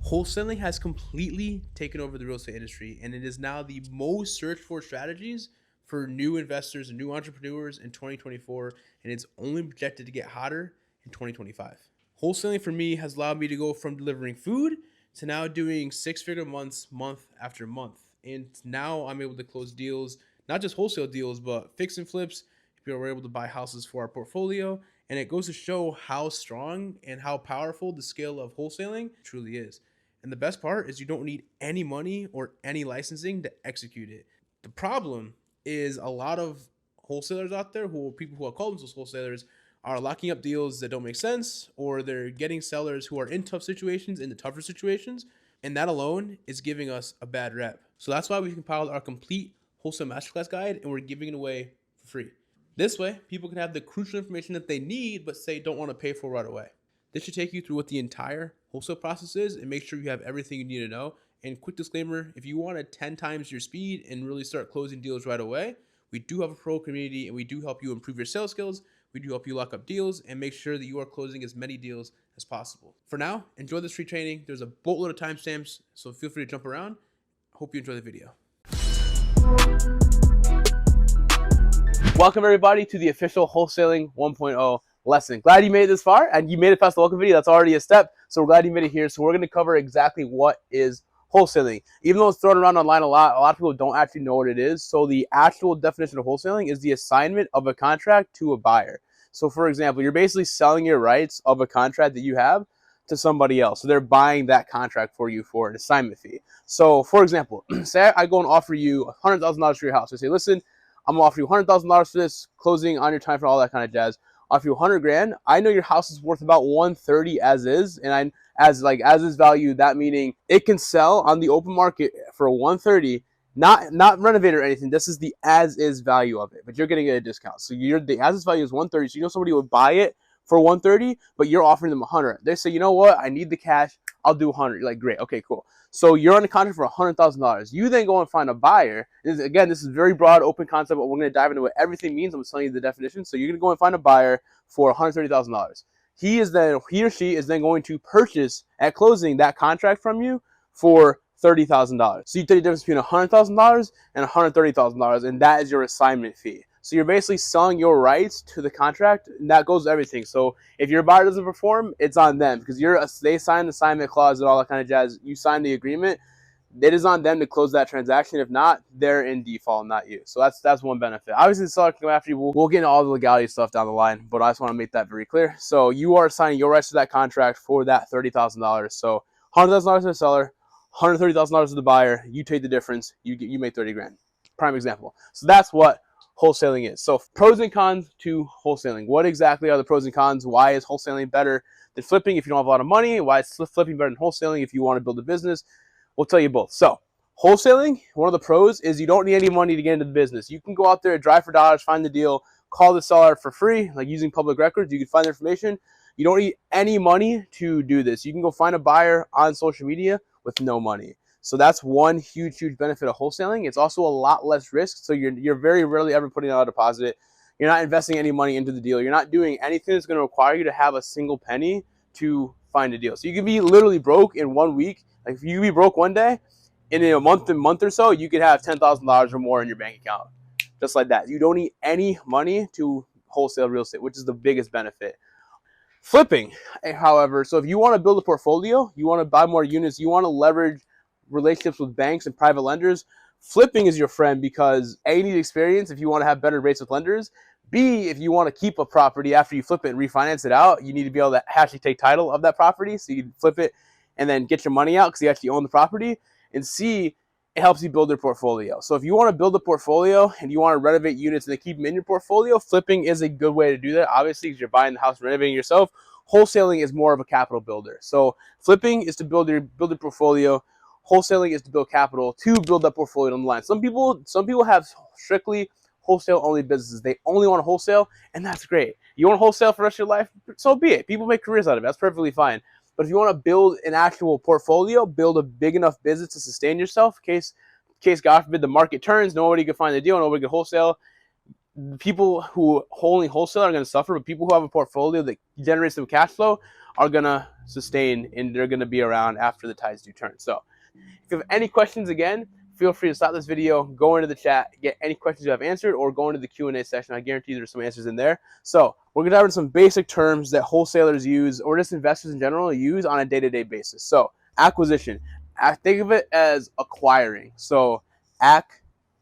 Wholesaling has completely taken over the real estate industry, and it is now the most searched for strategies for new investors and new entrepreneurs in 2024, and it's only projected to get hotter in 2025. Wholesaling for me has allowed me to go from delivering food to now doing six-figure months, month after month. And now I'm able to close deals, not just wholesale deals, but fix and flips. People were able to buy houses for our portfolio. And it goes to show how strong and how powerful the scale of wholesaling truly is. And the best part is you don't need any money or any licensing to execute it. The problem is a lot of wholesalers out there, who are people who are called themselves wholesalers, are locking up deals that don't make sense, or they're getting sellers who are in tough situations, in the tougher situations, and that alone is giving us a bad rep. So that's why we compiled our complete wholesale masterclass guide, and we're giving it away for free. This way, people can have the crucial information that they need, but say don't want to pay for right away. This should take you through what the entire wholesale process is and make sure you have everything you need to know. And quick disclaimer, if you want to 10 times your speed and really start closing deals right away, we do have a pro community and we do help you improve your sales skills. We do help you lock up deals and make sure that you are closing as many deals as possible. For now, enjoy this free training. There's a boatload of timestamps, so feel free to jump around. Hope you enjoy the video. Welcome everybody to the official Wholesaling 1.0 lesson. Glad you made it this far and you made it past the welcome video. That's already a step. So we're glad you made it here. So we're going to cover exactly what is wholesaling. Even though it's thrown around online a lot of people don't actually know what it is. So the actual definition of wholesaling is the assignment of a contract to a buyer. So for example, you're basically selling your rights of a contract that you have to somebody else. So they're buying that contract for you for an assignment fee. So for example, say I go and offer you $100,000 for your house. I say, listen, I'm gonna offer you $100,000 for this, closing on your time for all that kind of jazz. Offer you 100 grand. I know your house is worth about 130 as is, and as is value, that meaning it can sell on the open market for 130, not renovated or anything. This is the as is value of it, but you're getting a discount. So the as is value is 130. So you know somebody would buy it for 130, but you're offering them 100. They say, you know what? I need the cash. I'll do 100. You're like, great, okay, cool. So you're on a contract for $100,000. You then go and find a buyer. Again, this is very broad, open concept, but we're going to dive into what everything means. I'm telling you the definition. So you're going to go and find a buyer for $130,000. He or she is then going to purchase at closing that contract from you for $30,000. So you take the difference between $100,000 and $130,000, and that is your assignment fee. So you're basically selling your rights to the contract, and that goes to everything. So if your buyer doesn't perform, it's on them because they signed the assignment clause and all that kind of jazz. You signed the agreement. It is on them to close that transaction. If not, they're in default, not you. So that's one benefit. Obviously, the seller can come after you. We'll get into all the legality stuff down the line, but I just want to make that very clear. So you are signing your rights to that contract for that $30,000. So $100,000 to the seller, $130,000 to the buyer. You take the difference. You make 30 grand. Prime example. So that's what wholesaling is. So pros and cons to wholesaling. What exactly are the pros and cons? Why is wholesaling better than flipping if you don't have a lot of money? Why is flipping better than wholesaling if you want to build a business? We'll tell you both. So wholesaling, one of the pros is you don't need any money to get into the business. You can go out there, drive for dollars, find the deal, call the seller for free, like using public records. You can find the information. You don't need any money to do this. You can go find a buyer on social media with no money. So that's one huge benefit of wholesaling. It's also a lot less risk. So you're very rarely ever putting out a deposit. You're not investing any money into the deal. You're not doing anything that's going to require you to have a single penny to find a deal. So you can be literally broke in 1 week. Like if you be broke one day, in a month or so, you could have $10,000 or more in your bank account. Just like that. You don't need any money to wholesale real estate, which is the biggest benefit. Flipping, however, so if you want to build a portfolio, you want to buy more units, you want to leverage relationships with banks and private lenders, flipping is your friend because A, you need experience if you want to have better rates with lenders. B, if you want to keep a property after you flip it and refinance it out, you need to be able to actually take title of that property so you can flip it and then get your money out because you actually own the property. And C, it helps you build your portfolio. So if you want to build a portfolio and you want to renovate units and then keep them in your portfolio, flipping is a good way to do that, obviously, because you're buying the house and renovating yourself. Wholesaling is more of a capital builder. So flipping is to build your portfolio. Wholesaling is to build capital to build that portfolio on the line. Some people have strictly wholesale only businesses. They only want to wholesale, and that's great. You want to wholesale for the rest of your life? So be it. People make careers out of it. That's perfectly fine. But if you want to build an actual portfolio, build a big enough business to sustain yourself, in case God forbid the market turns, nobody can find a deal, nobody can wholesale. People who only wholesale are going to suffer, but people who have a portfolio that generates some cash flow are gonna sustain and they're gonna be around after the tides do turn. So if you have any questions, again, feel free to stop this video, go into the chat, get any questions you have answered, or go into the Q&A session. I guarantee there's some answers in there. So we're going to dive into some basic terms that wholesalers use, or just investors in general use on a day-to-day basis. So acquisition. Think of it as acquiring. So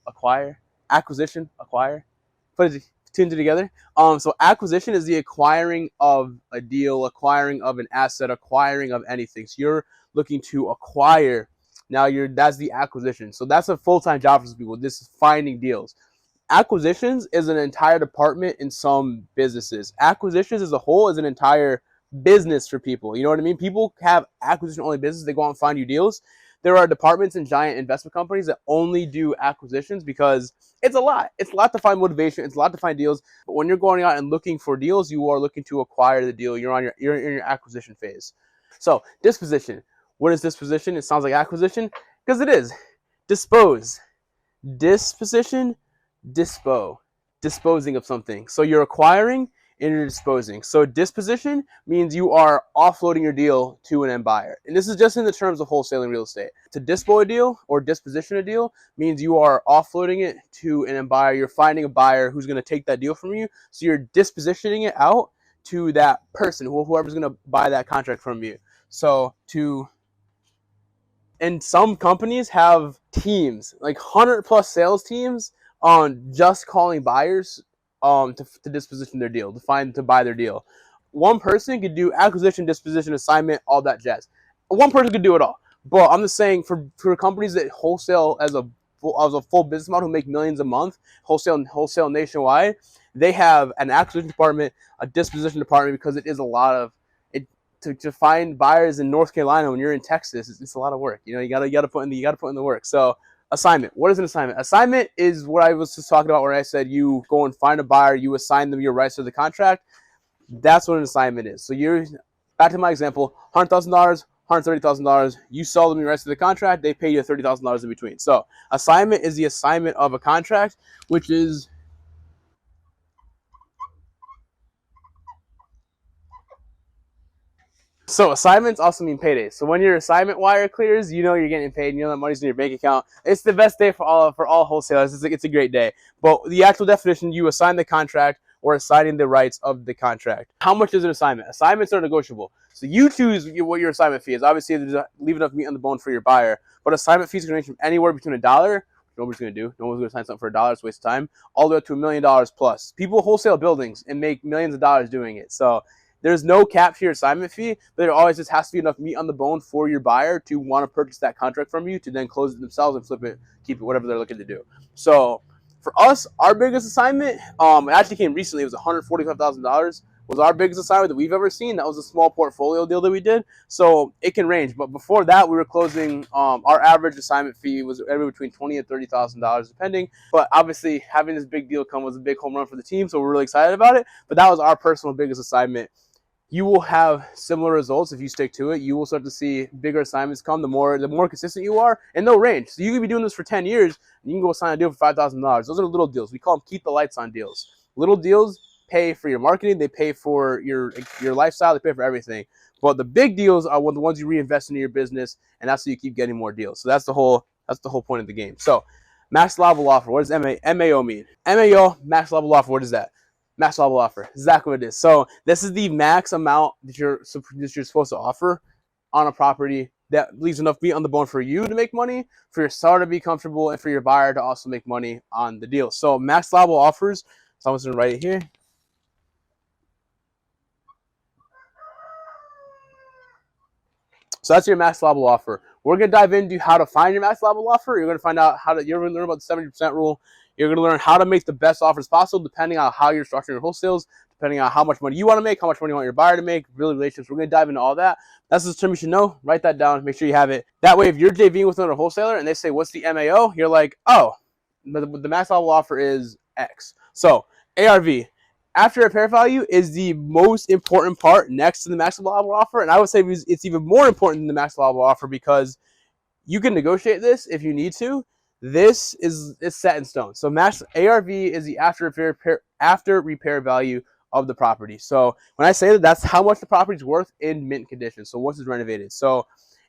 acquire, acquisition, acquire. Put it tuned together. So acquisition is the acquiring of a deal, acquiring of an asset, acquiring of anything. So you're looking to acquire. Now that's the acquisition. So that's a full-time job for some people. This is finding deals. Acquisitions is an entire department in some businesses. Acquisitions as a whole is an entire business for people. You know what I mean? People have acquisition-only business. They go out and find you deals. There are departments in giant investment companies that only do acquisitions because it's a lot. It's a lot to find motivation. It's a lot to find deals. But when you're going out and looking for deals, you are looking to acquire the deal. You're in your acquisition phase. So disposition. What is disposition? It sounds like acquisition because it is. Dispose. Disposition, disposing of something. So you're acquiring and you're disposing. So disposition means you are offloading your deal to an end buyer. And this is just in the terms of wholesaling real estate. To dispo a deal or disposition a deal means you are offloading it to an end buyer. You're finding a buyer who's going to take that deal from you. So you're dispositioning it out to that person, whoever's going to buy that contract from you. And some companies have teams, like 100+ sales teams on just calling buyers to disposition their deal, to buy their deal. One person could do acquisition, disposition, assignment, all that jazz. One person could do it all. But I'm just saying for companies that wholesale as a full business model who make millions a month, wholesale nationwide, they have an acquisition department, a disposition department, because it is a lot of it. To find buyers in North Carolina when you're in Texas, it's a lot of work. You know, you gotta put in the work. So assignment. What is an assignment? Assignment is what I was just talking about, where I said you go and find a buyer, you assign them your rights to the contract. That's what an assignment is. So you're back to my example: $100,000, $130,000. You sell them your rights to the contract. They pay you $30,000 in between. So assignment is the assignment of a contract, which is. So assignments also mean paydays. So when your assignment wire clears, you know you're getting paid. You know that money's in your bank account. It's the best day for all wholesalers. It's a great day. But the actual definition: you assign the contract or assigning the rights of the contract. How much is an assignment? Assignments are negotiable. So you choose what your assignment fee is. Obviously, leave enough meat on the bone for your buyer. But assignment fees can range from anywhere between $1. Nobody's going to do. No one's going to sign something for $1. It's a waste of time. All the way up to $1 million plus. People wholesale buildings and make millions of dollars doing it. So there's no cap to your assignment fee, but there always just has to be enough meat on the bone for your buyer to want to purchase that contract from you, to then close it themselves and flip it, keep it, whatever they're looking to do. So for us, our biggest assignment, it actually came recently. It was $145,000 was our biggest assignment that we've ever seen. That was a small portfolio deal that we did. So it can range. But before that, we were closing, our average assignment fee was anywhere between $20,000 and $30,000 depending. But obviously having this big deal come was a big home run for the team. So we're really excited about it. But that was our personal biggest assignment. You will have similar results if you stick to it. You will start to see bigger assignments come the more consistent you are, and they'll range. So you can be doing this for 10 years, and you can go sign a deal for $5,000. Those are little deals. We call them keep the lights on deals. Little deals pay for your marketing, they pay for your lifestyle, they pay for everything. But the big deals are the ones you reinvest into your business, and that's how you keep getting more deals. So that's the whole point of the game. So max level offer. What does MAO mean? MAO, max level offer. What is that? Max level offer. Exactly what it is. So this is the max amount that you're supposed to offer on a property that leaves enough meat on the bone for you to make money, for your seller to be comfortable, and for your buyer to also make money on the deal. So max level offers. So I'm just gonna write it here. So that's your max level offer. We're gonna dive into how to find your max level offer. You're gonna find out you're gonna learn about the 70% rule. You're going to learn how to make the best offers possible depending on how you're structuring your wholesales, depending on how much money you want to make, how much money you want your buyer to make, really relationships. We're going to dive into all that. That's the term you should know. Write that down. Make sure you have it. That way, if you're JVing with another wholesaler and they say, what's the MAO? You're like, oh, the max level offer is X. So ARV, after repair value, is the most important part next to the max level offer. And I would say it's even more important than the max level offer because you can negotiate this if you need to. This is set in stone. So max ARV is the after repair value of the property. So when I say that, that's how much the property is worth in mint condition. So once it's renovated. So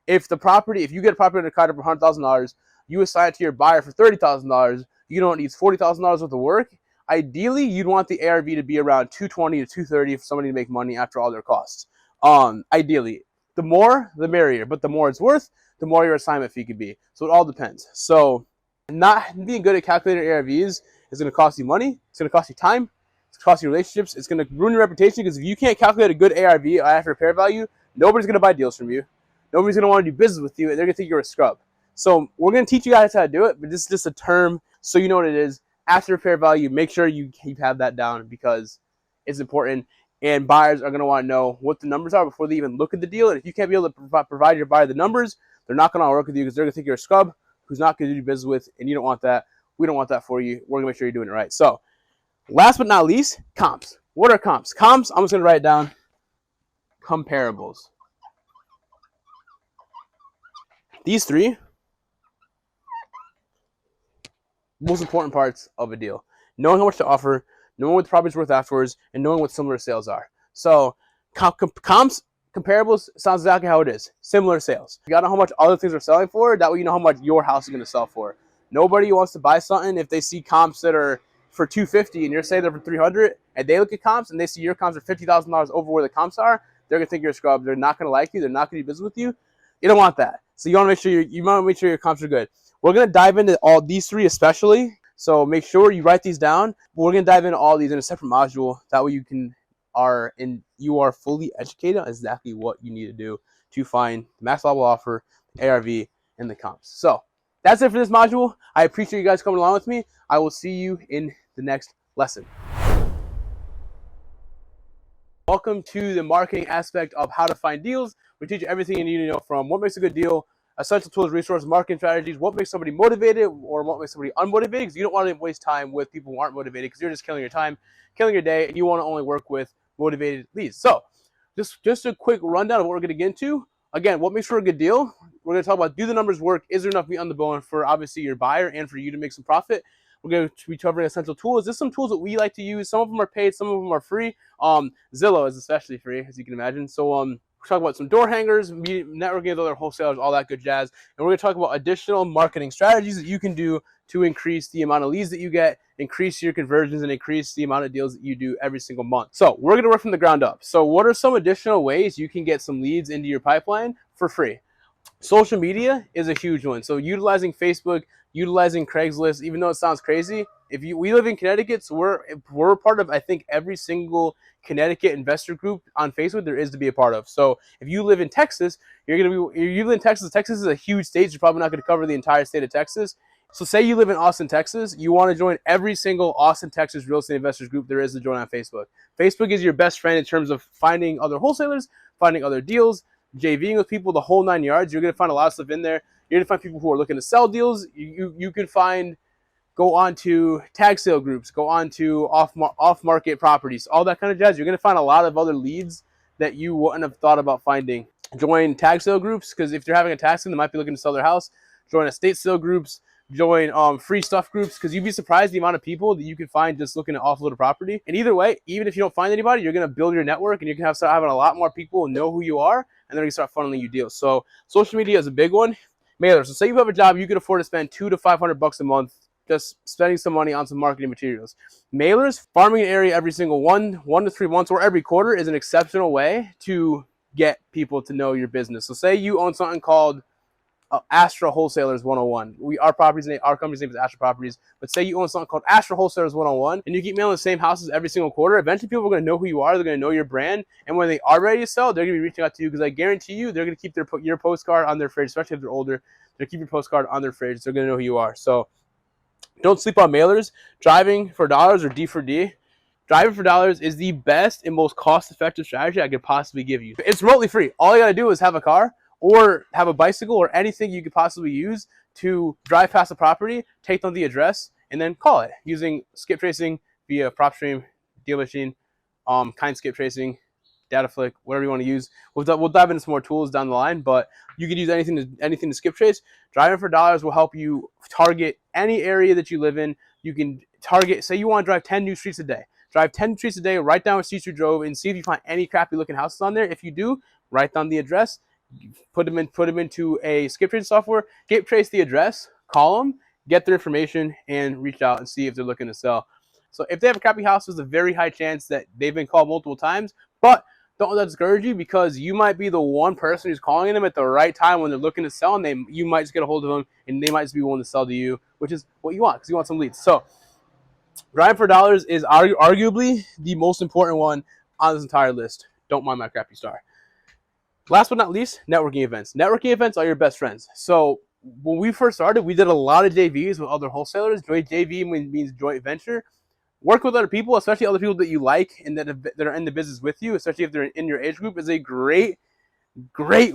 if you get a property under contract for $100,000, you assign it to your buyer for $30,000, you know it needs $40,000 worth of work. Ideally, you'd want the ARV to be around 220 to 230 for somebody to make money after all their costs. Ideally, the more the merrier, but the more it's worth, the more your assignment fee could be. So it all depends. So not being good at calculating ARVs is going to cost you money. It's going to cost you time. It's going to cost you relationships. It's going to ruin your reputation, because if you can't calculate a good ARV, after repair value, nobody's going to buy deals from you. Nobody's going to want to do business with you, and they're going to think you're a scrub. So we're going to teach you guys how to do it, but this is just a term so you know what it is. After repair value, make sure you have that down, because it's important, and buyers are going to want to know what the numbers are before they even look at the deal. And if you can't be able to provide your buyer the numbers, they're not going to work with you, because they're going to think you're a scrub who's not going to do business with, and you don't want that. We don't want that for you. We're going to make sure you're doing it right. So last but not least, comps. What are comps? Comps, I'm just going to write down comparables. These three most important parts of a deal: knowing how much to offer, knowing what the property's worth afterwards, and knowing what similar sales are. So comps, comparables, sounds exactly how it is. Similar sales. You gotta know how much other things are selling for. That way you know how much your house is going to sell for. Nobody wants to buy something if they see comps that are for $250 and you're saying they're for $300, and they look at comps and they see your comps are $50,000 over where the comps are. They're gonna think you're a scrub. They're not gonna like you. They're not gonna do business with you. You don't want that. So you want to make sure your comps are good. We're gonna dive into all these three especially. So make sure you write these down. But we're gonna dive into all these in a separate module. That way you are fully educated on exactly what you need to do to find the max allowable offer, the ARV, and the comps. So that's it for this module. I appreciate you guys coming along with me. I will see you in the next lesson. Welcome to the marketing aspect of how to find deals. We teach you everything you need to know, from what makes a good deal, essential tools, resources, marketing strategies, what makes somebody motivated or what makes somebody unmotivated, because you don't want to waste time with people who aren't motivated, because you're just killing your time, killing your day, and you want to only work with motivated leads. So just a quick rundown of what we're going to get into. Again, what makes for a good deal? We're going to talk about, do the numbers work? Is there enough meat on the bone for obviously your buyer and for you to make some profit? We're going to be covering essential tools. There's some tools that we like to use. Some of them are paid, some of them are free. Zillow is especially free, as you can imagine. So we're talking about some door hangers, networking with other wholesalers, all that good jazz. And we're going to talk about additional marketing strategies that you can do to increase the amount of leads that you get, increase your conversions, and increase the amount of deals that you do every single month. So we're going to work from the ground up. So what are some additional ways you can get some leads into your pipeline for free? Social media is a huge one. So utilizing Facebook, utilizing Craigslist, even though it sounds crazy, we live in Connecticut, so we're part of, I think, every single Connecticut investor group on Facebook there is to be a part of. So if you live in Texas, you live in Texas. Texas is a huge state. You're probably not going to cover the entire state of Texas. So say you live in Austin, Texas, you want to join every single Austin, Texas real estate investors group there is to join on Facebook. Facebook is your best friend in terms of finding other wholesalers, finding other deals, JVing with people, the whole 9 yards. You're going to find a lot of stuff in there. You're going to find people who are looking to sell deals. You can go on to tag sale groups, go on to off-market properties, all that kind of jazz. You're going to find a lot of other leads that you wouldn't have thought about finding. Join tag sale groups, because if they're having a tax sale, they might be looking to sell their house. Join estate sale groups. Join free stuff groups, because you'd be surprised the amount of people that you can find just looking to offload a property. And either way, even if you don't find anybody, you're going to build your network, and you can start having a lot more people know who you are, and they're going to start funneling you deals. So social media is a big one. Mailers. So say you have a job, you can afford to spend $200 to $500 a month just spending some money on some marketing materials. Mailers, farming an area every single 1 to 3 months or every quarter is an exceptional way to get people to know your business. So say you own something called Astra Wholesalers 101. Our company's name is Astra Properties. But say you own something called Astra Wholesalers 101, and you keep mailing the same houses every single quarter. Eventually, people are going to know who you are. They're going to know your brand, and when they are ready to sell, they're going to be reaching out to you, because I guarantee you, they're going to keep your postcard on their fridge, especially if they're older. They'll keep your postcard on their fridge. They're going to know who you are. So don't sleep on mailers. Driving for dollars, or D for D. Driving for dollars is the best and most cost-effective strategy I could possibly give you. It's remotely free. All you got to do is have a car, or have a bicycle, or anything you could possibly use to drive past the property, take down the address, and then call it using skip tracing via PropStream, Deal Machine, kind skip tracing, data flick, whatever you want to use. We'll dive into some more tools down the line, but you can use anything to skip trace. Driving for dollars will help you target any area that you live in. You can target, say you want to drive 10 new streets a day. drive 10 streets a day, write down what streets you drove, and see if you find any crappy looking houses on there. If you do, write down the address, put them into a skip trace software, skip trace the address, call them, get their information, and reach out and see if they're looking to sell. So if they have a crappy house, there's a very high chance that they've been called multiple times, but don't let that discourage you, because you might be the one person who's calling them at the right time when they're looking to sell, and you might just get a hold of them, and they might just be willing to sell to you, which is what you want, because you want some leads. So grinding for dollars is arguably the most important one on this entire list. Don't mind my crappy star. Last but not least, networking events. Networking events are your best friends. So when we first started, we did a lot of JVs with other wholesalers. JV means joint venture. Work with other people, especially other people that you like and that are in the business with you, especially if they're in your age group, is a great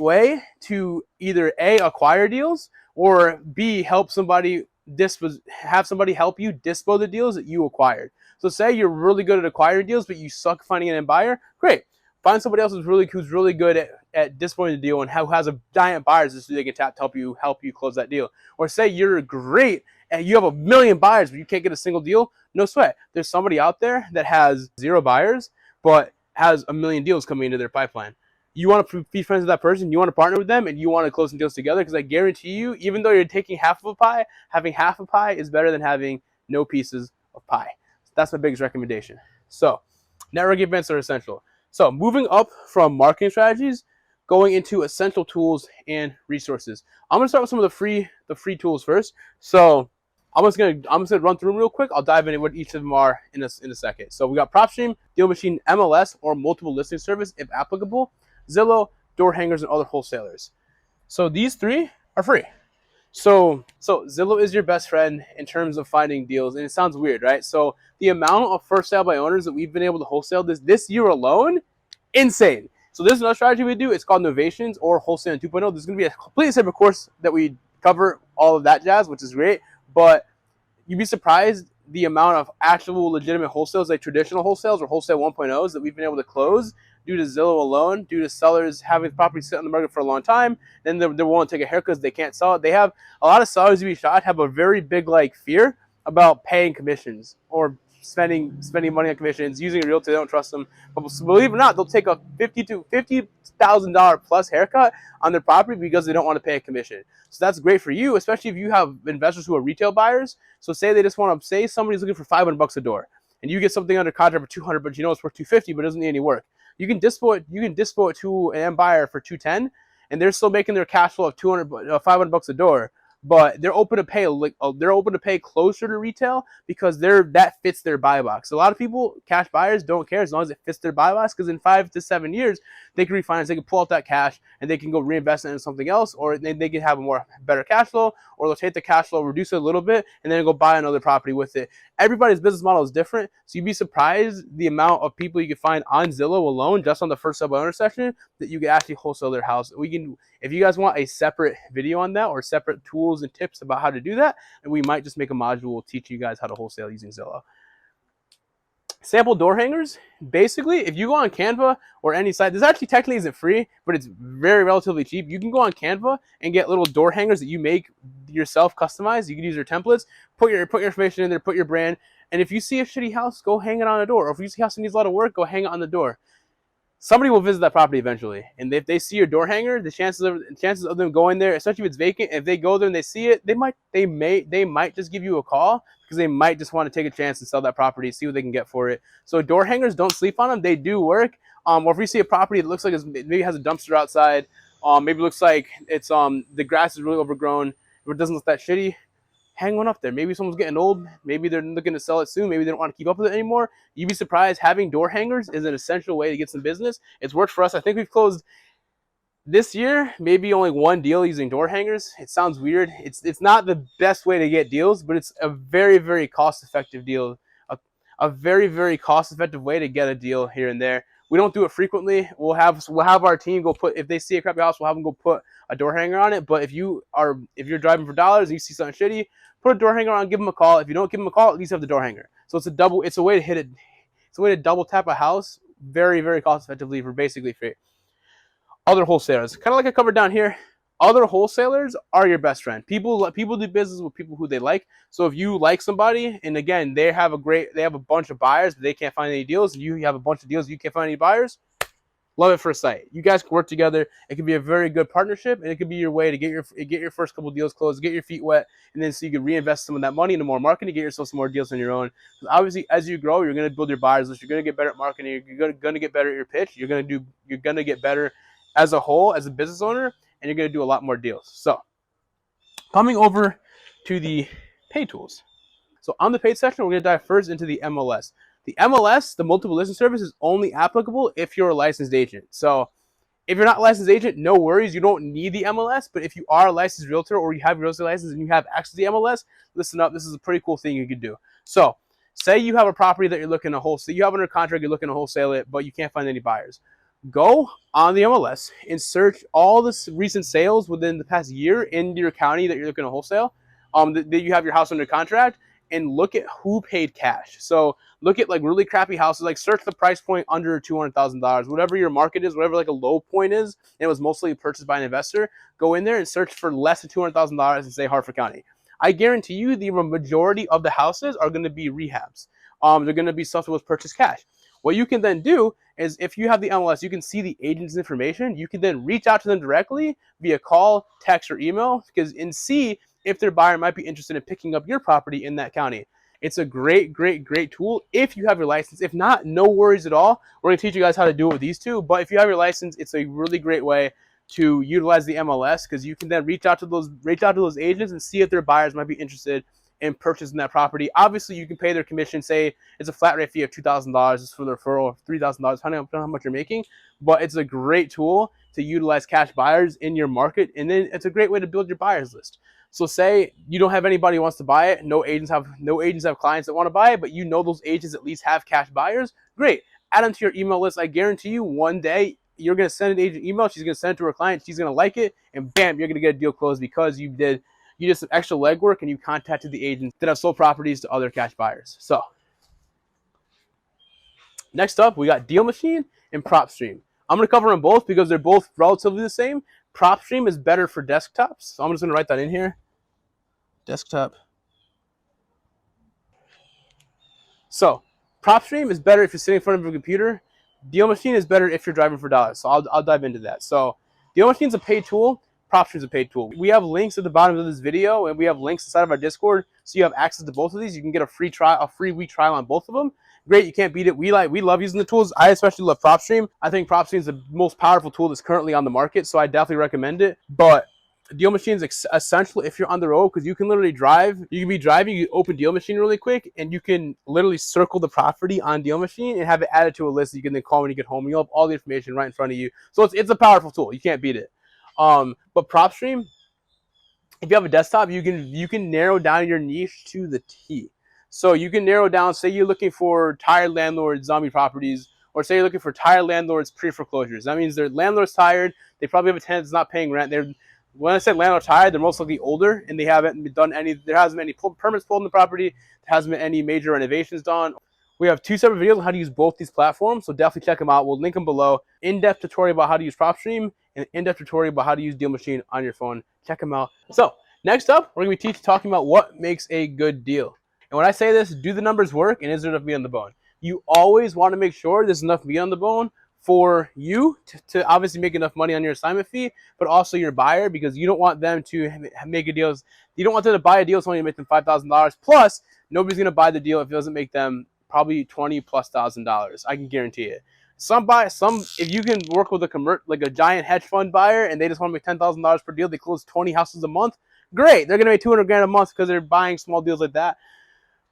way to either A, acquire deals, or B, help somebody have somebody help you dispose the deals that you acquired. So say you're really good at acquiring deals, but you suck finding an end buyer. Great. Find somebody else who's really good at disposing the deal and who has a giant buyers so they can tap to help you close that deal. Or say you're great and you have 1 million buyers, but you can't get a single deal. No sweat. There's somebody out there that has 0 buyers, but has 1 million deals coming into their pipeline. You want to be friends with that person, you want to partner with them, and you want to close some deals together, because I guarantee you, even though you're taking half of a pie, having half a pie is better than having no pieces of pie. That's my biggest recommendation. So networking events are essential. So moving up from marketing strategies, going into essential tools and resources. I'm going to start with some of the free tools first. So I'm just gonna run through them real quick. I'll dive into what each of them are in a second. So we got PropStream, Deal Machine, MLS, or multiple listing service if applicable, Zillow, door hangers, and other wholesalers. So these 3 are free. So Zillow is your best friend in terms of finding deals, and it sounds weird, right? So the amount of first sale by owners that we've been able to wholesale this year alone, insane. So this is another strategy we do. It's called Novations or Wholesaling 2.0. There's going to be a completely separate course that we cover all of that jazz, which is great. But you'd be surprised the amount of actual legitimate wholesales, like traditional wholesales or wholesale 1.0s, that we've been able to close due to Zillow alone, due to sellers having property sit on the market for a long time. Then they're willing to take a haircut because they can't sell it. They have a lot of sellers who we shot have a very big fear about paying commissions or spending money on commissions, using a realtor. They don't trust them. But believe it or not, they'll take a $50,000 plus haircut on their property because they don't want to pay a commission. So that's great for you, especially if you have investors who are retail buyers. So say they just want to, say somebody's looking for $500 a door, and you get something under contract for $200, but you know it's worth $250, but it doesn't need any work. You can dispo it to an end buyer for $210, and they're still making their cash flow of $500 a door. But they're open to pay closer to retail because that fits their buy box. So a lot of people, cash buyers, don't care as long as it fits their buy box, because in 5 to 7 years they can refinance, they can pull out that cash and they can go reinvest it in something else, or they can have a better cash flow, or they'll take the cash flow, reduce it a little bit, and then go buy another property with it. Everybody's business model is different, so you'd be surprised the amount of people you can find on Zillow alone, just on the first sub owner section, that you can actually wholesale their house. If you guys want a separate video on that or separate tools and tips about how to do that, and we might just make a module teaching you guys how to wholesale using Zillow. Sample door hangers. Basically, if you go on Canva or any site, this actually technically isn't free, but it's very relatively cheap. You can go on Canva and get little door hangers that you make yourself, customized. You can use your templates, put your information in there, put your brand, and if you see a shitty house, go hang it on a door. Or if you see a house that needs a lot of work, go hang it on the door. Somebody will visit that property eventually, and if they see your door hanger, the chances of them going there, especially if it's vacant, if they go there and they see it, they might just give you a call, because they might just want to take a chance and sell that property, see what they can get for it. So door hangers, don't sleep on them; they do work. Or if you see a property that looks like it maybe has a dumpster outside, maybe it looks like it's the grass is really overgrown, if it doesn't look that shitty, hang one up there. Maybe someone's getting old. Maybe they're looking to sell it soon. Maybe they don't want to keep up with it anymore. You'd be surprised. Having door hangers is an essential way to get some business. It's worked for us. I think we've closed this year maybe only 1 deal using door hangers. It sounds weird. It's not the best way to get deals, but it's a very, very cost-effective deal. A very, very cost-effective way to get a deal here and there. We don't do it frequently. We'll have our team go if they see a crappy house, we'll have them go put a door hanger on it. But if you're driving for dollars and you see something shitty, put a door hanger on, give them a call. If you don't give them a call, at least have the door hanger. So it's a way to hit it. It's a way to double tap a house very, very cost effectively for basically free. Other wholesalers, kind of like I covered down here. Other wholesalers are your best friend. People do business with people who they like. So if you like somebody, and again, they have a bunch of buyers, but they can't find any deals, and you have a bunch of deals, you can't find any buyers, love it for a site. You guys can work together. It can be a very good partnership, and it could be your way to get your first couple deals closed, get your feet wet, and then so you can reinvest some of that money into more marketing, get yourself some more deals on your own. Obviously, as you grow, you're going to build your buyers list. You're going to get better at marketing. You're going to get better at your pitch. You're going to get better as a whole, as a business owner, and you're going to do a lot more deals. So coming over to the paid tools. So on the paid section, we're going to dive first into the MLS. The MLS, the multiple listing service, is only applicable if you're a licensed agent. So if you're not a licensed agent, no worries. You don't need the MLS. But if you are a licensed realtor or you have your real estate license and you have access to the MLS, listen up. This is a pretty cool thing you could do. So say you have a property that you're looking to wholesale. You have under contract, you're looking to wholesale it, but you can't find any buyers. Go on the MLS and search all the recent sales within the past year in your county that you're looking to wholesale, that you have your house under contract, and look at who paid cash. So look at like really crappy houses, like search the price point under $200,000, whatever your market is, whatever like a low point is, and it was mostly purchased by an investor. Go in there and search for less than $200,000 and say Hartford County. I guarantee you the majority of the houses are going to be rehabs. They're going to be stuff that was purchased cash. What you can then do is, if you have the MLS, you can see the agent's information. You can then reach out to them directly via call, text, or email, and see if their buyer might be interested in picking up your property in that county. It's a great tool if you have your license. If not, no worries at all. We're going to teach you guys how to do it with these two. But if you have your license, it's a really great way to utilize the MLS, because you can then reach out to those agents and see if their buyers might be interested in purchasing that property. Obviously, you can pay their commission. Say it's a flat rate fee of $2,000 for the referral, $3,000, depending on how much you're making. But it's a great tool to utilize cash buyers in your market, and then it's a great way to build your buyers list. So say you don't have anybody who wants to buy it. No agents have clients that want to buy it, but you know those agents at least have cash buyers. Great. Add them to your email list. I guarantee you one day you're going to send an agent email. She's going to send it to her client. She's going to like it, and bam, you're going to get a deal closed because you did some extra legwork and you contacted the agents that have sold properties to other cash buyers. So next up, we got Deal Machine and PropStream. I'm going to cover them both because they're both relatively the same. PropStream is better for desktops. So I'm just going to write that in here. Desktop. So PropStream is better if you're sitting in front of a computer. Deal Machine is better if you're driving for dollars. So I'll dive into that. So Deal Machine is a paid tool. PropStream is a paid tool. We have links at the bottom of this video, and we have links inside of our Discord, so you have access to both of these. You can get a free week trial on both of them. Great, you can't beat it. We love using the tools. I especially love PropStream. I think PropStream is the most powerful tool that's currently on the market, so I definitely recommend it. But Deal Machine is essential if you're on the road, because you can literally drive. You can be driving, you open Deal Machine really quick, and you can literally circle the property on Deal Machine and have it added to a list that you can then call when you get home. You'll have all the information right in front of you. So it's a powerful tool. You can't beat it. But PropStream, if you have a desktop, you can narrow down your niche to the T. So you can narrow down, say you're looking for tired landlords, zombie properties, or say you're looking for tired landlords, pre-foreclosures. That means their landlord's tired. They probably have a tenant that's not paying rent. When I say landlord tired, they're most likely older, and there hasn't been any permits pulled in the property. There hasn't been any major renovations done. We have 2 separate videos on how to use both these platforms, so definitely check them out. We'll link them below. In-depth tutorial about how to use PropStream and in-depth tutorial about how to use Deal Machine on your phone. Check them out. So next up, we're going to be talking about what makes a good deal. And when I say this, do the numbers work, and is there enough meat on the bone? You always want to make sure there's enough meat on the bone for you to obviously make enough money on your assignment fee, but also your buyer, because you don't want them to make a deal. You don't want them to buy a deal that's only going to make them $5,000. Plus, nobody's going to buy the deal if it doesn't make them probably $20,000+. I can guarantee it. If you can work with a giant hedge fund buyer and they just want to make $10,000 per deal, they close 20 houses a month. Great, they're going to make $200,000 a month because they're buying small deals like that.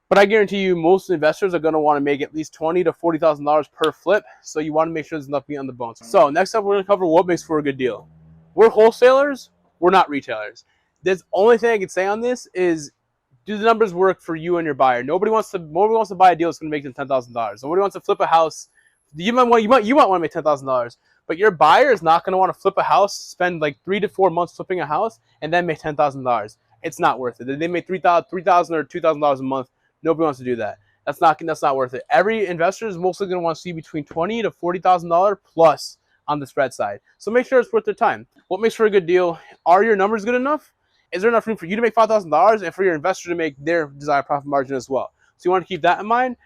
But I guarantee you, most investors are going to want to make at least $20,000 to $40,000 per flip. So you want to make sure there's enough meat on the bones. So next up, we're going to cover what makes for a good deal. We're wholesalers. We're not retailers. The only thing I can say on this is, do the numbers work for you and your buyer? Nobody wants to buy a deal that's going to make them $10,000. Nobody wants to flip a house. You might want to make $10,000, but your buyer is not going to want to flip a house, spend like 3 to 4 months flipping a house, and then make $10,000. It's not worth it. They make $3,000 or $2,000 a month. Nobody wants to do that. That's not worth it. Every investor is mostly going to want to see between $20,000 to $40,000 plus on the spread side. So make sure it's worth their time. What makes for a good deal? Are your numbers good enough? Is there enough room for you to make $5,000 and for your investor to make their desired profit margin as well? So you want to keep that in mind.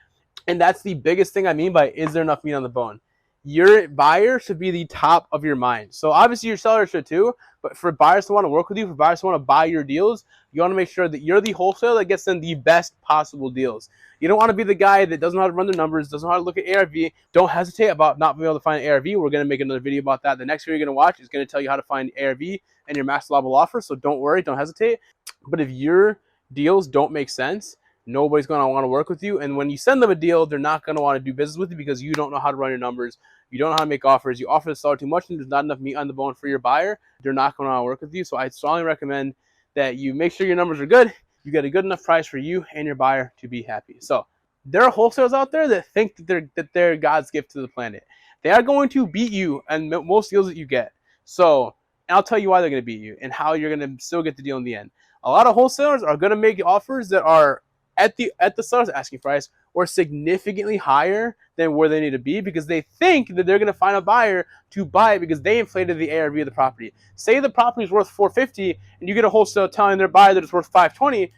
And that's the biggest thing I mean by is there enough meat on the bone? Your buyer should be the top of your mind. So obviously your seller should too, but for buyers to want to work with you, for buyers to want to buy your deals, you want to make sure that you're the wholesaler that gets them the best possible deals. You don't want to be the guy that doesn't know how to run the numbers, doesn't know how to look at ARV. Don't hesitate about not being able to find an ARV. We're going to make another video about that. The next video you're going to watch is going to tell you how to find ARV and your max allowable offer. So don't worry, don't hesitate. But if your deals don't make sense, nobody's going to want to work with you. And when you send them a deal, they're not going to want to do business with you because you don't know how to run your numbers. You don't know how to make offers. You offer the seller too much and there's not enough meat on the bone for your buyer. They're not going to want to work with you. So I strongly recommend that you make sure your numbers are good. You get a good enough price for you and your buyer to be happy. So there are wholesalers out there that think that they're God's gift to the planet. They are going to beat you on most deals that you get. So and I'll tell you why they're going to beat you and how you're going to still get the deal in the end. A lot of wholesalers are going to make offers that are at the seller's asking price or significantly higher than where they need to be because they think that they're going to find a buyer to buy it because they inflated the ARV of the property. Say the property is worth $450 and you get a wholesaler telling their buyer that it's worth $520,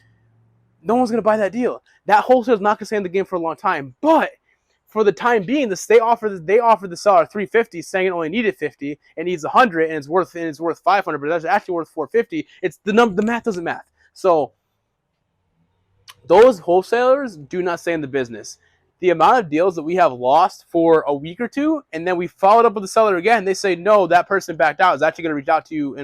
no one's going to buy that deal. That wholesaler is not going to stay in the game for a long time. But for the time being, they offer the seller $350, saying it only needed $50 and needs $100 and it's worth $500, but that's actually worth $450. It's the math doesn't math. So those wholesalers do not stay in the business. The amount of deals that we have lost for a week or two, and then we followed up with the seller again, they say, no, that person backed out. I was actually going to reach out to you.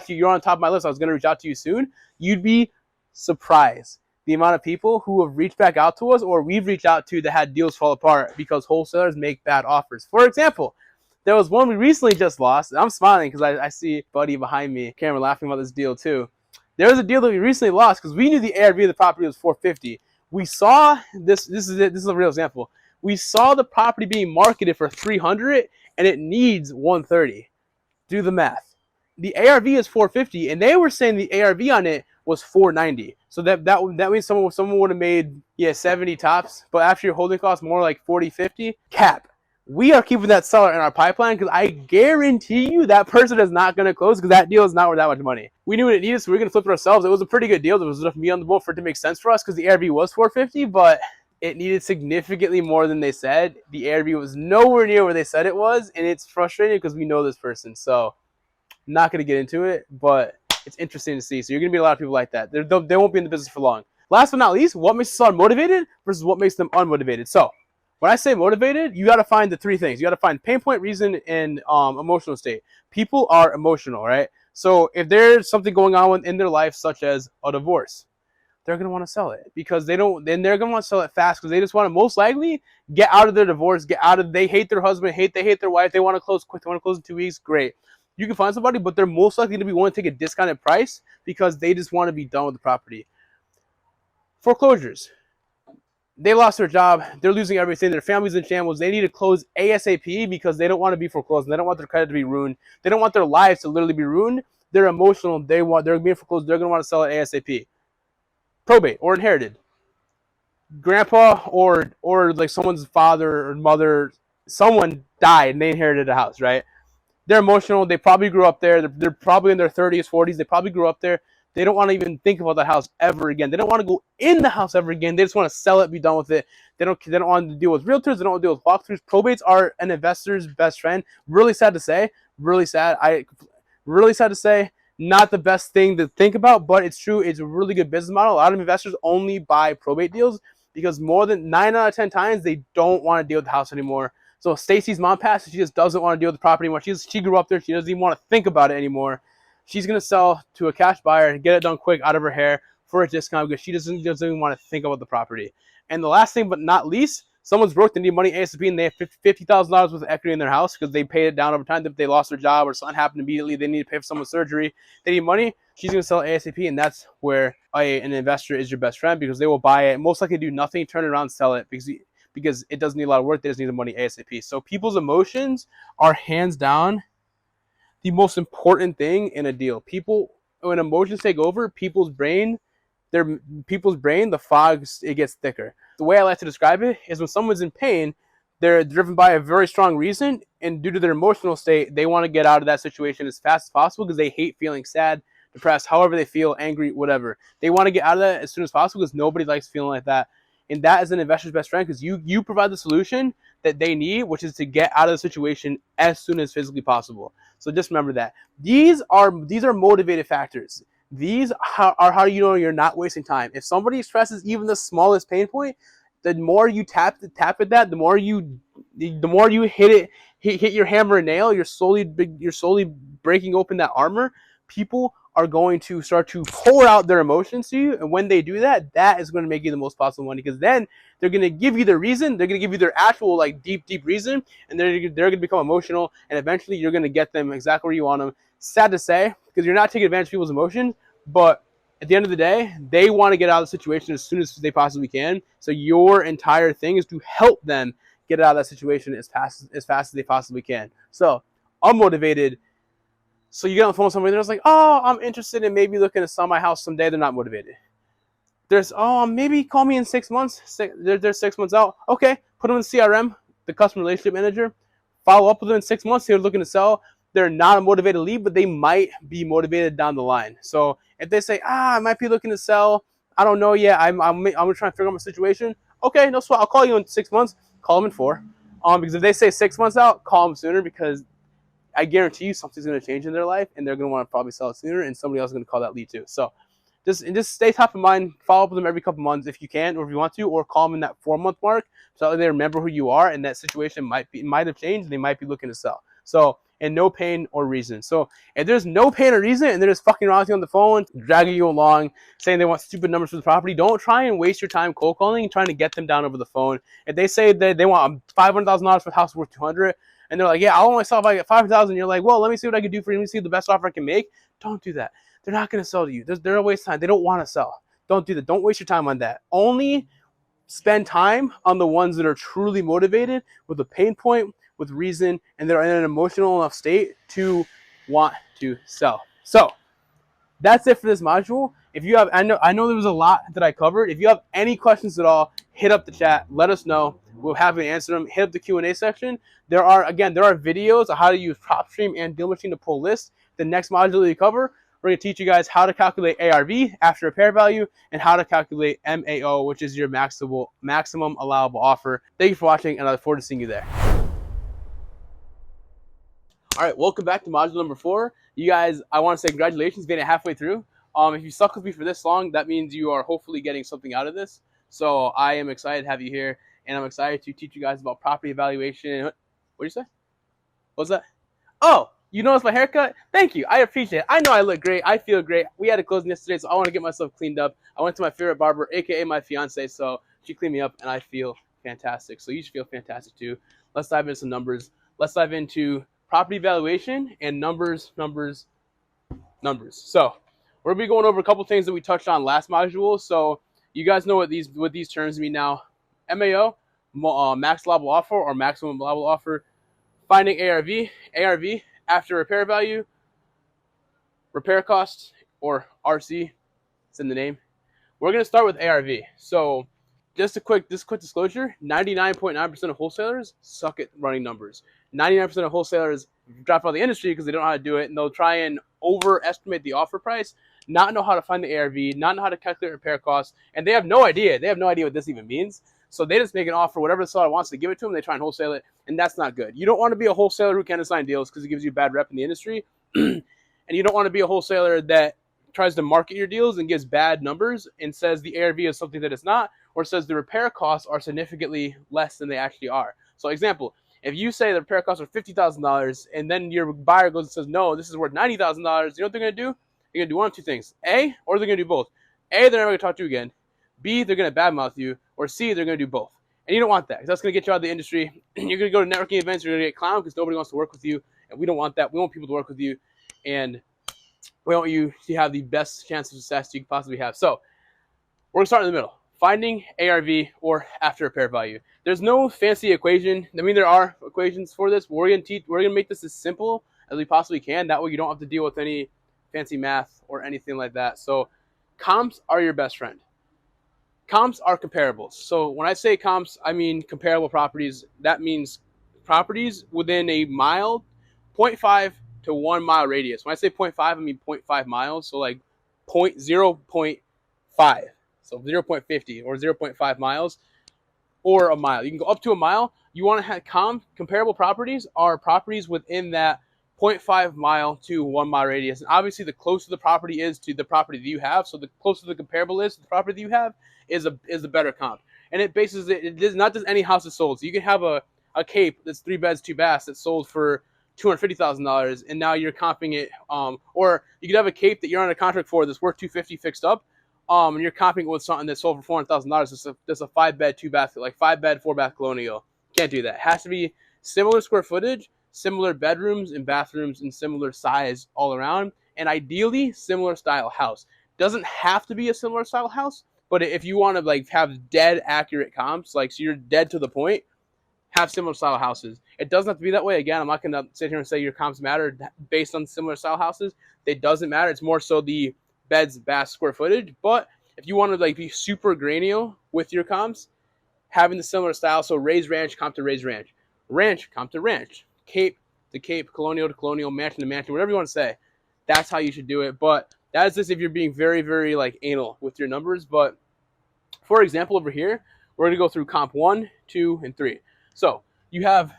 You're on top of my list. I was going to reach out to you soon. You'd be surprised the amount of people who have reached back out to us or we've reached out to that had deals fall apart because wholesalers make bad offers. For example, there was one we recently just lost. I'm smiling because I see Buddy behind me, camera, laughing about this deal too. There was a deal that we recently lost because we knew the ARV of the property was $450. We saw this. This is a real example. We saw the property being marketed for $300 and it needs $130. Do the math. The ARV is $450 and they were saying the ARV on it was $490. So that means someone would have made 70 tops, but after your holding costs more like 40, 50 cap. We are keeping that seller in our pipeline because I guarantee you that person is not going to close because that deal is not worth that much money. We knew what it needed, so we were going to flip it ourselves. It was a pretty good deal. There was enough meat on the bone for it to make sense for us because the ARV was $450, but it needed significantly more than they said. The ARV was nowhere near where they said it was, and it's frustrating because we know this person. So I'm not going to get into it, but it's interesting to see. So you're going to meet a lot of people like that. They won't be in the business for long. Last but not least, what makes a seller motivated versus what makes them unmotivated. So when I say motivated, you got to find the three things. You got to find pain point, reason, and emotional state. People are emotional, right? So if there's something going on in their life, such as a divorce, they're going to want to sell it because they're going to want to sell it fast because they just want to most likely get out of their divorce, they hate their husband, they hate their wife, they want to close quick, they want to close in 2 weeks, great. You can find somebody, but they're most likely to be willing to take a discounted price because they just want to be done with the property. Foreclosures. They lost their job. They're losing everything. Their family's in shambles. They need to close ASAP because they don't want to be foreclosed. And they don't want their credit to be ruined. They don't want their lives to literally be ruined. They're emotional. They're being foreclosed. They're going to want to sell it ASAP. Probate or inherited. Grandpa or like someone's father or mother, someone died and they inherited a house, right? They're emotional. They probably grew up there. They're probably in their 30s, 40s. They probably grew up there. They don't want to even think about that house ever again. They don't want to go in the house ever again. They just want to sell it, be done with it. They don't want to deal with realtors. They don't want to deal with walkthroughs. Probates are an investor's best friend. Really sad to say. Really sad. Really sad to say. Not the best thing to think about, but it's true. It's a really good business model. A lot of investors only buy probate deals because more than 9 out of 10 times they don't want to deal with the house anymore. So Stacy's mom passed. She just doesn't want to deal with the property anymore. She grew up there. She doesn't even want to think about it anymore. She's going to sell to a cash buyer and get it done quick out of her hair for a discount because she doesn't even want to think about the property. And the last thing but not least, someone's broke, they need money ASAP, and they have $50,000 worth of equity in their house because they paid it down over time. If they lost their job or something happened immediately, they need to pay for someone's surgery. They need money. She's going to sell it ASAP, and that's where an investor is your best friend because they will buy it, most likely do nothing, turn it around, sell it because it doesn't need a lot of work. They just need the money ASAP. So people's emotions are hands down the most important thing in a deal. When emotions take over, people's brain, the fog, it gets thicker. The way I like to describe it is when someone's in pain, They're driven by a very strong reason, and due to their emotional state, they want to get out of that situation as fast as possible because they hate feeling sad, depressed, however they feel, angry, whatever. They want to get out of that as soon as possible because nobody likes feeling like that. And that is an investor's best friend because you provide the solution that they need, which is to get out of the situation as soon as physically possible. So just remember that. These are motivated factors. These are how you know you're not wasting time. If somebody expresses even the smallest pain point, the more you tap at that, the more you hit your hammer and nail, you're slowly breaking open that armor. People are going to start to pour out their emotions to you, and when they do that, that is going to make you the most possible money, because then they're going to give you the reason, they're going to give you their actual like deep reason, and they're going to become emotional, and eventually you're going to get them exactly where you want them. Sad to say, because you're not taking advantage of people's emotions, but at the end of the day, they want to get out of the situation as soon as they possibly can. So your entire thing is to help them get out of that situation as fast as they possibly can. So unmotivated. So you get on the phone with somebody, they're just like, oh, I'm interested in maybe looking to sell my house someday. They're not motivated. There's, oh, maybe call me in 6 months. They're 6 months out. Okay, put them in CRM, the customer relationship manager. Follow up with them in 6 months. They're looking to sell. They're not a motivated lead, but they might be motivated down the line. So if they say, I might be looking to sell, I don't know yet. I'm trying to figure out my situation. Okay, no sweat. I'll call you in 6 months. Call them in 4. Because if they say 6 months out, call them sooner, because I guarantee you something's going to change in their life, and they're going to want to probably sell it sooner, and somebody else is going to call that lead too. So just stay top of mind. Follow up with them every couple months if you can, or if you want to, or call them in that 4-month mark so that they remember who you are, and that situation might have changed, and they might be looking to sell. So, and no pain or reason. So if there's no pain or reason, and they're just fucking around with you on the phone, dragging you along, saying they want stupid numbers for the property, don't try and waste your time cold calling and trying to get them down over the phone. If they say that they want $500,000 for the house worth $200,000, and they're like, yeah, I'll only sell if I get $500,000, you're like, well, let me see what I can do for you. Let me see the best offer I can make. Don't do that. They're not going to sell to you. They're a waste of time. They don't want to sell. Don't do that. Don't waste your time on that. Only spend time on the ones that are truly motivated with a pain point, with reason, and they're in an emotional enough state to want to sell. So that's it for this module. If you have, I know there was a lot that I covered. If you have any questions at all, hit up the chat. Let us know. We'll happily answer them. Hit up the Q&A section. There are videos of how to use PropStream and Deal Machine to pull lists. The next module we cover, we're going to teach you guys how to calculate ARV, after repair value, and how to calculate MAO, which is your maximum allowable offer. Thank you for watching, and I look forward to seeing you there. All right, welcome back to module number 4. You guys, I want to say congratulations, being halfway through. If you stuck with me for this long, that means you are hopefully getting something out of this. So I am excited to have you here, and I'm excited to teach you guys about property evaluation. What did you say? What was that? Oh, you noticed my haircut? Thank you. I appreciate it. I know I look great. I feel great. We had a closing yesterday, so I want to get myself cleaned up. I went to my favorite barber, aka my fiance, so she cleaned me up, and I feel fantastic. So you should feel fantastic too. Let's dive into some numbers. Let's dive into property evaluation and numbers. So we're gonna be going over a couple things that we touched on last module. So you guys know what these terms mean now. MAO, max allowable offer or maximum allowable offer. Finding ARV, after repair value, repair cost, or RC. It's in the name. We're gonna start with ARV. So just a quick disclosure: 99.9% of wholesalers suck at running numbers. 99% of wholesalers drop out of the industry because they don't know how to do it, and they'll try and overestimate the offer price, not know how to find the ARV, not know how to calculate repair costs, and they have no idea. They have no idea what this even means. So they just make an offer, whatever the seller wants to give it to them, they try and wholesale it, and that's not good. You don't want to be a wholesaler who can't assign deals because it gives you a bad rep in the industry, and you don't want to be a wholesaler that tries to market your deals and gives bad numbers and says the ARV is something that it's not, or says the repair costs are significantly less than they actually are. So example, if you say the repair costs are $50,000 and then your buyer goes and says, no, this is worth $90,000, you know what they're going to do? They're going to do one of two things. A, or they're going to do both. A, they're never going to talk to you again. B, they're going to badmouth you. Or C, they're going to do both. And you don't want that, because that's going to get you out of the industry. You're going to go to networking events, you're going to get clowned because nobody wants to work with you. And we don't want that. We want people to work with you. And we want you to have the best chance of success you can possibly have. So we're going to start in the middle. Finding ARV or after repair value. There's no fancy equation. I mean, there are equations for this, but we're going to make this as simple as we possibly can. That way you don't have to deal with any fancy math or anything like that. So comps are your best friend. Comps are comparables. So when I say comps, I mean comparable properties. That means properties within a mile, 0.5 to 1 mile radius. When I say 0.5, I mean 0.5 miles. So like 0.5. So 0.50 or 0.5 miles or a mile. You can go up to a mile. You want to have comparable properties are properties within that 0.5 mile to 1 mile radius. And obviously, the closer the property is to the property that you have, so the closer the comparable is to the property that you have, is a better comp. And it bases it is not just any house is sold. So you can have a cape that's 3 beds, 2 baths that's sold for $250,000, and now you're comping it. Or you could have a cape that you're on a contract for that's worth $250 fixed up, and you're comping it with something that's sold for $400,000. That's a 5 bed, 2 bath, like 5 bed, 4 bath colonial. Can't do that. It has to be similar square footage, similar bedrooms and bathrooms, and similar size all around, and ideally similar style house. Doesn't have to be a similar style house, but if you want to like have dead accurate comps, like so you're dead to the point, have similar style houses. It doesn't have to be that way. Again, I'm not going to sit here and say your comps matter based on similar style houses. It doesn't matter. It's more so the beds, baths, square footage. But if you want to like be super granular with your comps, having the similar style, so raised ranch, comp to raised ranch, ranch, comp to ranch, cape to cape, colonial to colonial, mansion to mansion, whatever you want to say, that's how you should do it. But that is just if you're being very, very like anal with your numbers. But for example, over here, we're going to go through comp 1, 2, and 3. So you have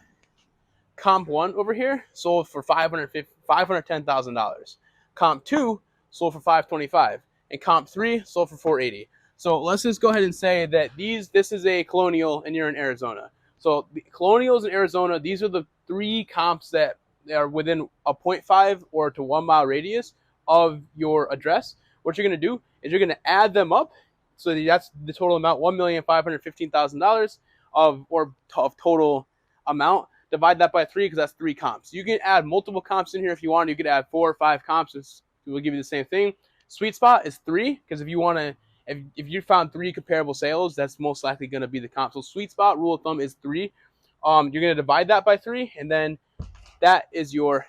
comp 1 over here sold for $510,000. Comp 2 sold for $525,000, and comp 3 sold for $480,000. So let's just go ahead and say that this is a colonial and you're in Arizona. So the colonials in Arizona, these are the 3 comps that are within a 0.5 or to 1 mile radius of your address. What you're going to do is you're going to add them up. So that's the total amount, $1,515,000 of total amount. Divide that by 3 because that's 3 comps. You can add multiple comps in here if you want. You could add 4 or 5 comps. It will give you the same thing. Sweet spot is 3 because if you want to, if you found 3 comparable sales, that's most likely going to be the comp. So sweet spot rule of thumb is 3. You're going to divide that by 3, and then that is your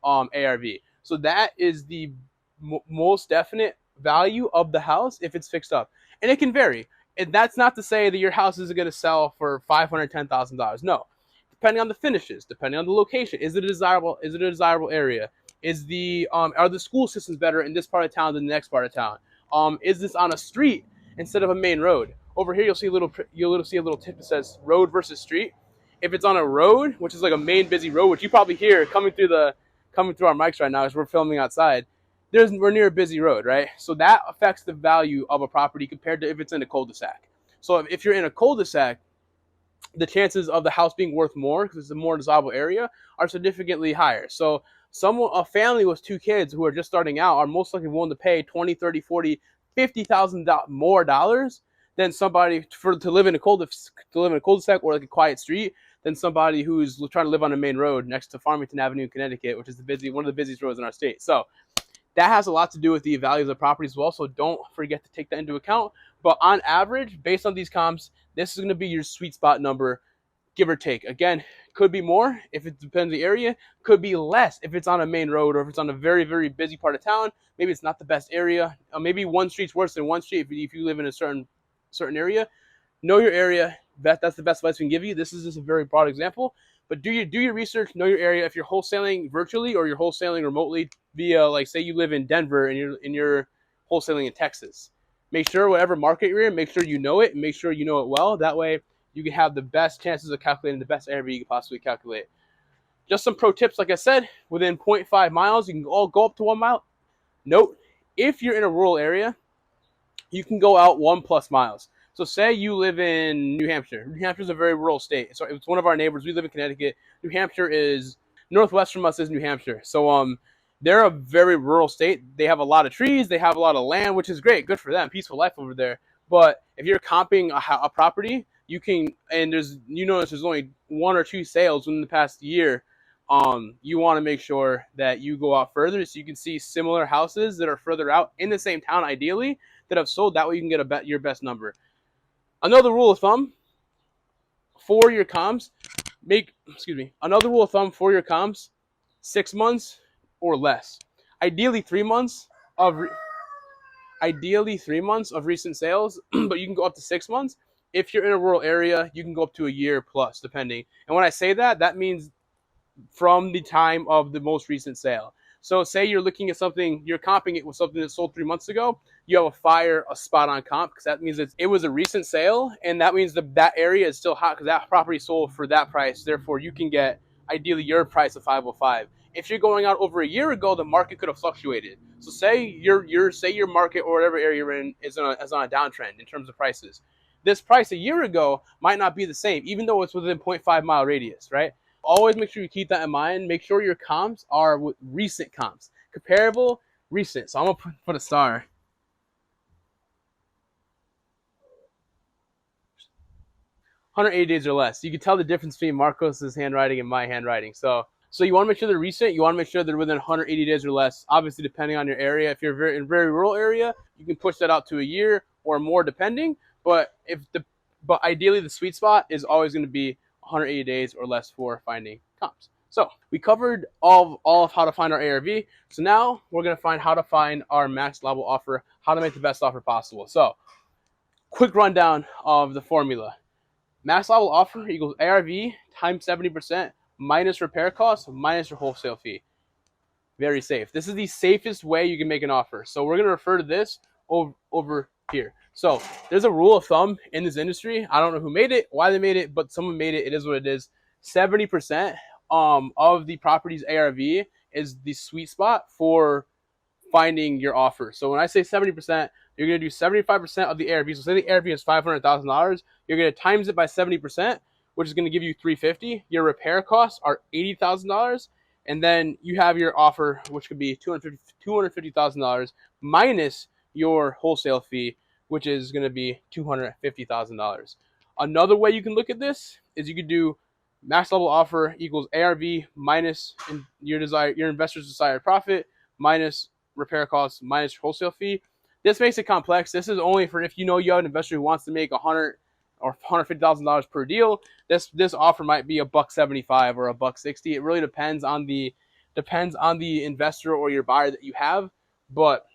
ARV. So that is the most definite value of the house if it's fixed up, and it can vary. And that's not to say that your house is going to sell for $510,000. No, depending on the finishes, depending on the location. Is it a desirable area? Is are the school systems better in this part of town than the next part of town? Is this on a street instead of a main road? Over here, you'll see a little tip that says road versus street. If it's on a road, which is like a main busy road, which you probably hear coming through our mics right now as we're filming outside, we're near a busy road, right? So that affects the value of a property compared to if it's in a cul-de-sac. So if you're in a cul-de-sac, the chances of the house being worth more because it's a more desirable area are significantly higher. So a family with 2 kids who are just starting out are most likely willing to pay $20,000, $30,000, $40,000, $50,000 more dollars than somebody to live in a cul-de-sac or like a quiet street than somebody who's trying to live on a main road next to Farmington Avenue in Connecticut, which is one of the busiest roads in our state. So that has a lot to do with the value of the property as well. So don't forget to take that into account. But on average, based on these comps, this is going to be your sweet spot number, give or take. Again, could be more if it depends on the area. Could be less if it's on a main road or if it's on a very, very busy part of town. Maybe it's not the best area. Maybe one street's worse than one street if you live in a certain area. Know your area. That's the best advice we can give you. This is just a very broad example. But do your research, know your area. If you're wholesaling virtually or you're wholesaling remotely via, like, say you live in Denver and you're wholesaling in Texas, make sure whatever market you're in, make sure you know it and make sure you know it well. That way you can have the best chances of calculating the best ARV you can possibly calculate. Just some pro tips, like I said, within 0.5 miles, you can all go up to 1 mile. Note, if you're in a rural area, you can go out 1+ miles. So say you live in New Hampshire. New Hampshire is a very rural state. So it's one of our neighbors. We live in Connecticut. New Hampshire is northwest from us is New Hampshire. So they're a very rural state. They have a lot of trees. They have a lot of land, which is great. Good for them. Peaceful life over there. But if you're comping a property, you can, and there's only 1 or 2 sales within the past year. You want to make sure that you go out further so you can see similar houses that are further out in the same town, ideally, that have sold. That way you can get your best number. Another rule of thumb for your comps, 6 months or less. Ideally 3 months of ideally 3 months of recent sales, but you can go up to 6 months. If you're in a rural area, you can go up to a year plus, depending. And when I say that, that means from the time of the most recent sale. So say you're looking at something, you're comping it with something that sold 3 months ago, you have a spot on comp, because that means it was a recent sale, and that means that area is still hot because that property sold for that price. Therefore, you can get ideally your price of 505. If you're going out over a year ago, the market could have fluctuated. So say your market or whatever area you're in is on a downtrend in terms of prices. This price a year ago might not be the same, even though it's within 0.5 mile radius, right? Always make sure you keep that in mind. Make sure your comps are with recent comps, comparable, recent. So I'm gonna put a star. 180 days or less. You can tell the difference between Marcos's handwriting and my handwriting. So you want to make sure they're recent. You want to make sure they're within 180 days or less. Obviously, depending on your area. If you're in a very rural area, you can push that out to a year or more, depending. But ideally, the sweet spot is always going to be 180 days or less for finding comps. So we covered all of how to find our ARV. So now we're going to find how to find our max level offer, how to make the best offer possible. So quick rundown of the formula. Max level offer equals ARV times 70% minus repair costs minus your wholesale fee. Very safe. This is the safest way you can make an offer. So we're going to refer to this over here. So there's a rule of thumb in this industry. I don't know who made it, why they made it, but someone made it. It is what it is. 70% of the property's ARV is the sweet spot for finding your offer. So when I say 70%, you're going to do 75% of the ARV. So say the ARV is $500,000, you're going to times it by 70%, which is going to give you $350. Your repair costs are $80,000, and then you have your offer, which could be $250,000 minus your wholesale fee, which is going to be $250,000. Another way you can look at this is you could do max level offer equals ARV minus your investor's desired profit minus repair costs minus wholesale fee. This makes it complex. This is only for if you know you have an investor who wants to make $100,000 or $150,000 per deal. This offer might be $175 or $160. It really depends on the investor or your buyer that you have. But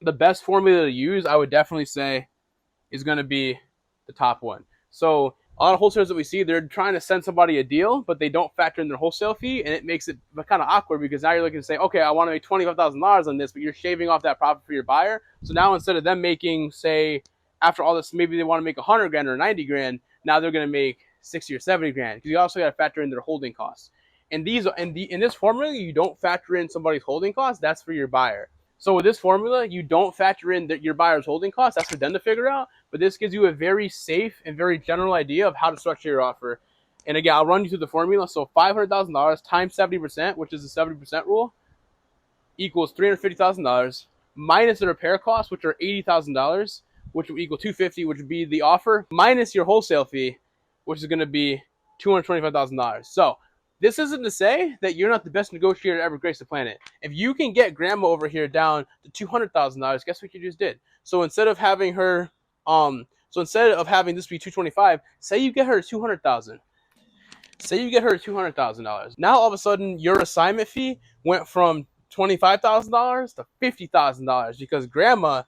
the best formula to use, I would definitely say, is going to be the top one. So a lot of wholesalers that we see, they're trying to send somebody a deal, but they don't factor in their wholesale fee, and it makes it kind of awkward because now you're looking to say, okay, I want to make $25,000 on this, but you're shaving off that profit for your buyer. So now instead of them making, say, after all this, maybe they want to make $100,000 or $90,000, now they're going to make $60,000 or $70,000 because you also got to factor in their holding costs. And in this formula, you don't factor in somebody's holding costs. That's for your buyer. So with this formula, you don't factor in your buyer's holding costs. That's for them to figure out. But this gives you a very safe and very general idea of how to structure your offer. And again, I'll run you through the formula. So $500,000 times 70%, which is the 70% rule, equals $350,000 minus the repair costs, which are $80,000, which will equal $250,000, which would be the offer, minus your wholesale fee, which is going to be $225,000. So this isn't to say that you're not the best negotiator to ever grace the planet. If you can get grandma over here down to $200,000, guess what you just did? So instead of having her, instead of having this be $225,000, say you get her $200,000. Say you get her $200,000. Now all of a sudden your assignment fee went from $25,000 to $50,000 because grandma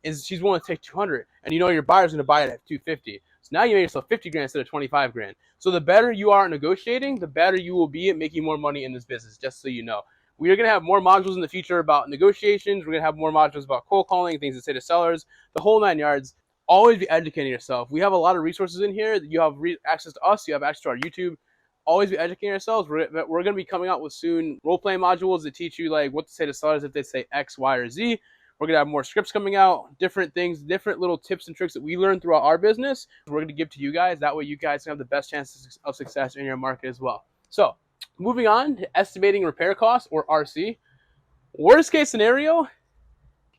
she's willing to take $200,000, and you know your buyer's going to buy it at $250,000. So now you made yourself $50,000 instead of $25,000. So the better you are at negotiating, the better you will be at making more money in this business, just so you know. We are going to have more modules in the future about negotiations. We're going to have more modules about cold calling, things to say to sellers, the whole 9 yards. Always be educating yourself. We have a lot of resources in here. You have access to us. You have access to our YouTube. Always be educating yourselves. We're going to be coming out with soon role-playing modules that teach you like what to say to sellers if they say X, Y, or Z. We're going to have more scripts coming out, different things, different little tips and tricks that we learned throughout our business. We're going to give to you guys. That way you guys can have the best chances of success in your market as well. So moving on to estimating repair costs, or RC. Worst case scenario,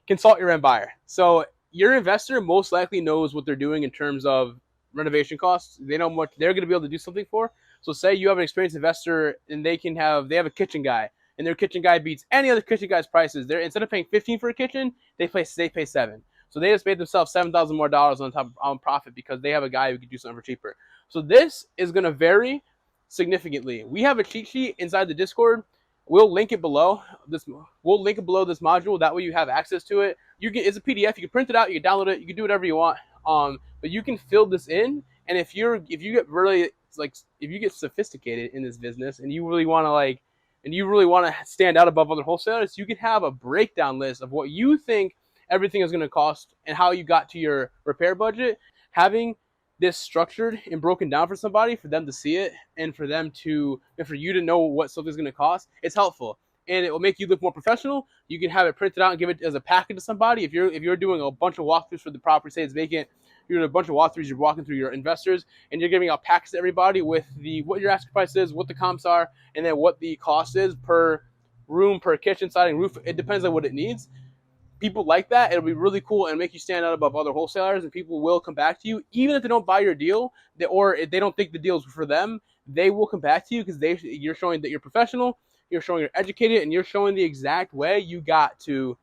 consult your end buyer. So your investor most likely knows what they're doing in terms of renovation costs. They know what they're going to be able to do something for. So say you have an experienced investor and they have a kitchen guy, and their kitchen guy beats any other kitchen guy's prices. They're instead of paying $15 for a kitchen, they pay $7. So they just made themselves $7,000 more on profit because they have a guy who could do something for cheaper. So this is going to vary significantly. We have a cheat sheet inside the Discord. We'll link it below this module. That way you have access to it. it's a PDF. You can print it out, you can download it, you can do whatever you want. But you can fill this in, and if you get really like if you get sophisticated in this business and you really want to stand out above other wholesalers, you can have a breakdown list of what you think everything is going to cost and how you got to your repair budget. Having this structured and broken down for somebody, for them to see it, and for you to know what something's going to cost, it's helpful. And it will make you look more professional. You can have it printed out and give it as a package to somebody. If you're doing a bunch of walkthroughs for the property, say it's vacant, you're doing a bunch of walkthroughs, you're walking through your investors, and you're giving out packs to everybody with what your asking price is, what the comps are, and then what the cost is per room, per kitchen, siding, roof. It depends on what it needs. People like that. It'll be really cool and make you stand out above other wholesalers, and people will come back to you even if they don't buy your deal, or if they don't think the deal is for them. They will come back to you because you're showing that you're professional, you're showing you're educated, and you're showing the exact way you got to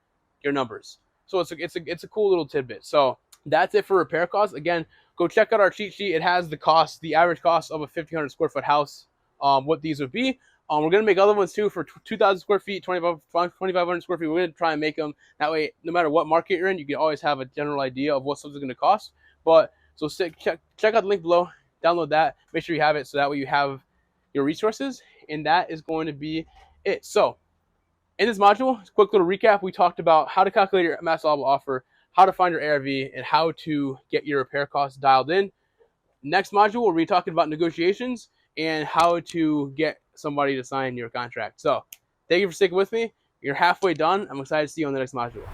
your numbers. So it's a cool little tidbit. So that's it for repair costs. Again, go check out our cheat sheet. It has the average cost of a 1,500 square foot house, what these would be. We're going to make other ones too for 2,000 square feet, 2,500 square feet. We're going to try and make them that way. No matter what market you're in, you can always have a general idea of what something's going to cost. But so check out the link below, download that, make sure you have it, so that way you have your resources. And that is going to be it. So in this module, quick little recap, we talked about how to calculate your max allowable offer, how to find your ARV, and how to get your repair costs dialed in. Next module, we'll be talking about negotiations and how to get somebody to sign your contract. So thank you for sticking with me. You're halfway done. I'm excited to see you on the next module.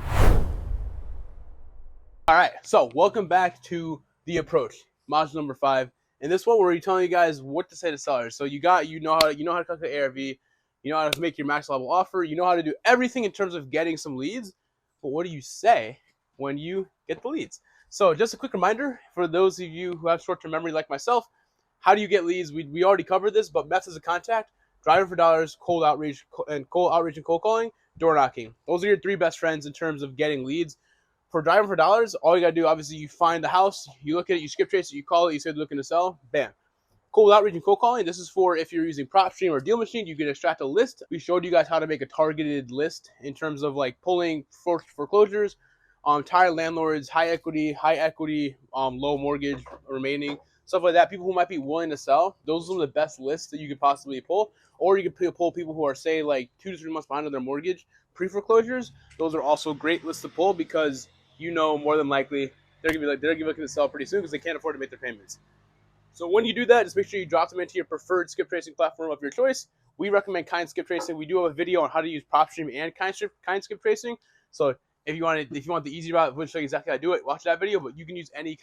All right, so welcome back to the approach, module number 5. In this one, we're telling you guys what to say to sellers. So you know how to calculate ARV, you know how to make your max level offer, you know how to do everything in terms of getting some leads. But what do you say when you get the leads? So just a quick reminder for those of you who have short-term memory like myself, how do you get leads? We already covered this, but methods of contact: driving for dollars, cold outreach and cold calling, door knocking. Those are your 3 best friends in terms of getting leads. For driving for dollars, all you got to do, obviously, you find the house, you look at it, you skip trace it, you call it, you say they're looking to sell, bam. Cold outreach and cold calling, this is for if you're using PropStream or Deal Machine, you can extract a list. We showed you guys how to make a targeted list in terms of like pulling foreclosures, tired landlords, high equity, low mortgage remaining, stuff like that. People who might be willing to sell. Those are some of the best lists that you could possibly pull. Or you could pull people who are, say, like 2 to 3 months behind on their mortgage, pre-foreclosures. Those are also great lists to pull because you know more than likely they're gonna be looking to sell pretty soon because they can't afford to make their payments. So when you do that, just make sure you drop them into your preferred skip tracing platform of your choice. We recommend Kind skip tracing. We do have a video on how to use PropStream and Kind skip tracing. So if you want the easy route, we'll show you exactly how to do it. Watch that video, but you can use any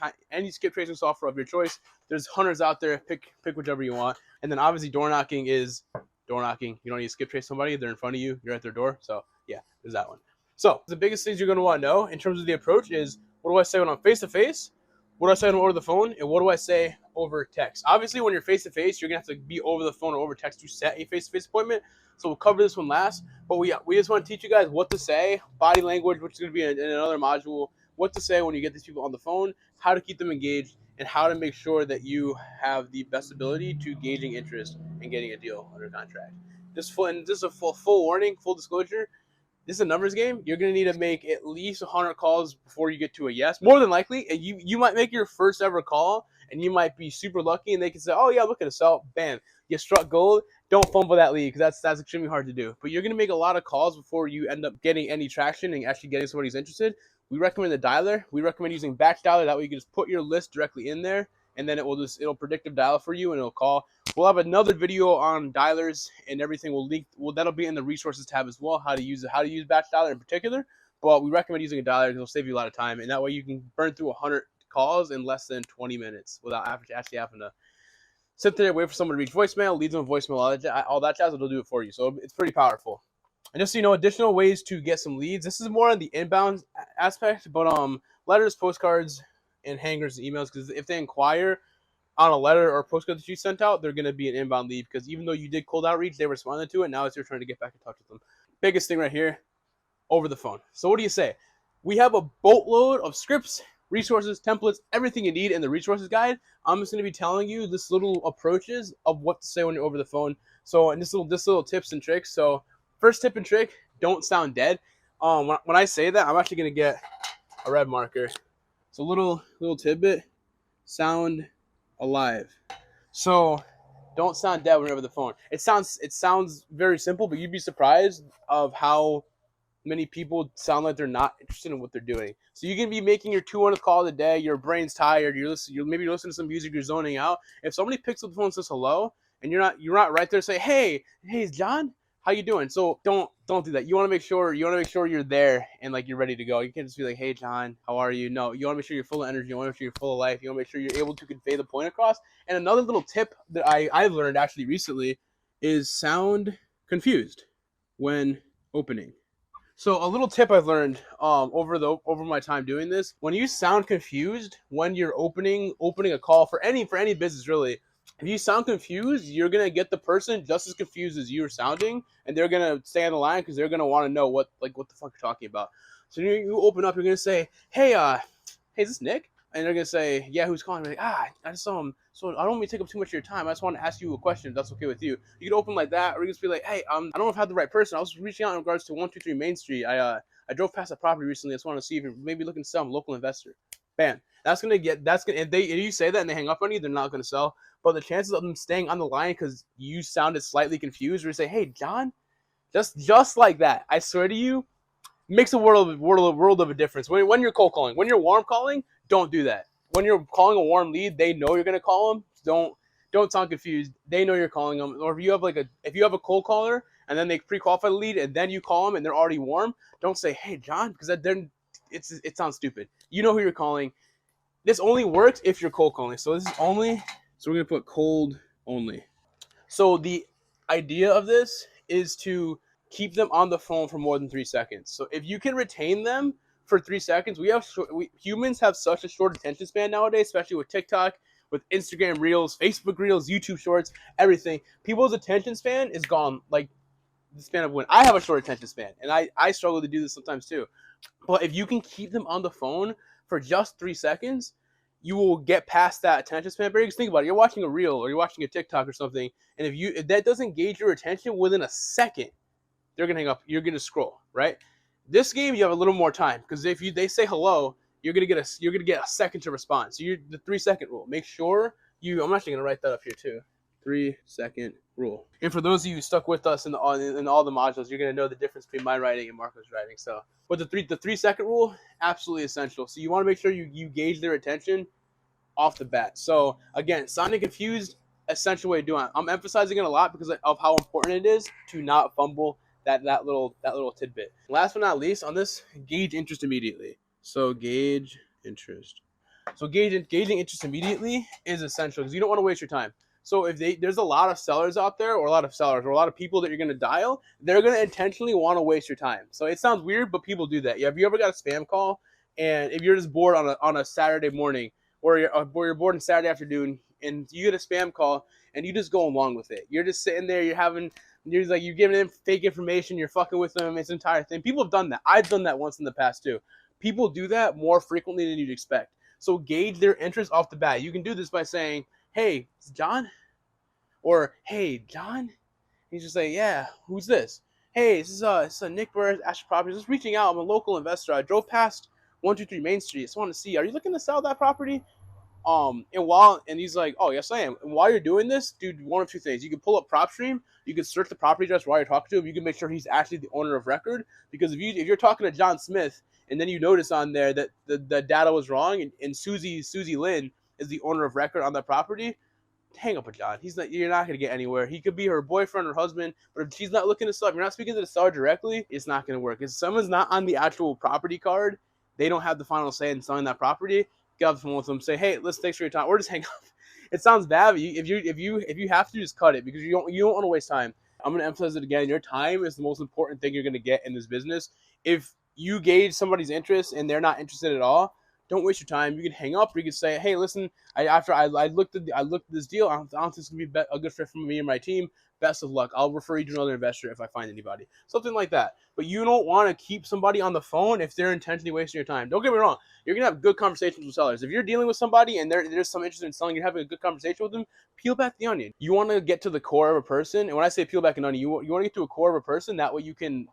skip tracing software of your choice. There's hundreds out there. Pick whichever you want. And then obviously door knocking is door knocking. You don't need to skip trace somebody. They're in front of you. You're at their door. So yeah, there's that one. So the biggest things you're going to want to know in terms of the approach is, what do I say when I'm face-to-face? What do I say when I'm over the phone? And what do I say over text? Obviously, when you're face-to-face, you're going to have to be over the phone or over text to set a face-to-face appointment. So we'll cover this one last. But we just want to teach you guys what to say, body language, which is going to be in another module, what to say when you get these people on the phone, how to keep them engaged, and how to make sure that you have the best ability to gauging interest and getting a deal under contract. Just a full warning, full disclosure. This is a numbers game. You're going to need to make at least 100 calls before you get to a yes. More than likely, and you might make your first ever call, and you might be super lucky, and they can say, oh, yeah, look at us sell. Bam. You struck gold. Don't fumble that lead because that's extremely hard to do. But you're going to make a lot of calls before you end up getting any traction and actually getting somebody who's interested. We recommend the dialer. We recommend using batch dialer. That way you can just put your list directly in there, and then it'll predictive dial for you, and it'll call. We'll have another video on dialers and everything. That'll be in the resources tab as well, how to use batch dialer in particular. But we recommend using a dialer because it'll save you a lot of time, and that way you can burn through 100 calls in less than 20 minutes without actually having to sit there, wait for someone to reach voicemail, leave them a voicemail, all that jazz. It'll do it for you. So it's pretty powerful. And just so you know, additional ways to get some leads. This is more on the inbound aspect, but letters, postcards, and hangers and emails, because if they inquire on a letter or postcard that you sent out, they're going to be an inbound lead, because even though you did cold outreach, they responded to it. Now it's your turn to get back in touch with them. Biggest thing right here, over the phone. So what do you say? We have a boatload of scripts, resources, templates, everything you need in the resources guide. I'm just going to be telling you this little approaches of what to say when you're over the phone. So, and this little tips and tricks. So first tip and trick, don't sound dead. When I say that, I'm actually gonna get a red marker. It's a little tidbit. Sound alive. So don't sound dead when you're over the phone. It sounds very simple, but you'd be surprised of how many people sound like they're not interested in what they're doing. So you can be making your 200th call of the day. Your brain's tired. You're maybe listening to some music. You're zoning out. If somebody picks up the phone and says hello, and you're not right there, say, hey, John, how you doing? So don't do that. You want to make sure you're there and like you're ready to go. You can't just be like, hey, John, how are you? No, you want to make sure you're full of energy. You want to make sure you're full of life. You want to make sure you're able to convey the point across. And another little tip that I've learned actually recently is sound confused when opening. So a little tip I've learned over my time doing this: when you sound confused when you're opening a call for any business really, if you sound confused, you're gonna get the person just as confused as you're sounding, and they're gonna stay on the line because they're gonna want to know what the fuck you're talking about. So you open up, you're gonna say, hey, is this Nick? And they're gonna say, yeah, who's calling? Like, I just saw him. So I don't want to take up too much of your time. I just want to ask you a question. If that's okay with you. You can open like that, or you can just be like, hey, I don't know if I have the right person. I was reaching out in regards to 123 Main Street. I drove past a property recently. I just want to see if you're maybe looking to sell. I'm a local investor. Bam. That's gonna if you say that and they hang up on you, they're not gonna sell. But the chances of them staying on the line because you sounded slightly confused, or you say, hey, John, just like that, I swear to you, makes a world of a difference. When you're cold calling, when you're warm calling, don't do that. When you're calling a warm lead, they know you're gonna call them. Don't sound confused. They know you're calling them. Or if you have a cold caller and then they pre-qualify the lead and then you call them and they're already warm, don't say, hey, John, because it sounds stupid. You know who you're calling. This only works if you're cold calling. So we're gonna put cold only. So the idea of this is to keep them on the phone for more than 3 seconds. So if you can retain them for 3 seconds, humans have such a short attention span nowadays, especially with TikTok, with Instagram Reels, Facebook Reels, YouTube Shorts, everything. People's attention span is gone like the span of when I have a short attention span, and I struggle to do this sometimes too. But if you can keep them on the phone for just 3 seconds, you will get past that attention span. Because think about it, you're watching a reel or you're watching a TikTok or something, and if that doesn't gauge your attention within a second, they're gonna hang up. You're gonna scroll, right? This game, you have a little more time because if they say hello, you're gonna get a second to respond. So the 3 second rule. Make sure I'm actually gonna write that up here too. 3 second rule. And for those of you who stuck with us in all the modules, you're gonna know the difference between my writing and Marco's writing. So, but the 3 second rule, absolutely essential. So you want to make sure you gauge their attention off the bat. So again, sounding confused, essential way of doing it. I'm emphasizing it a lot because of how important it is to not fumble that little tidbit. Last but not least, on this, gauge interest immediately. So gauge interest. So gauging interest immediately is essential because you don't want to waste your time. So if there's a lot of sellers out there, or a lot of people that you're going to dial, they're going to intentionally want to waste your time. So it sounds weird, but people do that. Have you ever got a spam call, and if you're just bored on a Saturday morning, or you're bored on Saturday afternoon, and you get a spam call, and you just go along with it. You're just sitting there, you're giving them fake information, you're fucking with them, it's an entire thing. People have done that. I've done that once in the past too. People do that more frequently than you'd expect. So gauge their interest off the bat. You can do this by saying, hey, it's John? Or, hey, John? He's just like, yeah, who's this? Hey, this is Nick Burr, Astra Properties. Just reaching out. I'm a local investor. I drove past 123 Main Street. I just want to see, are you looking to sell that property? And he's like, oh, yes, I am. And while you're doing this, dude, one of two things. You can pull up PropStream. You can search the property address while you're talking to him. You can make sure he's actually the owner of record. Because if you're talking to John Smith, and then you notice on there that the data was wrong, and Susie Lynn is the owner of record on that property, hang up with John. You're not going to get anywhere. He could be her boyfriend or husband, but if she's not looking to sell, if you're not speaking to the seller directly, it's not going to work. If someone's not on the actual property card, they don't have the final say in selling that property. Get off the phone with them, say, hey, listen, thanks for your time, or just hang up. It sounds bad, but if you have to, just cut it because you don't want to waste time. I'm going to emphasize it again. Your time is the most important thing you're going to get in this business. If you gauge somebody's interest and they're not interested at all, don't waste your time. You can hang up, or you can say, hey, listen, after I looked at this deal, I don't think it's going to be a good fit for me and my team. Best of luck. I'll refer you to another investor if I find anybody. Something like that. But you don't want to keep somebody on the phone if they're intentionally wasting your time. Don't get me wrong. You're going to have good conversations with sellers. If you're dealing with somebody and there's some interest in selling, you're having a good conversation with them, peel back the onion. You want to get to the core of a person. And when I say peel back an onion, you want to get to a core of a person. That way you can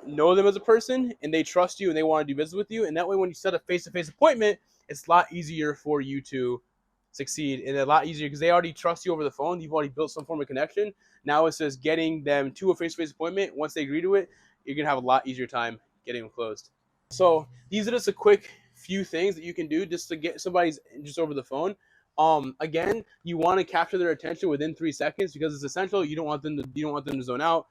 know them as a person and they trust you and they want to do business with you. And that way, when you set a face-to-face appointment, it's a lot easier for you to succeed and a lot easier because they already trust you over the phone. You've already built some form of connection. Now it's just getting them to a face-to-face appointment. Once they agree to it, you're going to have a lot easier time getting them closed. So these are just a quick few things that you can do just to get somebody's interest over the phone. Again, you want to capture their attention within 3 seconds because it's essential. You don't want them to zone out.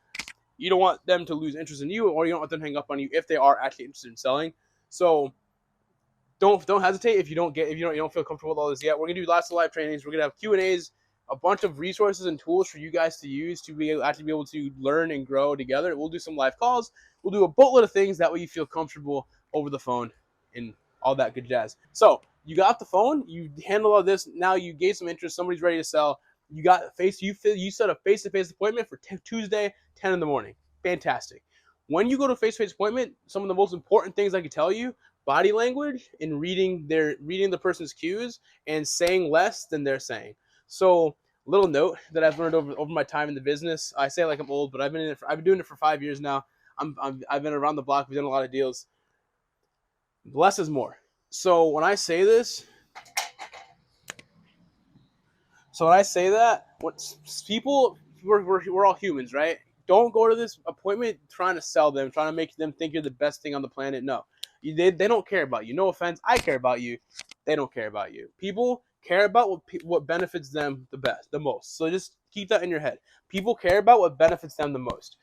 You don't want them to lose interest in you, or you don't want them to hang up on you if they are actually interested in selling. So don't hesitate if you don't feel comfortable with all this yet. We're gonna do lots of live trainings. We're gonna have Q&As, a bunch of resources and tools for you guys to use to be able to learn and grow together. We'll do some live calls. We'll do a boatload of things that way you feel comfortable over the phone and all that good jazz. So you got the phone, you handle all this. Now you gave some interest. Somebody's ready to sell. You got you set a face-to-face appointment for Tuesday, 10 in the morning. Fantastic. When you go to a face-to-face appointment, some of the most important things I can tell you: body language and reading the person's cues and saying less than they're saying. So, little note that I've learned over my time in the business. I say it like I'm old, but I've been doing it for 5 years now. I've been around the block. We've done a lot of deals. Less is more. So when I say this, what people, we're all humans, right? Don't go to this appointment trying to sell them, trying to make them think you're the best thing on the planet. No, they don't care about you. No offense, I care about you. They don't care about you. People care about what benefits them the most. So just keep that in your head. People care about what benefits them the most.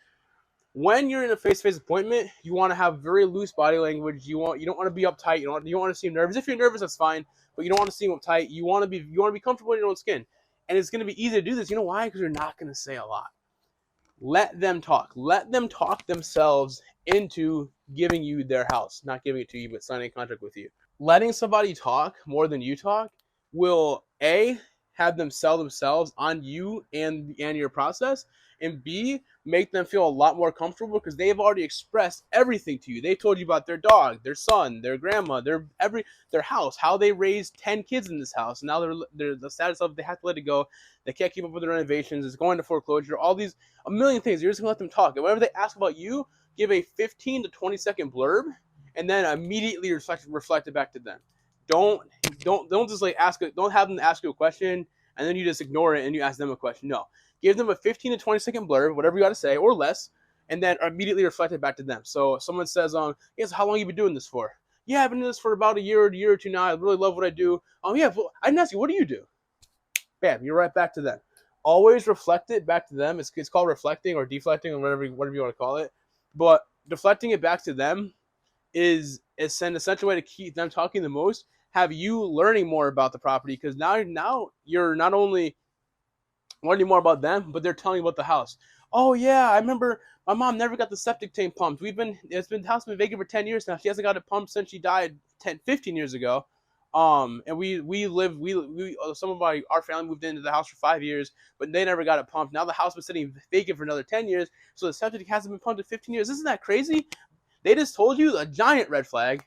When you're in a face-to-face appointment, you want to have very loose body language. You don't want to be uptight. You don't want to seem nervous. If you're nervous, that's fine, but you don't want to seem uptight. You want to be comfortable in your own skin, and it's going to be easy to do this. You know why? Because you're not going to say a lot. Let them talk. Let them talk themselves into giving you their house, not giving it to you, but signing a contract with you. Letting somebody talk more than you talk will have them sell themselves on you and your process, and B, make them feel a lot more comfortable because they've already expressed everything to you. They told you about their dog, their son, their grandma, their house, how they raised 10 kids in this house. Now they're the status of they have to let it go. They can't keep up with the renovations. It's going to foreclosure. All these a million things. You're just gonna let them talk. And whenever they ask about you, give a 15 to 20 second blurb, and then immediately reflect it back to them. Don't just don't have them ask you a question and then you just ignore it and you ask them a question. No, give them a 15 to 20 second blurb, whatever you got to say or less, and then immediately reflect it back to them. So if someone says, yes, how long have you been doing this for? Yeah, I've been doing this for about a year or two now. I really love what I do. Yeah, well, I didn't ask you, what do you do? Bam, you're right back to them. Always reflect it back to them. It's called reflecting or deflecting or whatever you want to call it. But deflecting it back to them is an essential way to keep them talking the most, have you learning more about the property, because now you're not only learning more about them, but they're telling you about the house. Oh yeah, I remember my mom never got the septic tank pumped. The house been vacant for 10 years now. She hasn't got it pumped since she died 15 years ago. And some of our family moved into the house for 5 years, but they never got it pumped. Now the house was sitting vacant for another 10 years, so the septic hasn't been pumped in 15 years. Isn't that crazy? They just told you a giant red flag,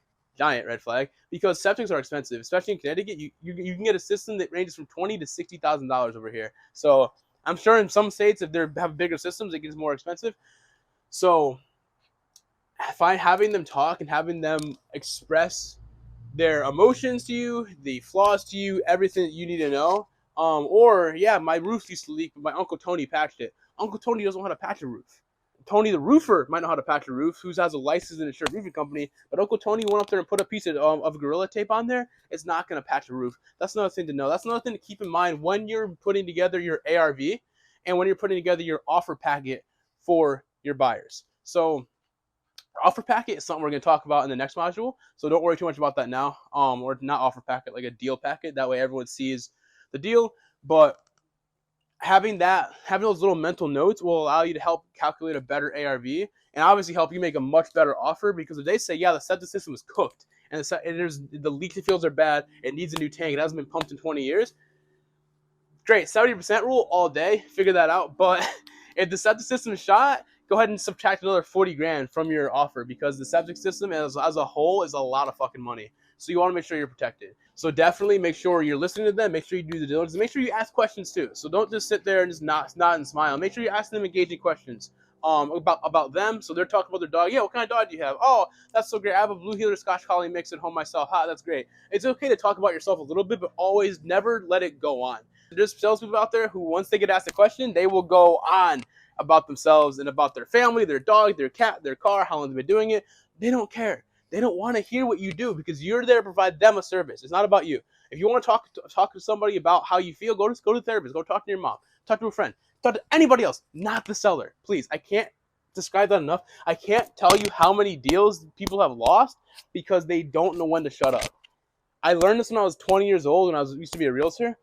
because septics are expensive, especially in Connecticut. You can get a system that ranges from $20,000 to $60,000 over here. So I'm sure in some states, if they have bigger systems, it gets more expensive. So having them talk and having them express their emotions to you, the flaws to you, everything that you need to know. My roof used to leak, but my Uncle Tony patched it. Uncle Tony doesn't know how to patch a roof. Tony the roofer might know how to patch a roof, who has a licensed and insured roofing company, but Uncle Tony went up there and put a piece of Gorilla Tape on there. It's not going to patch a roof. That's another thing to know. That's another thing to keep in mind when you're putting together your ARV and when you're putting together your offer packet for your buyers. So offer packet is something we're going to talk about in the next module, so don't worry too much about that now. Or not offer packet, like a deal packet. That way everyone sees the deal, but having those little mental notes will allow you to help calculate a better ARV and obviously help you make a much better offer, because if they say, yeah, the septic system is cooked and the leaching fields are bad, it needs a new tank, it hasn't been pumped in 20 years, great, 70% rule all day, figure that out. But if the septic system is shot, go ahead and subtract another 40 grand from your offer, because the septic system as a whole is a lot of fucking money. So you want to make sure you're protected. So definitely make sure you're listening to them. Make sure you do the diligence. Make sure you ask questions too. So don't just sit there and just nod and smile. Make sure you ask them engaging questions. about them. So they're talking about their dog. Yeah, what kind of dog do you have? Oh, that's so great. I have a blue heeler Scotch Collie mix at home myself. Ha, that's great. It's okay to talk about yourself a little bit, but always never let it go on. There's salespeople out there who, once they get asked a question, they will go on about themselves and about their family, their dog, their cat, their car, how long they've been doing it. They don't care. They don't want to hear what you do because you're there to provide them a service. It's not about you. If you want to talk to somebody about how you feel, go to the therapist. Go talk to your mom. Talk to a friend. Talk to anybody else, not the seller. Please, I can't describe that enough. I can't tell you how many deals people have lost because they don't know when to shut up. I learned this when I was 20 years old and I used to be a realtor.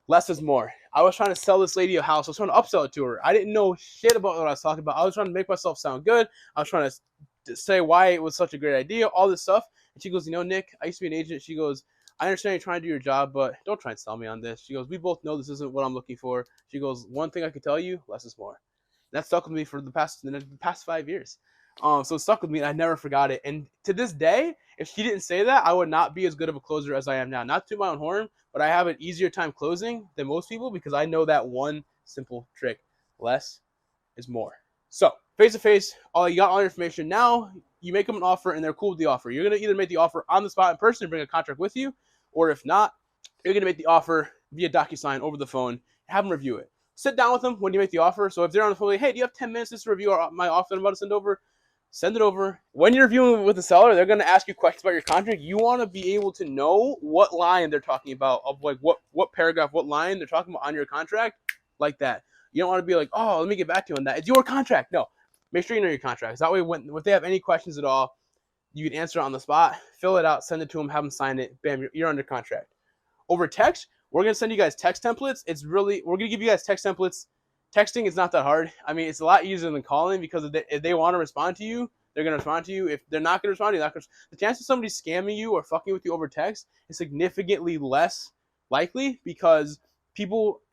Less is more. I was trying to sell this lady a house. I was trying to upsell it to her. I didn't know shit about what I was talking about. I was trying to make myself sound good. I was trying to say why it was such a great idea, all this stuff. And she goes, Nick, I used to be an agent. She goes, I understand you're trying to do your job, but don't try and sell me on this. She goes, we both know this isn't what I'm looking for. She goes, one thing I can tell you, less is more. That stuck with me for the past 5 years. So it stuck with me and I never forgot it. And to this day, if she didn't say that, I would not be as good of a closer as I am now. Not to my own horn, but I have an easier time closing than most people because I know that one simple trick. Less is more. So face-to-face, you got all your information. Now you make them an offer and they're cool with the offer. You're going to either make the offer on the spot in person and bring a contract with you, or if not, you're going to make the offer via DocuSign over the phone, have them review it. Sit down with them when you make the offer. So if they're on the phone, like, hey, do you have 10 minutes just to review my offer I'm about to send over? Send it over. When you're reviewing with the seller, they're going to ask you questions about your contract. You want to be able to know what line they're talking about, of like what paragraph, what line they're talking about on your contract, like that. You don't want to be like, oh, let me get back to you on that. It's your contract. No, make sure you know your contracts. That way, if they have any questions at all, you can answer it on the spot, fill it out, send it to them, have them sign it. Bam, you're under contract. Over text, we're going to send you guys text templates. We're going to give you guys text templates. Texting is not that hard. I mean, it's a lot easier than calling because if they want to respond to you, they're going to respond to you. If they're not going to respond to you, the chance of somebody scamming you or fucking with you over text is significantly less likely because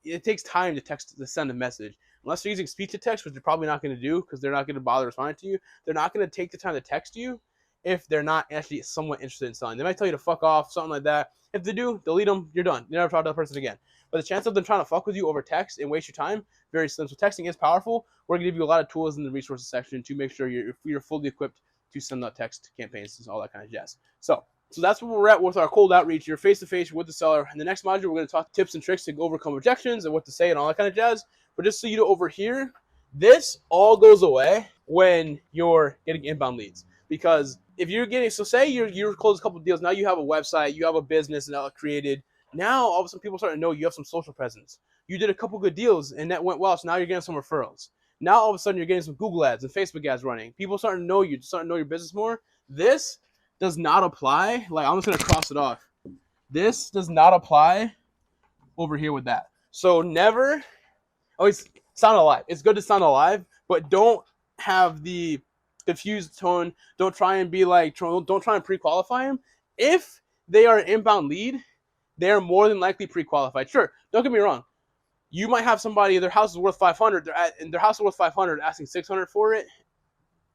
it takes time to send a message. Unless they're using speech to text, which they're probably not going to do because they're not going to bother responding to you. They're not going to take the time to text you if they're not actually somewhat interested in selling. They might tell you to fuck off, something like that. If they do, delete them, you're done. You never talk to that person again. But the chance of them trying to fuck with you over text and waste your time, very slim. So texting is powerful. We're going to give you a lot of tools in the resources section to make sure you're fully equipped to send out text campaigns and all that kind of jazz. So that's where we're at with our cold outreach. You're face-to-face with the seller. In the next module, we're going to talk tips and tricks to overcome objections and what to say and all that kind of jazz. But just so you know over here, this all goes away when you're getting inbound leads. Because if you're getting, so say you're closed a couple of deals, now you have a website, you have a business now created. Now all of a sudden people start to know you have some social presence. You did a couple good deals and that went well, so now you're getting some referrals. Now all of a sudden you're getting some Google ads and Facebook ads running. People starting to know you, starting to know your business more. This does not apply. Like, I'm just gonna cross it off. This does not apply over here with that. So never always sound alive. It's good to sound alive, but don't have the diffused tone. Don't try and be like, don't try and pre-qualify them. If they are an inbound lead, they're more than likely pre-qualified. Sure, don't get me wrong. You might have somebody, their house is worth 500, and their house is worth 500, asking 600 for it.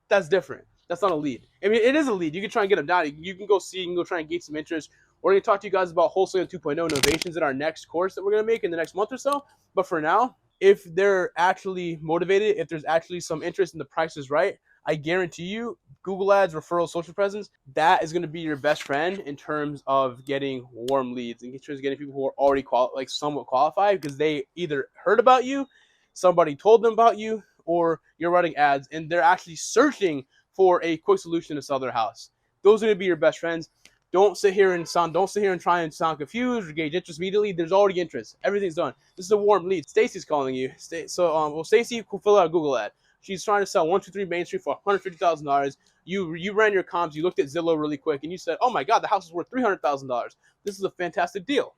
That's different. That's not a lead. I mean, it is a lead. You can try and get them down. You can go see, you can go try and gauge some interest. We're going to talk to you guys about Wholesaling 2.0 innovations in our next course that we're going to make in the next month or so. But for now, if they're actually motivated, if there's actually some interest and the price is right, I guarantee you, Google ads, referrals, social presence, that is going to be your best friend in terms of getting warm leads and in terms of getting people who are already somewhat qualified because they either heard about you, somebody told them about you, or you're running ads and they're actually searching for a quick solution to sell their house. Those are going to be your best friends. Don't sit here and try and sound confused or gauge interest immediately. There's already interest. Everything's done. This is a warm lead. Stacy's calling you. Stacy will fill out a Google ad. She's trying to sell 123 Main Street for $150,000. You ran your comps. You looked at Zillow really quick, and you said, "Oh my God, the house is worth $300,000. This is a fantastic deal."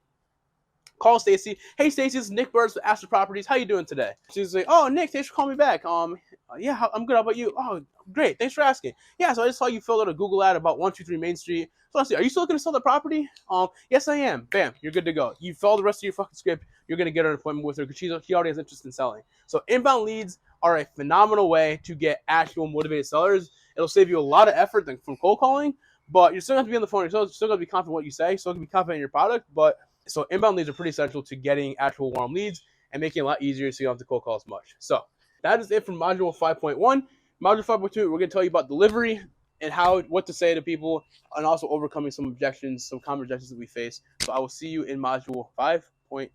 Call Stacy. Hey, Stacy, this is Nick Burns with Astra Properties. How you doing today? She's like, "Oh, Nick, thanks for calling me back. Yeah, I'm good. How about you? Oh, great. Thanks for asking. Yeah, so I just saw you filled out a Google ad about 123 Main Street. So I said, are you still looking to sell the property? Yes, I am. Bam, you're good to go. You fill the rest of your fucking script. You're gonna get an appointment with her because she already has interest in selling. So inbound leads are a phenomenal way to get actual motivated sellers. It'll save you a lot of effort from cold calling, but you're still going to be on the phone. You're still going to be confident in what you say. Still going to be confident in your product, but so inbound leads are pretty essential to getting actual warm leads and making it a lot easier so you don't have to cold call as much. So That is it for Module 5.1. Module 5.2, we're going to tell you about delivery and what to say to people, and also overcoming some objections, some common objections that we face. So I will see you in Module 5.2.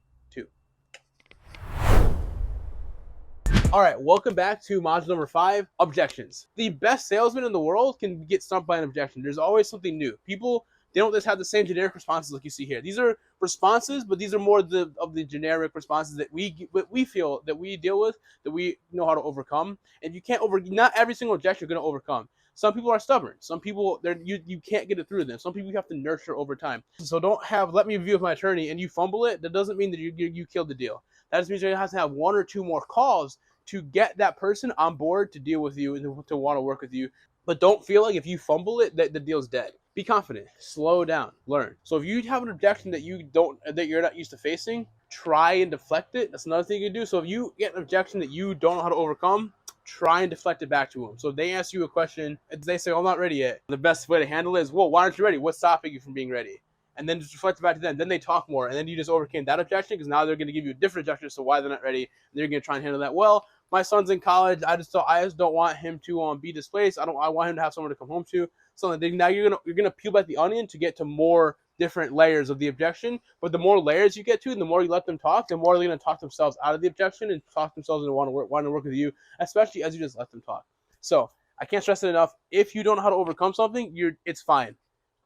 All right, welcome back to module number 5, objections. The best salesman in the world can get stumped by an objection. There's always something new. People, they don't just have the same generic responses like you see here. These are responses, but these are more of the generic responses that we feel that we deal with, that we know how to overcome. And you can't not every single objection you're going to overcome. Some people are stubborn. Some people, you can't get it through them. Some people you have to nurture over time. So don't let me review with my attorney and you fumble it. That doesn't mean that you killed the deal. That just means you have to have 1 or 2 more calls to get that person on board to deal with you and to want to work with you. But don't feel like if you fumble it that the deal's dead. Be confident, slow down, learn. So if you have an objection that you're not used to facing, try and deflect it. That's another thing you can do. So if you get an objection that you don't know how to overcome, try and deflect it back to them. So if they ask you a question, they say, "Oh, I'm not ready yet." The best way to handle it is, "Well, why aren't you ready? What's stopping you from being ready?" And then just reflect it back to them. Then they talk more, and then you just overcame that objection because now they're going to give you a different objection as to why they're not ready. And they're going to try and handle that. Well, my son's in college. I just don't want him to be displaced. I want him to have someone to come home to. So now you're gonna peel back the onion to get to more different layers of the objection. But the more layers you get to, the more you let them talk, the more they're gonna talk themselves out of the objection and talk themselves into want to work with you, especially as you just let them talk. So I can't stress it enough. If you don't know how to overcome something, it's fine.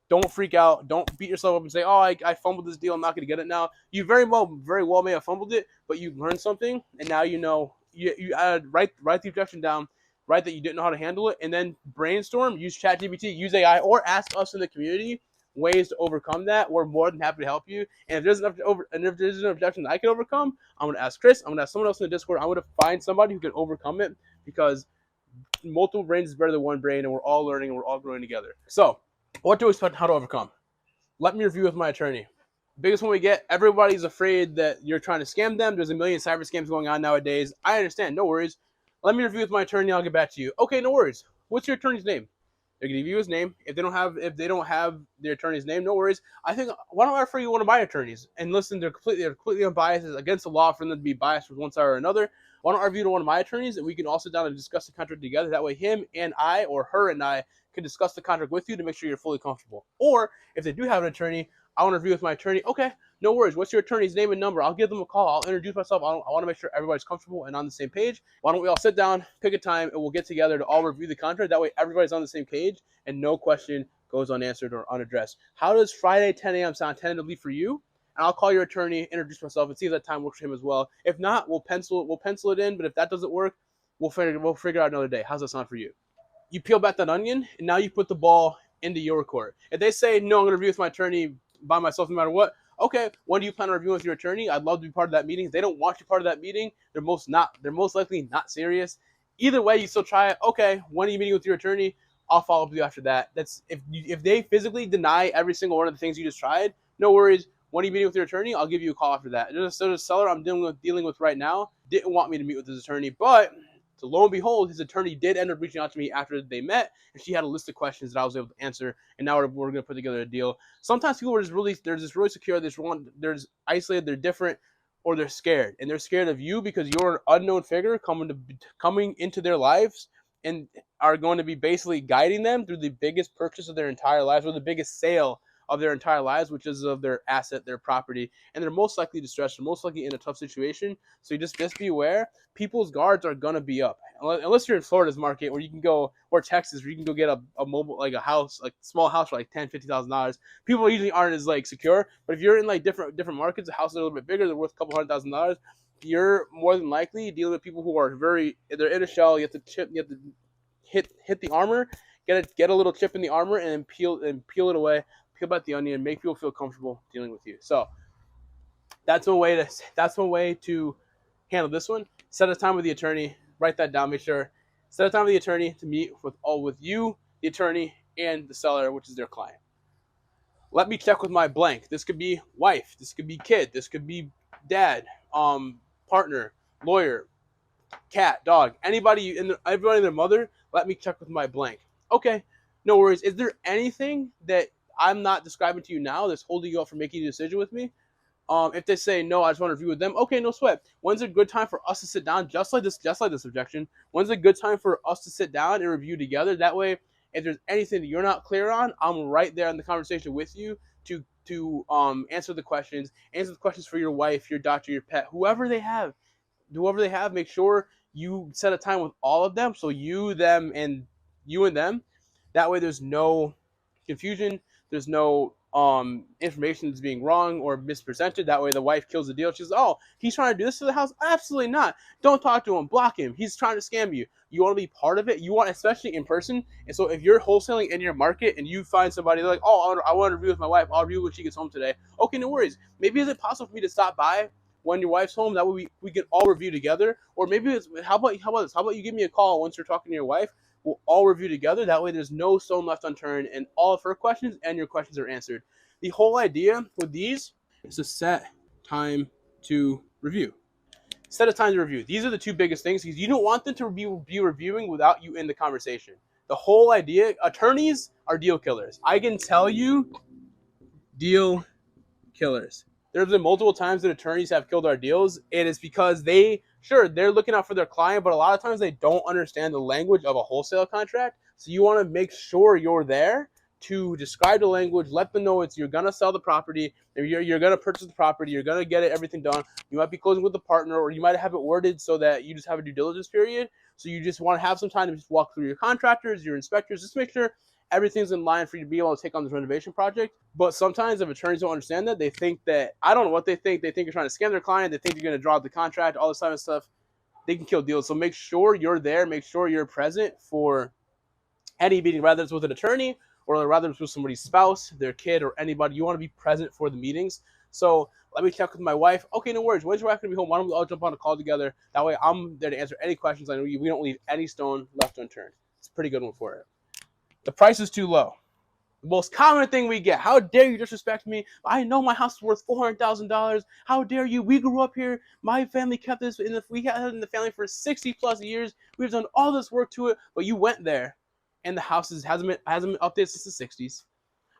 Don't freak out. Don't beat yourself up and say, "Oh, I fumbled this deal. I'm not going to get it now." You very well may have fumbled it, but you learned something, and now you know. You write the objection down, write that you didn't know how to handle it, and then brainstorm. Use ChatGPT, use AI, or ask us in the community ways to overcome that. We're more than happy to help you. And if there's an objection that I can overcome, I'm going to ask Chris. I'm going to ask someone else in the Discord. I'm going to find somebody who can overcome it because multiple brains is better than one brain, and we're all learning and we're all growing together. So, what to expect, how to overcome. Let me review with my attorney. Biggest one we get, everybody's afraid that you're trying to scam them. There's a million cyber scams going on nowadays. I understand, no worries. Let me review with my attorney, I'll get back to you. Okay, no worries. What's your attorney's name? They're gonna give you his name. If they don't have their attorney's name, no worries. I think why don't I refer you one of my attorneys? And listen, they're completely unbiased. It's against the law for them to be biased with one side or another. Why don't I review to one of my attorneys and we can all sit down and discuss the contract together. That way him and I, or her and I, can discuss the contract with you to make sure you're fully comfortable. Or if they do have an attorney, I want to review with my attorney. Okay, no worries. What's your attorney's name and number? I'll give them a call. I'll introduce myself. I want to make sure everybody's comfortable and on the same page. Why don't we all sit down, pick a time, and we'll get together to all review the contract. That way everybody's on the same page and no question goes unanswered or unaddressed. How does Friday 10 a.m. sound tentatively for you? And I'll call your attorney, introduce myself, and see if that time works for him as well. If not, we'll pencil it in. But if that doesn't work, we'll figure out another day. How's that sound for you? You peel back that onion, and now you put the ball into your court. If they say, "No, I'm going to review with my attorney by myself no matter what," okay, when do you plan on reviewing with your attorney? I'd love to be part of that meeting. If they don't want you part of that meeting, they're most likely not serious. Either way, you still try it. Okay, when are you meeting with your attorney? I'll follow up with you after that. That's if they physically deny every single one of the things you just tried, no worries. When are you meeting with your attorney? I'll give you a call after that. So the seller I'm dealing with right now didn't want me to meet with his attorney, but so lo and behold, his attorney did end up reaching out to me after they met, and she had a list of questions that I was able to answer, and now we're going to put together a deal. Sometimes people are they're just really secure, they're isolated, they're different, or they're scared, and they're scared of you because you're an unknown figure coming into their lives and are going to be basically guiding them through the biggest purchase of their entire lives or the biggest sale of their entire lives, which is of their asset, their property, and they're most likely distressed, they're most likely in a tough situation. So you just be aware, people's guards are gonna be up. Unless you're in Florida's market where you can go, or Texas, where you can go get a mobile, like a house, like small house for like $10,000-$50,000. People usually aren't as like secure, but if you're in like different markets, the houses are a little bit bigger, they're worth a couple $100,000. You're more than likely dealing with people who are they're in a shell. You have to hit the armor, get a little chip in the armor, and peel it away. Peel back the onion, make people feel comfortable dealing with you. So that's one way to handle this one. Set a time with the attorney. Write that down. Make sure set a time with the attorney to meet with you, the attorney, and the seller, which is their client. Let me check with my blank. This could be wife. This could be kid. This could be dad, partner, lawyer, cat, dog, everybody and their mother. Let me check with my blank. Okay, no worries. Is there anything that I'm not describing to you now that's holding you up from making a decision with me? If they say no, I just want to review with them. Okay, no sweat. When's a good time for us to sit down? Just like this objection. When's a good time for us to sit down and review together? That way, if there's anything that you're not clear on, I'm right there in the conversation with you to answer the questions. Answer the questions for your wife, your doctor, your pet, whoever they have. Make sure you set a time with all of them. So you, them, and you and them. That way, there's no confusion. There's no information that's being wrong or mispresented. That way the wife kills the deal. She's, oh, he's trying to do this to the house? Absolutely not. Don't talk to him. Block him. He's trying to scam you. You want to be part of it. You want, especially in person. And so if you're wholesaling in your market and you find somebody, they're like, oh, I want to review with my wife. I'll review when she gets home today. Okay, no worries. Maybe is it possible for me to stop by when your wife's home? That way we can all review together. Or maybe it's, how about this? How about you give me a call once you're talking to your wife? We'll all review together. That way there's no stone left unturned and all of her questions and your questions are answered. The whole idea with these is to set time to review. Set a time to review. These are the two biggest things because you don't want them to be reviewing without you in the conversation. The whole idea, attorneys are deal killers. I can tell you, deal killers. There have been multiple times that attorneys have killed our deals. It is because they're looking out for their client, but a lot of times they don't understand the language of a wholesale contract. So you want to make sure you're there to describe the language, let them know you're going to sell the property, you're going to purchase the property, you're going to get everything done. You might be closing with the partner, or you might have it worded so that you just have a due diligence period. So you just want to have some time to just walk through your contractors, your inspectors, just make sure everything's in line for you to be able to take on this renovation project. But sometimes if attorneys don't understand that, they think that, I don't know what they think. They think you're trying to scam their client. They think you're going to draw up the contract, all this type of stuff. They can kill deals. So make sure you're there. Make sure you're present for any meeting, whether it's with an attorney or rather it's with somebody's spouse, their kid, or anybody. You want to be present for the meetings. So let me check with my wife. Okay, no worries. When's your wife going to be home? Why don't we all jump on a call together? That way I'm there to answer any questions. I know we don't leave any stone left unturned. It's a pretty good one for it. The price is too low. The most common thing we get: how dare you disrespect me? I know my house is worth $400,000. How dare you? We grew up here. My family kept this we had it in the family for 60 plus years. We've done all this work to it, but you went there, and the house hasn't been updated since the 60s.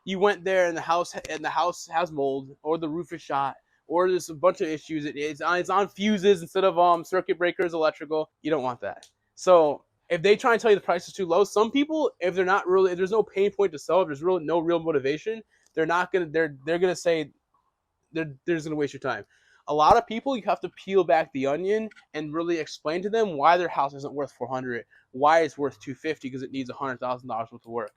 You went there, and the house has mold, or the roof is shot, or there's a bunch of issues. It's on fuses instead of circuit breakers, electrical. You don't want that. So if they try and tell you the price is too low, some people, if there's no pain point to sell, if there's no real motivation, they're gonna say they're just gonna waste your time. A lot of people, you have to peel back the onion and really explain to them why their house isn't worth $400,000, why it's worth $250,000 because it needs $100,000 worth of work.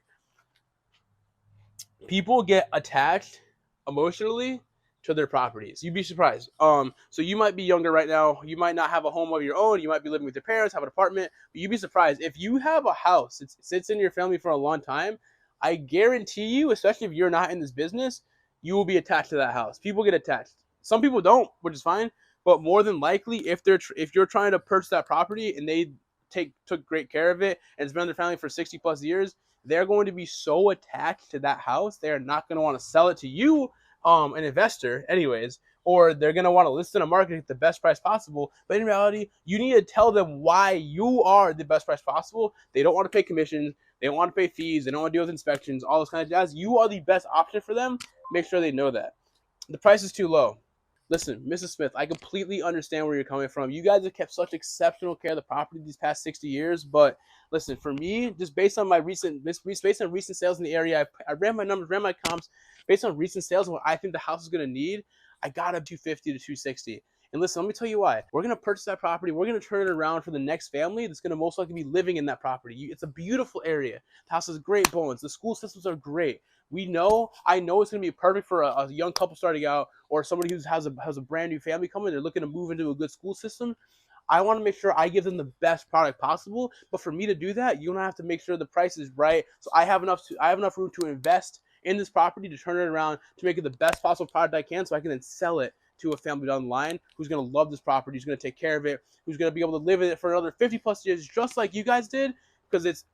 People get attached emotionally to their properties. You'd be surprised. So you might be younger right now. You might not have a home of your own. You might be living with your parents, have an apartment. But you'd be surprised if you have a house that sits in your family for a long time. I guarantee you, especially if you're not in this business, you will be attached to that house. People get attached. Some people don't, which is fine. But more than likely, if you're trying to purchase that property and they took great care of it and it's been in their family for 60 plus years, they're going to be so attached to that house, they are not going to want to sell it to you, an investor, anyways, or they're going to want to list in a market at the best price possible. But in reality, you need to tell them why you are the best price possible. They don't want to pay commissions. They don't want to pay fees. They don't want to deal with inspections, all this kind of jazz. You are the best option for them. Make sure they know that. The price is too low. Listen, Mrs. Smith, I completely understand where you're coming from. You guys have kept such exceptional care of the property these past 60 years. But listen, for me, just based on recent sales in the area, I ran my numbers, ran my comps. Based on recent sales and what I think the house is going to need, I got up 250 to 260. And listen, let me tell you why. We're going to purchase that property. We're going to turn it around for the next family that's going to most likely be living in that property. It's a beautiful area. The house has great bones. The school systems are great. I know it's going to be perfect for a young couple starting out, or somebody who has a brand new family coming. They're looking to move into a good school system. I want to make sure I give them the best product possible. But for me to do that, you don't have to make sure the price is right. So I have enough room to invest in this property, to turn it around, to make it the best possible product I can, so I can then sell it to a family down the line who's going to love this property, who's going to take care of it, who's going to be able to live in it for another 50 plus years, just like you guys did, because it's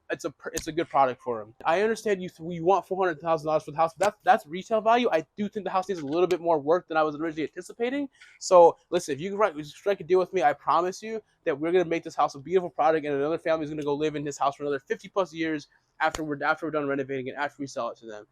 a good product for them. I understand you want $400,000 for the house, but that's retail value. I do think the house needs a little bit more work than I was originally anticipating. So listen, if you can strike a deal with me, I promise you that we're going to make this house a beautiful product, and another family is going to go live in this house for another 50 plus years after we're done renovating it, after we sell it to them.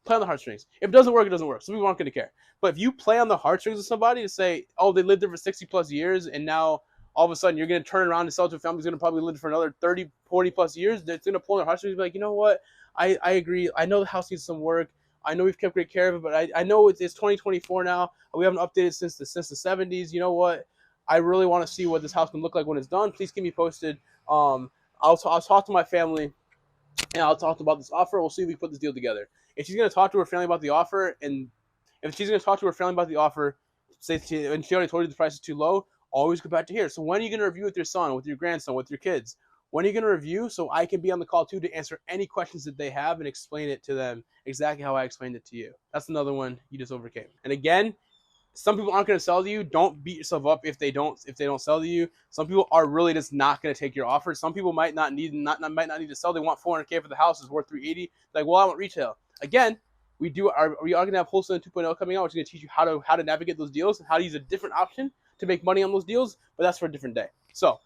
Play on the heartstrings. If it doesn't work, it doesn't work. Some people aren't going to care. But if you play on the heartstrings of somebody to say, oh, they lived there for 60 plus years, and now all of a sudden you're going to turn around and sell to a family who's going to probably live for another 30, 40 plus years, that's going to pull on their heartstrings and be like, you know what? I agree. I know the house needs some work. I know we've kept great care of it, but I know it's 2024 now. We haven't updated since the 70s. You know what? I really want to see what this house can look like when it's done. Please keep me posted. I'll talk to my family, and I'll talk about this offer. We'll see if we put this deal together. If she's going to talk to her family about the offer, and if she's going to talk to her family about the offer, and she already told you the price is too low, always go back to here. So when are you going to review with your son, with your grandson, with your kids? When are you going to review so I can be on the call too to answer any questions that they have and explain it to them exactly how I explained it to you? That's another one you just overcame. And again, some people aren't going to sell to you. Don't beat yourself up if they don't sell to you. Some people are really just not going to take your offer. Some people might not need to sell. They want $400K for the house. It's worth $380. Like, well, I want retail. Again, we are going to have Wholesaling 2.0 coming out, which is going to teach you how to navigate those deals and how to use a different option to make money on those deals. But that's for a different day. So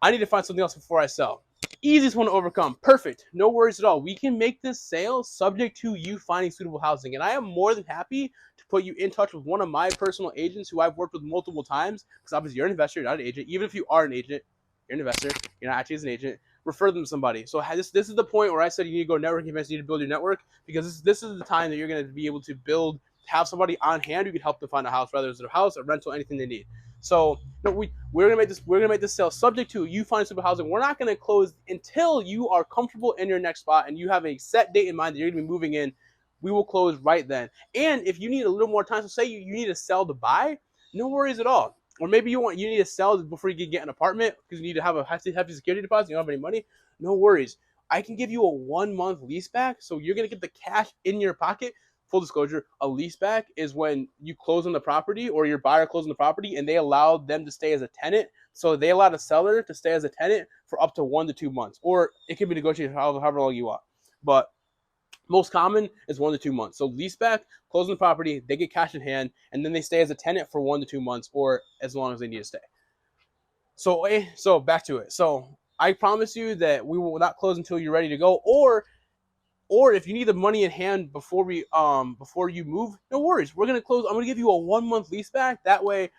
I need to find something else before I sell. Easiest one to overcome. Perfect. No worries at all. We can make this sale subject to you finding suitable housing. And I am more than happy to put you in touch with one of my personal agents who I've worked with multiple times. Because obviously you're an investor, you're not an agent. Even if you are an agent, you're an investor. You're not actually as an agent. Refer them to somebody. So this is the point where I said you need to go networking events, you need to build your network. Because this is the time that you're going to be able to have somebody on hand who can help them find a house, whether it's a house, a rental, anything they need. So we're gonna make this sale subject to you finding suitable housing. We're not gonna close until you are comfortable in your next spot and you have a set date in mind that you're gonna be moving in. We will close right then. And if you need a little more time, so say you need to sell to buy, no worries at all. Or maybe you need to sell before you can get an apartment because you need to have a hefty security deposit. You don't have any money. No worries. I can give you a 1 month lease back, so you're gonna get the cash in your pocket. Full disclosure, a leaseback is when you close on the property or your buyer closes on the property and they allow them to stay as a tenant. So they allow the seller to stay as a tenant for up to 1 to 2 months, or it can be negotiated however long you want. But most common is 1 to 2 months. So leaseback, closing the property, they get cash in hand, and then they stay as a tenant for 1 to 2 months or as long as they need to stay. So back to it. So I promise you that we will not close until you're ready to go, or if you need the money in hand before you move, no worries. We're gonna close. I'm gonna give you a 1 month lease back. That way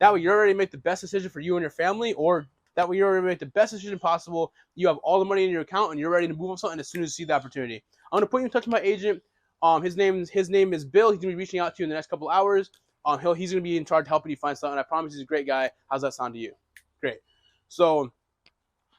you already make the best decision for you and your family, or that way you already make the best decision possible. You have all the money in your account and you're ready to move on something as soon as you see the opportunity. I'm gonna put you in touch with my agent. His name is Bill. He's gonna be reaching out to you in the next couple hours. He's gonna be in charge of helping you find something. I promise he's a great guy. How's that sound to you? Great. So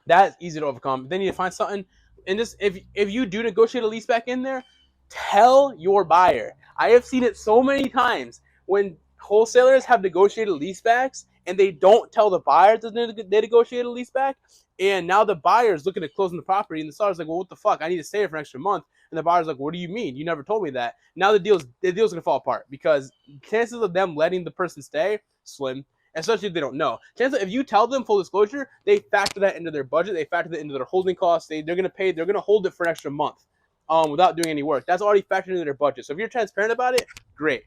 that's easy to overcome. Then you need to find something. And just if you do negotiate a lease back in there, tell your buyer. I have seen it so many times when wholesalers have negotiated leasebacks and they don't tell the buyer that they negotiated a leaseback, and now the buyer's looking at closing the property and the seller's like, well, what the fuck? I need to stay here for an extra month. And the buyer's like, what do you mean? You never told me that. Now the deal's gonna fall apart because chances of them letting the person stay slim. Especially if they don't know. Chances if you tell them full disclosure, they factor that into their budget. They factor that into their holding costs. They're going to hold it for an extra month without doing any work. That's already factored into their budget. So if you're transparent about it, great.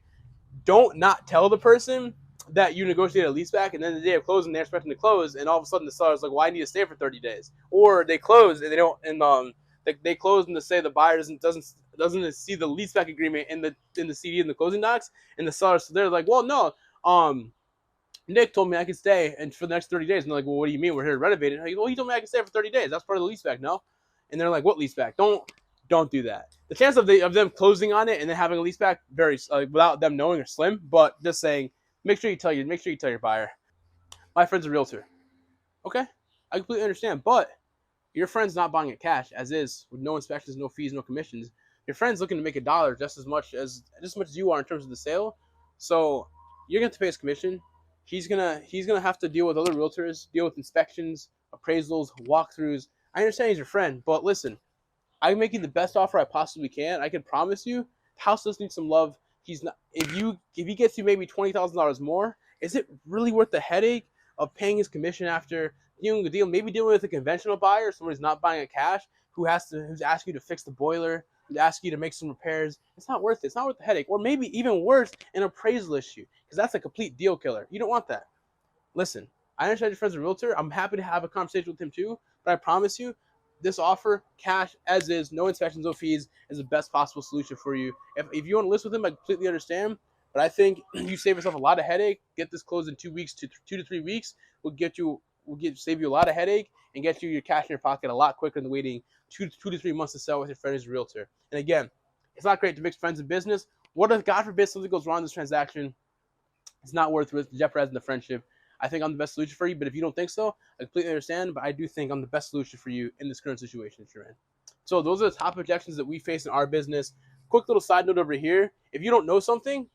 Don't not tell the person that you negotiated a lease back and then the day of closing, they're expecting to close. And all of a sudden the seller's like, well, I need to stay for 30 days. Or they close and they don't, and they close and they say the buyer doesn't see the lease back agreement in the CD and the closing docs. And the sellers, so they're like, well, no, Nick told me I could stay and for the next 30 days. And they're like, well, what do you mean? We're here to renovate it. Well, he told me I could stay for 30 days. That's part of the lease back, no? And they're like, what lease back? Don't do that. The chance of them closing on it and then having a lease back without them knowing are slim, but just saying, make sure you tell your buyer. My friend's a realtor. Okay? I completely understand, but your friend's not buying it cash as is with no inspections, no fees, no commissions. Your friend's looking to make $1 just as much as you are in terms of the sale. So you're going to pay his commission. He's gonna have to deal with other realtors, deal with inspections, appraisals, walkthroughs. I understand he's your friend, but listen, I'm making the best offer I possibly can. I can promise you, the house does need some love. He's not. If he gets you maybe $20,000 more, is it really worth the headache of paying his commission after doing the deal? Maybe dealing with a conventional buyer, someone who's not buying it cash, who's asking you to fix the boiler, who's asking you to make some repairs. It's not worth it. It's not worth the headache. Or maybe even worse, an appraisal issue, because that's a complete deal killer. You don't want that. Listen, I understand your friend's a realtor. I'm happy to have a conversation with him too, but I promise you, this offer, cash as is, no inspections, no fees, is the best possible solution for you. If you want to list with him, I completely understand. But I think you save yourself a lot of headache. Get this closed in 2 weeks to 2 to 3 weeks. Save you a lot of headache and get you your cash in your pocket a lot quicker than waiting 2 to 3 months to sell with your friend as a realtor. And again, it's not great to mix friends and business. What if, God forbid, something goes wrong in this transaction? It's not worth jeopardizing the friendship. I think I'm the best solution for you, but if you don't think so, I completely understand, but I do think I'm the best solution for you in this current situation that you're in. So those are the top objections that we face in our business. Quick little side note over here. If you don't know something,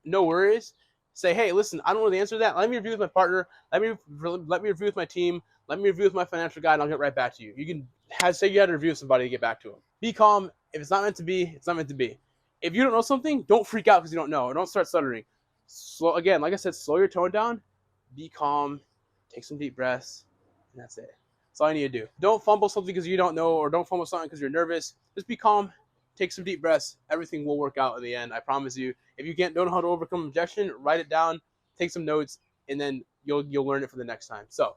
no worries. Say, hey, listen, I don't know the answer to that. Let me review with my partner. Let me review with my team. Let me review with my financial guy, and I'll get right back to you. You can say you had to review with somebody to get back to them. Be calm. If it's not meant to be, it's not meant to be. If you don't know something, don't freak out because you don't know, or don't start stuttering. Again, like I said, slow your tone down. Be calm. Take some deep breaths, and that's it. That's all I need to do. Don't fumble something because you don't know, or don't fumble something because you're nervous. Just be calm. Take some deep breaths. Everything will work out in the end. I promise you. If you don't know how to overcome objection, write it down, take some notes, and then you'll learn it for the next time. So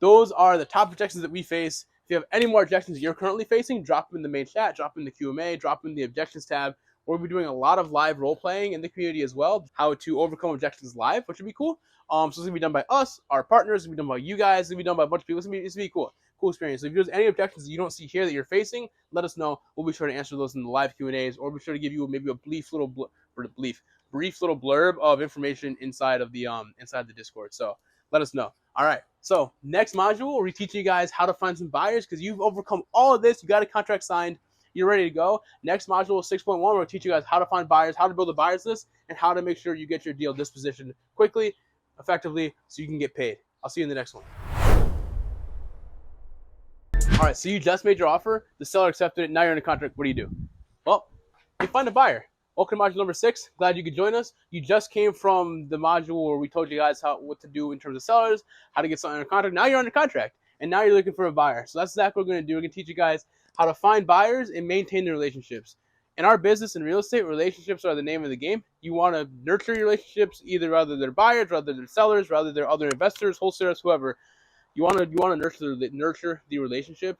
those are the top objections that we face. If you have any more objections you're currently facing, drop them in the main chat, drop them in the QMA, drop them in the objections tab. We'll be doing a lot of live role playing in the community as well, how to overcome objections live, which would be cool. So it's gonna be done by us, our partners, it's gonna be done by you guys, it's gonna be done by a bunch of people. It's gonna be cool experience. So if there's any objections that you don't see here that you're facing, let us know. We'll be sure to answer those in the live Q&As, or we'll be sure to give you maybe a brief little blurb of information inside of the Discord. So let us know. All right. So next module, we're teaching you guys how to find some buyers because you've overcome all of this. You got a contract signed. You're ready to go. Next module, 6.1, we'll teach you guys how to find buyers, how to build a buyers list, and how to make sure you get your deal dispositioned quickly, effectively, so you can get paid. I'll see you in the next one. All right, so you just made your offer. The seller accepted it. Now you're in a contract. What do? Well, you find a buyer. Welcome to module number 6. Glad you could join us. You just came from the module where we told you guys what to do in terms of sellers, how to get something under contract. Now you're under contract, and now you're looking for a buyer. So that's exactly what we're going to do. We're going to teach you guys how to find buyers and maintain the relationships. In our business in real estate, relationships are the name of the game. You want to nurture your relationships, whether they're buyers, whether they're sellers, whether they're other investors, wholesalers, whoever. You want to nurture the relationship.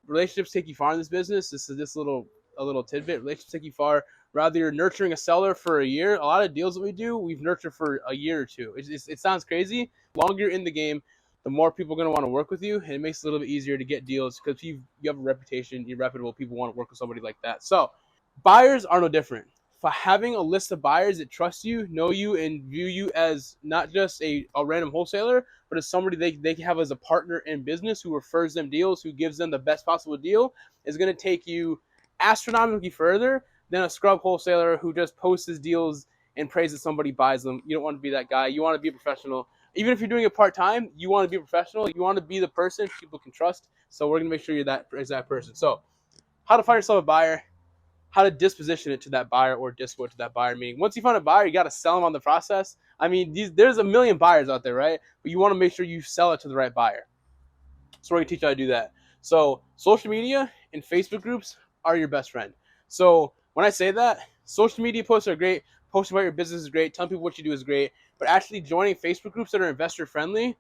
Relationships take you far in this business. This is a little tidbit. Relationships take you far. Rather you're nurturing a seller for a year. A lot of deals that we do, we've nurtured for a year or two. It sounds crazy. The longer you're in the game, the more people are going to want to work with you, and it makes it a little bit easier to get deals because you have a reputation, you're reputable, people want to work with somebody like that. So buyers are no different. For having a list of buyers that trust you, know you, and view you as not just a random wholesaler, but as somebody they can have as a partner in business who refers them deals, who gives them the best possible deal, is going to take you astronomically further than a scrub wholesaler who just posts his deals and prays that somebody buys them. You don't want to be that guy. You want to be a professional. Even if you're doing it part-time, you want to be a professional. You want to be the person people can trust. So we're going to make sure you're that exact person. So how to find yourself a buyer, how to disposition it to that buyer or dispo to that buyer. Meaning once you find a buyer, you got to sell them on the process. I mean, there's a million buyers out there, right? But you want to make sure you sell it to the right buyer. So we're going to teach you how to do that. So social media and Facebook groups are your best friend. So when I say that, social media posts are great. Posting about your business is great. Telling people what you do is great. But actually joining Facebook groups that are investor friendly,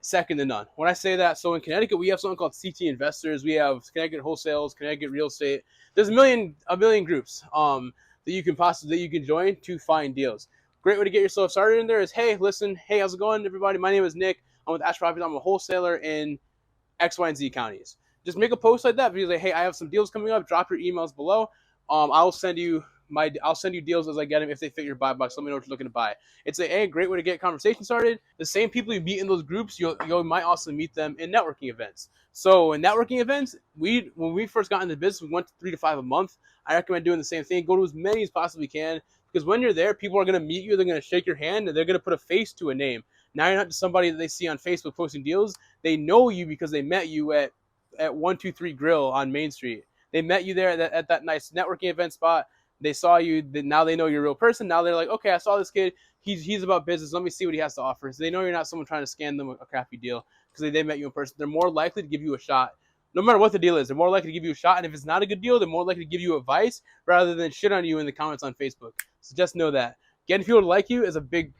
second to none. When I say that, so in Connecticut, we have something called CT Investors. We have Connecticut Wholesales, Connecticut Real Estate. There's a million groups that you can join to find deals. Great way to get yourself started in there is, hey, listen, hey, how's it going, everybody? My name is Nick. I'm with Astra. I'm a wholesaler in X, Y, and Z counties. Just make a post like that. Be like, hey, I have some deals coming up. Drop your emails below. I'll send you deals as I get them if they fit your buy box. Let me know what you're looking to buy. It's a great way to get a conversation started. The same people you meet in those groups, you might also meet them in networking events. So in networking events, when we first got into business, we went to 3 to 5 a month. I recommend doing the same thing. Go to as many as possibly can because when you're there, people are going to meet you. They're going to shake your hand and they're going to put a face to a name. Now you're not just somebody that they see on Facebook posting deals. They know you because they met you at 123 Grill on Main Street. They met you there at that nice networking event spot. They saw you. Now they know you're a real person. Now they're like, okay, I saw this kid. He's about business. Let me see what he has to offer. So they know you're not someone trying to scam them a crappy deal because they met you in person. They're more likely to give you a shot. No matter what the deal is, they're more likely to give you a shot. And if it's not a good deal, they're more likely to give you advice rather than shit on you in the comments on Facebook. So just know that. getting people to like you is a big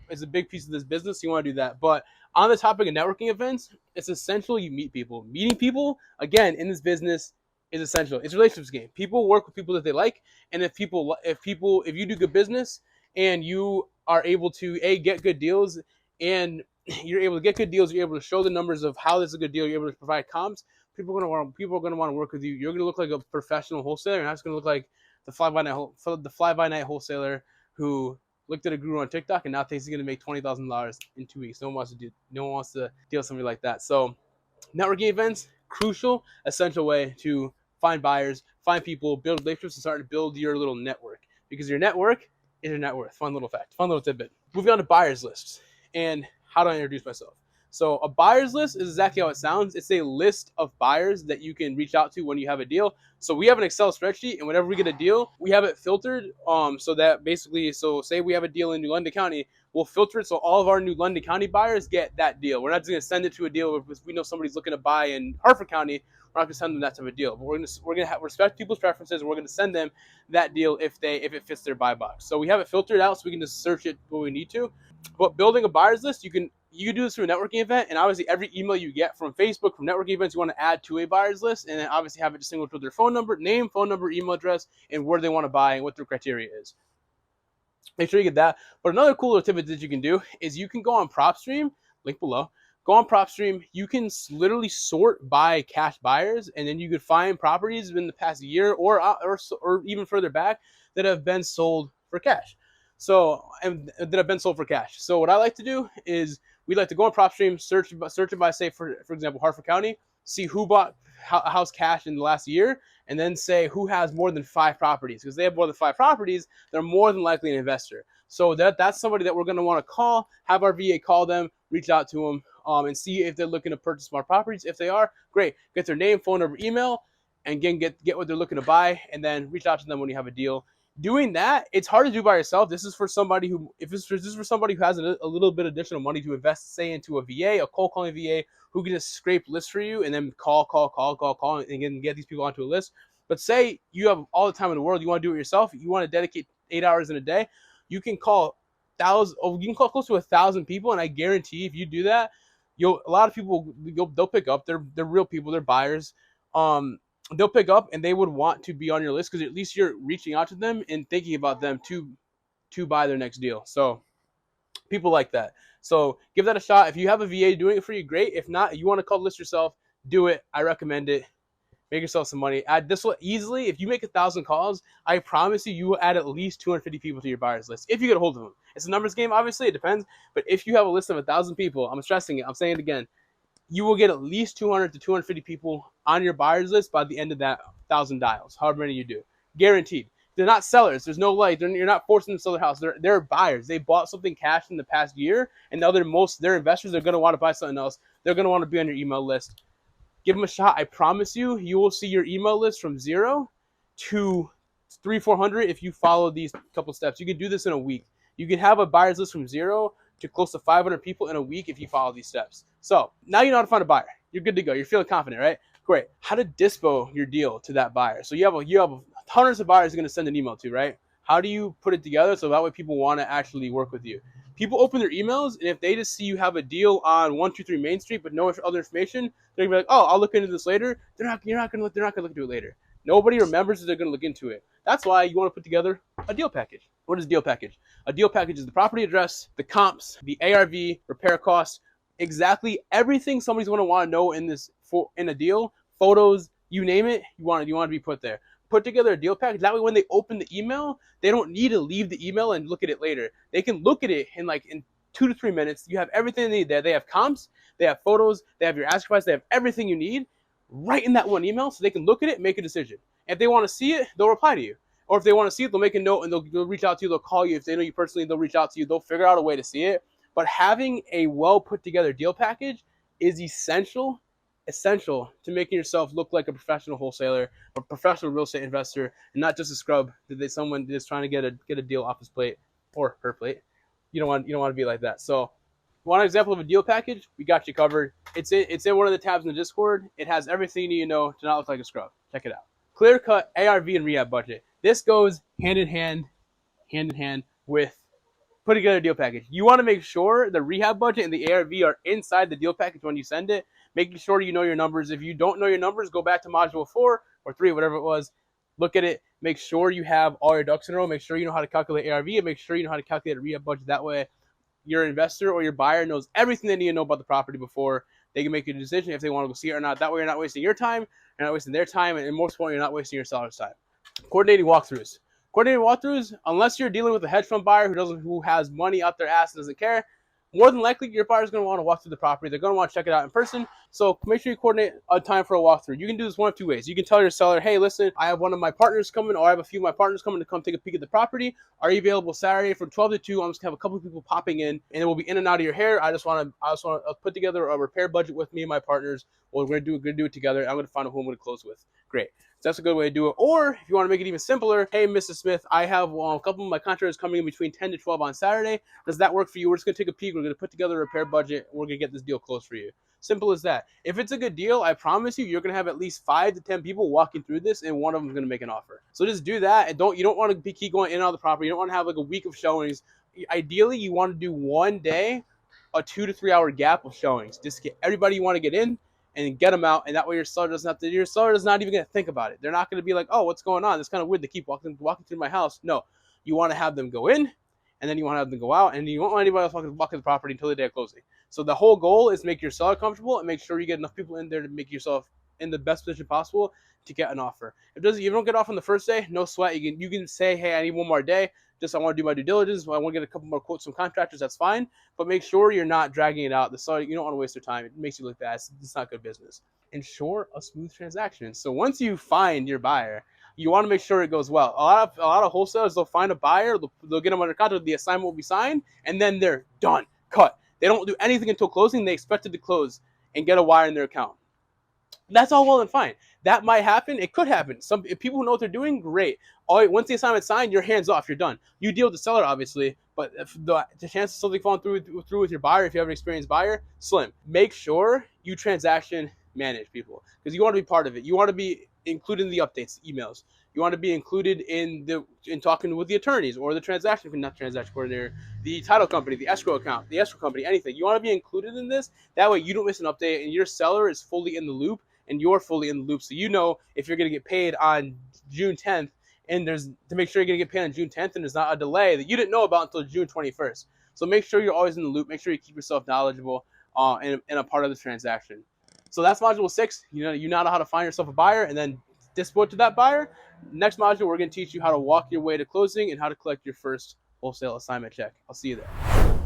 piece of this business. You want to do that. But on the topic of networking events, it's essential you meet people. Meeting people, again, in this business is essential. It's a relationships game. People work with people that they like, and if you do good business and you are able to get good deals, and you're able to get good deals, you're able to show the numbers of how this is a good deal, you're able to provide comps, people are going to want to work with you. You're going to look like a professional wholesaler. You're not just going to look like the fly-by-night wholesaler who looked at a guru on TikTok and now thinks he's going to make $20,000 in 2 weeks. No one wants to deal with somebody like that. So networking events, crucial, essential way to find buyers, find people, build relationships, and start to build your little network. Because your network is your net worth. Fun little fact, fun little tidbit. Moving on to buyers lists and how do I introduce myself? So a buyers list is exactly how it sounds. It's a list of buyers that you can reach out to when you have a deal. So we have an Excel spreadsheet, and whenever we get a deal, we have it filtered. So that basically, so say we have a deal in New London County, we'll filter it so all of our New London County buyers get that deal. We're not just going to send it to a deal if we know somebody's looking to buy in Hartford County. We're not going to send them that type of deal. But we're going to respect people's preferences, and we're going to send them that deal if it fits their buy box. So we have it filtered out so we can just search it when we need to. But building a buyers list, you can do this through a networking event, and obviously every email you get from Facebook, from networking events, you want to add to a buyers list, and then obviously have it distinguished with their phone number, name, phone number, email address, and where they want to buy and what their criteria is. Make sure you get that. But another cool tidbit that you can do is you can go on PropStream, link below. Go on PropStream. You can literally sort by cash buyers, and then you could find properties in the past year or even further back that have been sold for cash. So what I like to do is we like to go on PropStream, search it by, say, for example, Hartford County, see who bought a house cash in the last year, and then say who has more than 5 properties. Because they have more than 5 properties, they're more than likely an investor. So that's somebody that we're going to want to call, have our VA call them, reach out to them, and see if they're looking to purchase more properties. If they are, great. Get their name, phone number, email, and again, get what they're looking to buy, and then reach out to them when you have a deal. Doing that, it's hard to do by yourself. This is for somebody who, this is for somebody who has a little bit additional money to invest, say, into a VA, a cold calling VA, who can just scrape lists for you and then call, and get these people onto a list. But say you have all the time in the world, you want to do it yourself, you want to dedicate 8 hours in a day, you can call close to 1,000 people, and I guarantee if you do that, a lot of people, they'll pick up. They're real people, they're buyers. They'll pick up and they would want to be on your list because at least you're reaching out to them and thinking about them to buy their next deal. So people like that. So give that a shot. If you have a VA doing it for you, great. If not, you want to call the list yourself, do it. I recommend it. Make yourself some money. Add this one easily. If you make 1,000 calls, I promise you will add at least 250 people to your buyers list if you get a hold of them. It's a numbers game, obviously. It depends. But if you have a list of 1,000 people, I'm stressing it. I'm saying it again. You will get at least 200 to 250 people on your buyers list by the end of that 1,000 dials, however many you do. Guaranteed. They're not sellers. There's no you're not forcing them to sell their house. They're buyers. They bought something cash in the past year, and now their investors are going to want to buy something else. They're going to want to be on your email list. Give them a shot. I promise you, you will see your email list from 0 to 300-400 if you follow these couple steps. You can do this in a week. You can have a buyer's list from 0 to close to 500 people in a week if you follow these steps. So now you know how to find a buyer. You're good to go. You're feeling confident, right? Great. How to dispo your deal to that buyer. So you have hundreds of buyers you're going to send an email to, right? How do you put it together so that way people want to actually work with you? People open their emails, and if they just see you have a deal on 123 Main Street but no other information, they're gonna be like, "Oh, I'll look into this later." They're not gonna look into it later. Nobody remembers that they're gonna look into it. That's why you want to put together a deal package. What is a deal package? A deal package is the property address, the comps, the ARV, repair costs, exactly everything somebody's gonna want to know in a deal. Photos, you name it, you want to be put there. Put together a deal package. That way, when they open the email, they don't need to leave the email and look at it later. They can look at it in 2 to 3 minutes. You have everything they need there. They have comps, they have photos, they have your ask price, they have everything you need right in that one email, so they can look at it and make a decision. If they want to see it, they'll reply to you. Or if they want to see it, they'll make a note and they'll reach out to you. They'll call you. If they know you personally, they'll reach out to you. They'll figure out a way to see it. But having a well put together deal package is essential to making yourself look like a professional wholesaler, a professional real estate investor, and not just a scrub that someone just trying to get a deal off his plate or her plate. You don't want to be like that. So, want an example of a deal package? We got you covered. It's in one of the tabs in the Discord. It has everything you need to know to not look like a scrub. Check it out. Clear cut ARV and rehab budget. This goes hand in hand with put together a deal package. You want to make sure the rehab budget and the ARV are inside the deal package when you send it, making sure you know your numbers. If you don't know your numbers, go back to module 4 or 3, whatever it was, look at it, make sure you have all your ducks in a row, make sure you know how to calculate ARV, and make sure you know how to calculate a rehab budget. That way, your investor or your buyer knows everything they need to know about the property before they can make a decision if they want to go see it or not. That way, you're not wasting your time, you're not wasting their time, and most importantly, you're not wasting your seller's time. Coordinating walkthroughs. Coordinating walkthroughs, unless you're dealing with a hedge fund buyer who has money up their ass and doesn't care, more than likely your buyer's going to want to walk through the property. They're going to want to check it out in person. So make sure you coordinate a time for a walkthrough. You can do this one of two ways. You can tell your seller, hey, listen, I have one of my partners coming, or I have a few of my partners coming to come take a peek at the property. Are you available Saturday from 12 to 2? I'm just going to have a couple of people popping in, and it will be in and out of your hair. I just want to put together a repair budget with me and my partners. Well, we're going to do it together. I'm going to find out who I'm going to close with. Great. So that's a good way to do it. Or if you want to make it even simpler, hey, Mrs. Smith, I have a couple of my contractors coming in between 10 to 12 on Saturday. Does that work for you? We're just going to take a peek. We're going to put together a repair budget. We're going to get this deal closed for you. Simple as that. If it's a good deal, I promise you, you're going to have at least 5 to 10 people walking through this, and one of them is going to make an offer. So just do that. And you don't want to keep going in and out of the property. You don't want to have like a week of showings. Ideally, you want to do one day, a 2 to 3 hour gap of showings. Just get everybody you want to get in and get them out, and that way your seller doesn't have to. Your seller is not even going to think about it. They're not going to be like, "Oh, what's going on? It's kind of weird. They keep walking through my house." No, you want to have them go in, and then you want to have them go out, and you won't want anybody else walking the property until the day of closing. So the whole goal is make your seller comfortable and make sure you get enough people in there to make yourself in the best position possible to get an offer. If you don't get off on the first day, no sweat. You can say, "Hey, I need one more day. Just I want to do my due diligence. I want to get a couple more quotes from contractors." That's fine, but make sure you're not dragging it out. The seller, you don't want to waste their time. It makes you look bad. It's not good business. Ensure a smooth transaction. So once you find your buyer, you want to make sure it goes well. A lot of wholesalers, they'll find a buyer, they'll get them under contract, the assignment will be signed, and then they're done, cut. They don't do anything until closing. They expect it to close and get a wire in their account. That's all well and fine. That might happen. It could happen. If people who know what they're doing, great. Once the assignment's signed, your hands off. You're done. You deal with the seller, obviously, but if the chance of something falling through with your buyer, if you have an experienced buyer, slim. Make sure you transaction manage people, because you want to be part of it. You want to be included in the updates, emails. You want to be included in talking with the attorneys or the transaction coordinator, the title company, the escrow account, the escrow company, anything. You want to be included in this. That way you don't miss an update, and your seller is fully in the loop, and you're fully in the loop. So you know if you're going to get paid on June 10th, and to make sure you're going to get paid on June 10th, and there's not a delay that you didn't know about until June 21st. So make sure you're always in the loop. Make sure you keep yourself knowledgeable and a part of the transaction. So that's module 6. You know how to find yourself a buyer and then dispose to that buyer. Next module, we're going to teach you how to walk your way to closing and how to collect your first wholesale assignment check. I'll see you there.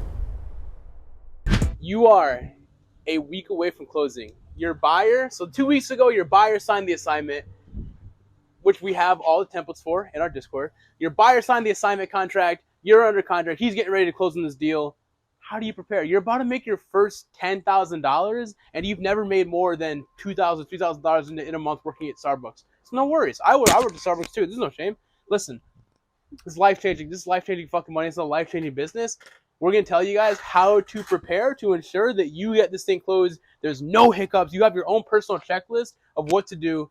You are a week away from closing. Your buyer, so 2 weeks ago, your buyer signed the assignment, which we have all the templates for in our Discord. Your buyer signed the assignment contract. You're under contract. He's getting ready to close on this deal. How do you prepare? You're about to make your first $10,000, and you've never made more than $2,000, $3,000 in a month working at Starbucks. So no worries. I work at Starbucks too. There's no shame. Listen, this is life-changing. This is life-changing fucking money. It's a life-changing business. We're going to tell you guys how to prepare to ensure that you get this thing closed. There's no hiccups. You have your own personal checklist of what to do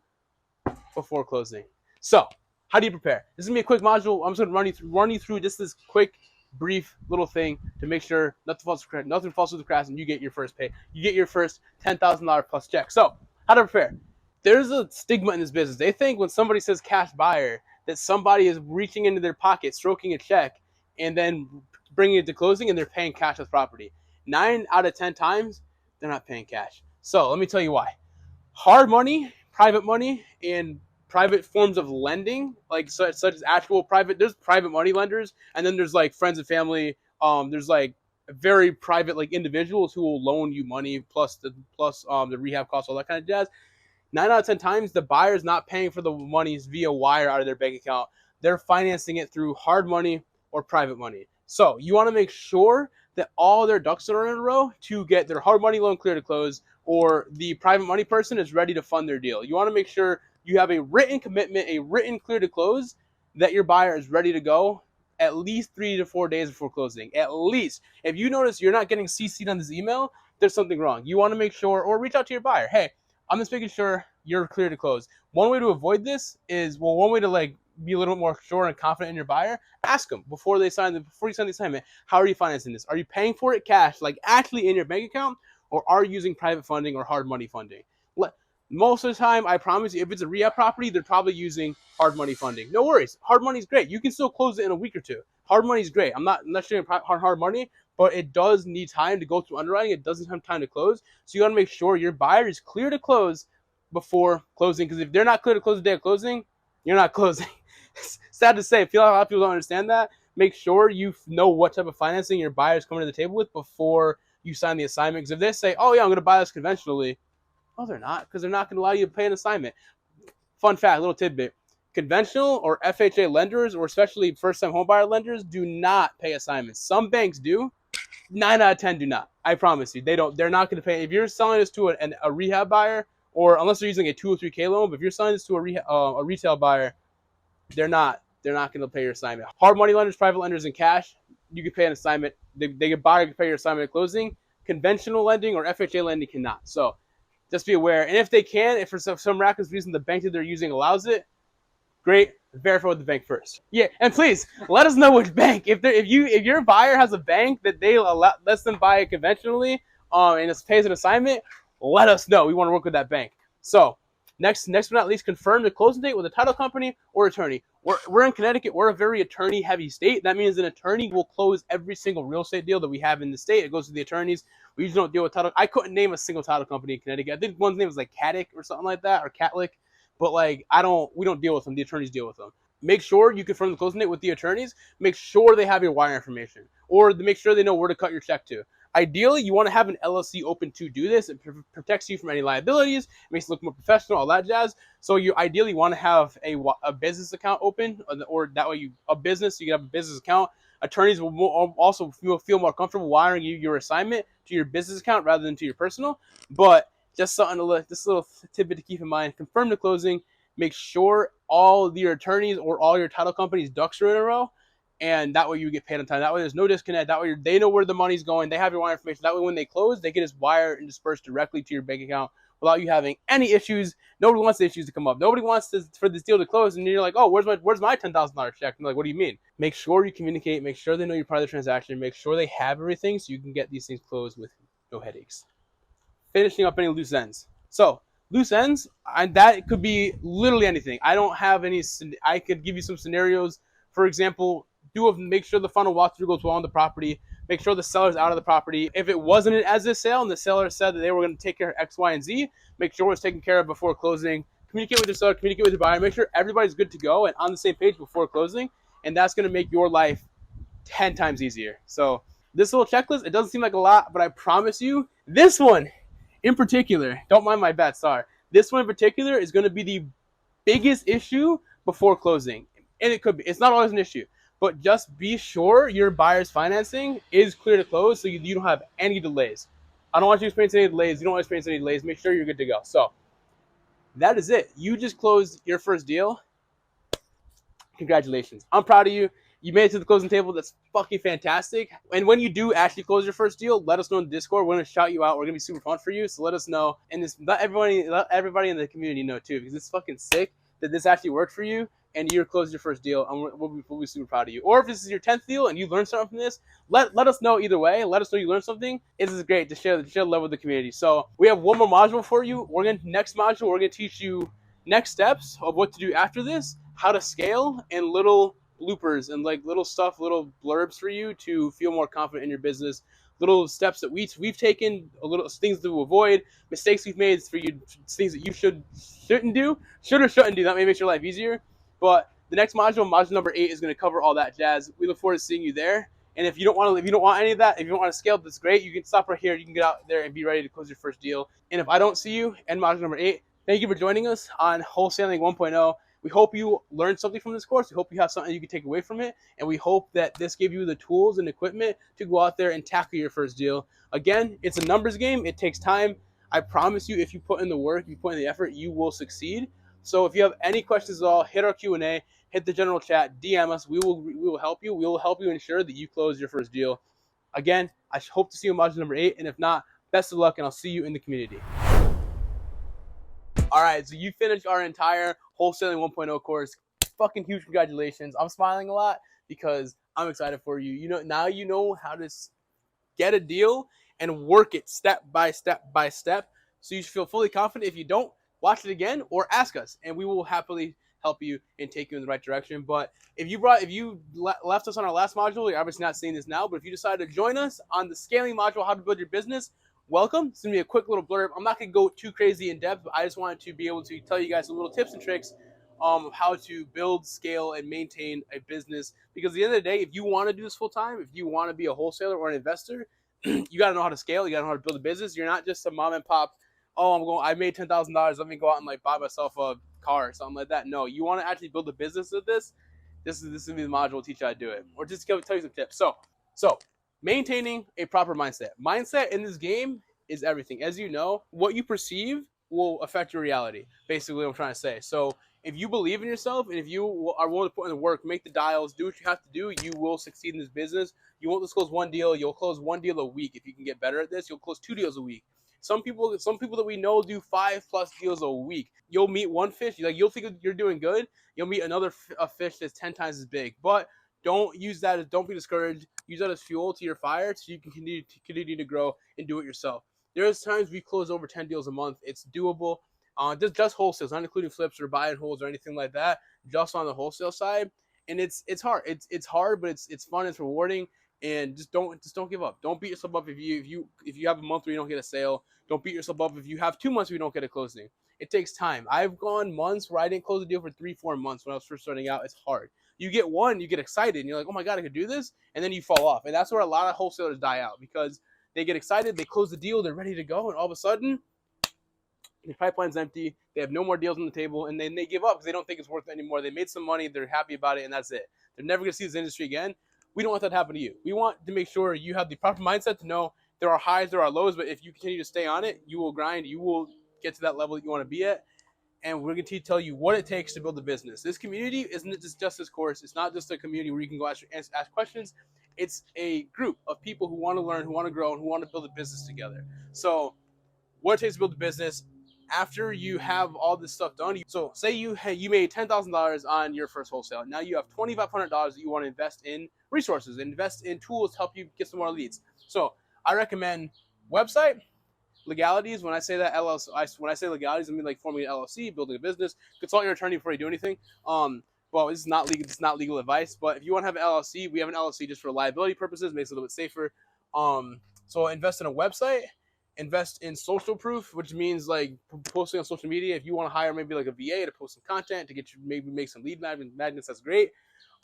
before closing. So, how do you prepare? This is going to be a quick module. I'm just going to run you through just this quick, brief little thing to make sure nothing falls through the cracks and you get your first pay. You get your first $10,000 plus check. So, how to prepare? There's a stigma in this business. They think when somebody says cash buyer that somebody is reaching into their pocket, stroking a check, and then bringing it to closing, and they're paying cash with property. 9 out of 10 times, they're not paying cash. So let me tell you why. Hard money, private money, and private forms of lending, like such as actual private, there's private money lenders, and then there's like friends and family. There's like very private like individuals who will loan you money plus the rehab costs, all that kind of jazz. 9 out of 10 times, the buyer's not paying for the monies via wire out of their bank account. They're financing it through hard money or private money. So you want to make sure that all their ducks are in a row to get their hard money loan clear to close, or the private money person is ready to fund their deal. You want to make sure you have a written commitment, a written clear to close, that your buyer is ready to go at least 3 to 4 days before closing. At least. If you notice you're not getting CC'd on this email, there's something wrong. You want to make sure, or reach out to your buyer. Hey, I'm just making sure you're clear to close. One way to avoid this is, one way to like be a little bit more sure and confident in your buyer, ask them before you sign the assignment, how are you financing this? Are you paying for it cash, like actually in your bank account, or are you using private funding or hard money funding? Most of the time, I promise you, if it's a rehab property, they're probably using hard money funding. No worries. Hard money is great. You can still close it in a week or two. Hard money is great. I'm not saying hard money, but it does need time to go through underwriting. It doesn't have time to close. So you got to make sure your buyer is clear to close before closing. Because if they're not clear to close the day of closing, you're not closing. It's sad to say. I feel like a lot of people don't understand that. Make sure you know what type of financing your buyer is coming to the table with before you sign the assignment. Because if they say, oh, yeah, I'm going to buy this conventionally, no, they're not, because they're not going to allow you to pay an assignment. Fun fact, little tidbit. Conventional or FHA lenders, or especially first-time homebuyer lenders, do not pay assignments. Some banks do. 9 out of 10 do not. I promise you. They don't. They're not going to pay. If you're selling this to a rehab buyer, or unless they're using a 2 or 3K loan, but if you're selling this to a retail buyer, they're not going to pay your assignment. Hard money lenders, private lenders, and cash, you can pay an assignment. They can buy or can pay your assignment at closing. Conventional lending or FHA lending cannot. So just be aware. And if they can, if for some miraculous reason the bank that they're using allows it, great. Verify with the bank first. Yeah, and please let us know which bank. If your buyer has a bank that they lets them buy it conventionally, and it pays an assignment, let us know. We want to work with that bank. So next but not least, confirm the closing date with a title company or attorney. We're in Connecticut. We're a very attorney-heavy state. That means an attorney will close every single real estate deal that we have in the state. It goes to the attorneys. We usually don't deal with title. I couldn't name a single title company in Connecticut. I think one's name was like Caddick or something like that, or Catlick. But like we don't deal with them. The attorneys deal with them. Make sure you confirm the closing date with the attorneys. Make sure they have your wire information, or make sure they know where to cut your check to. Ideally, you want to have an LLC open to do this. It protects you from any liabilities. It makes it look more professional, all that jazz. So you ideally want to have a business account open, or that way a business, you can have a business account. Attorneys will also feel more comfortable wiring you your assignment to your business account rather than to your personal. But just this little tidbit to keep in mind. Confirm the closing. Make sure all of your attorneys or all your title companies' ducks are in a row, and that way you get paid on time. That way there's no disconnect. That way they know where the money's going. They have your wire information. That way when they close, they can just wire and disperse directly to your bank account without you having any issues. Nobody wants the issues to come up. Nobody wants for this deal to close, and you're like, oh, where's my $10,000 check? And they're like, what do you mean? Make sure you communicate. Make sure they know you're part of the transaction. Make sure they have everything so you can get these things closed with no headaches. Finishing up any loose ends. So loose ends, and that could be literally anything. I don't have any. I could give you some scenarios. For example, make sure the final walkthrough goes well on the property. Make sure the seller's out of the property. If it wasn't an as-is sale and the seller said that they were going to take care of X, Y, and Z, make sure it's taken care of before closing. Communicate with your seller, communicate with your buyer. Make sure everybody's good to go and on the same page before closing, and that's going to make your life 10 times easier. So this little checklist, it doesn't seem like a lot, but I promise you, this one in particular, don't mind my bad star. This one in particular is going to be the biggest issue before closing. And it's not always an issue, but just be sure your buyer's financing is clear to close so you don't have any delays. I don't want you to experience any delays. You don't want to experience any delays. Make sure you're good to go. So that is it. You just closed your first deal. Congratulations. I'm proud of you. You made it to the closing table. That's fucking fantastic. And when you do actually close your first deal, let us know in the Discord. We're going to shout you out. We're going to be super fun for you. So let us know. And let everybody in the community know too, because it's fucking sick that this actually worked for you and you closed your first deal. And we'll be super proud of you. Or if this is your 10th deal and you learned something from this, let us know either way. Let us know you learned something. This is great to share the love with the community. So we have one more module for you. Next module, we're going to teach you next steps of what to do after this, how to scale, and little bloopers and like little blurbs for you to feel more confident in your business. Little steps that we've taken, little things to avoid, mistakes we've made for you, things that you should or shouldn't do. That may make your life easier. But the next module number 8, is going to cover all that jazz. We look forward to seeing you there. And if you don't want any of that, if you don't want to scale, that's great. You can stop right here. You can get out there and be ready to close your first deal. And if I don't see you in module number 8, thank you for joining us on Wholesaling 1.0. We hope you learned something from this course. We hope you have something you can take away from it. And we hope that this gave you the tools and equipment to go out there and tackle your first deal. Again, it's a numbers game. It takes time. I promise you, if you put in the work, you put in the effort, you will succeed. So if you have any questions at all, hit our Q&A, hit the general chat, DM us. We will help you. We will help you ensure that you close your first deal. Again, I hope to see you in module number 8. And if not, best of luck, and I'll see you in the community. All right, so you finished our entire Wholesaling 1.0 course. fucking huge congratulations. I'm smiling a lot because I'm excited for you. You know, now you know how to get a deal and work it step by step by step, so you feel fully confident. If you don't, watch it again or ask us, and we will happily help you and take you in the right direction. But if you left us on our last module, you're obviously not seeing this now. But if you decided to join us on the scaling module, how to build your business, welcome. It's gonna be a quick little blurb. I'm not gonna go too crazy in depth, but I just wanted to be able to tell you guys some little tips and tricks of how to build, scale, and maintain a business. Because at the end of the day, if you want to do this full time, if you want to be a wholesaler or an investor, you got to know how to scale. You got to know how to build a business. You're not just a mom and pop. Oh, I made $10,000. Let me go out and like buy myself a car or something like that. No, you want to actually build a business with this. This is gonna be the module will teach you how to do it, or just tell you some tips. So maintaining a proper mindset. Mindset in this game is everything. As you know, what you perceive will affect your reality. Basically, what I'm trying to say. So if you believe in yourself and if you are willing to put in the work, make the dials, do what you have to do, you will succeed in this business. You won't just close one deal. You'll close one deal a week. If you can get better at this, you'll close 2 deals a week. Some people that we know do 5+ deals a week. You'll meet one fish, you'll think you're doing good. You'll meet another a fish that's 10 times as big. But don't be discouraged. Use that as fuel to your fire so you can continue to grow and do it yourself. There's times we close over 10 deals a month. It's doable. Just wholesales, not including flips or buy and holds or anything like that. Just on the wholesale side, and it's hard. It's hard, but it's fun. It's rewarding, and just don't give up. Don't beat yourself up if you have a month where you don't get a sale. Don't beat yourself up if you have 2 months where you don't get a closing. It takes time. I've gone months where I didn't close a deal for 3-4 months when I was first starting out. It's hard. You get one, you get excited, and you're like, oh my god, I could do this, and then you fall off, and that's where a lot of wholesalers die out because they get excited, they close the deal, they're ready to go, and all of a sudden the pipeline's empty. They have no more deals on the table, and then they give up because they don't think it's worth it anymore. They made some money, they're happy about it, and that's it. They're never going to see this industry again. We don't want that to happen to you. We want to make sure you have the proper mindset to know there are highs, there are lows, but if you continue to stay on it, you will grind, you will get to that level that you want to be at, and we're going to tell you what it takes to build a business. This community isn't just this course. It's not just a community where you can go ask questions. It's a group of people who want to learn, who want to grow, and who want to build a business together. So what it takes to build a business after you have all this stuff done. So say you made $10,000 on your first wholesale. Now you have $2,500 that you want to invest in resources, invest in tools to help you get some more leads. So I recommend website, legalities. When I say that when I say legalities, I mean like forming an LLC, building a business, consult your attorney before you do anything. Well, this is not legal. It's not legal advice. But if you want to have an LLC, we have an LLC just for liability purposes, makes it a little bit safer. So invest in a website. Invest in social proof, which means like posting on social media. If you want to hire maybe like a VA to post some content to get you maybe make some lead magnets, that's great.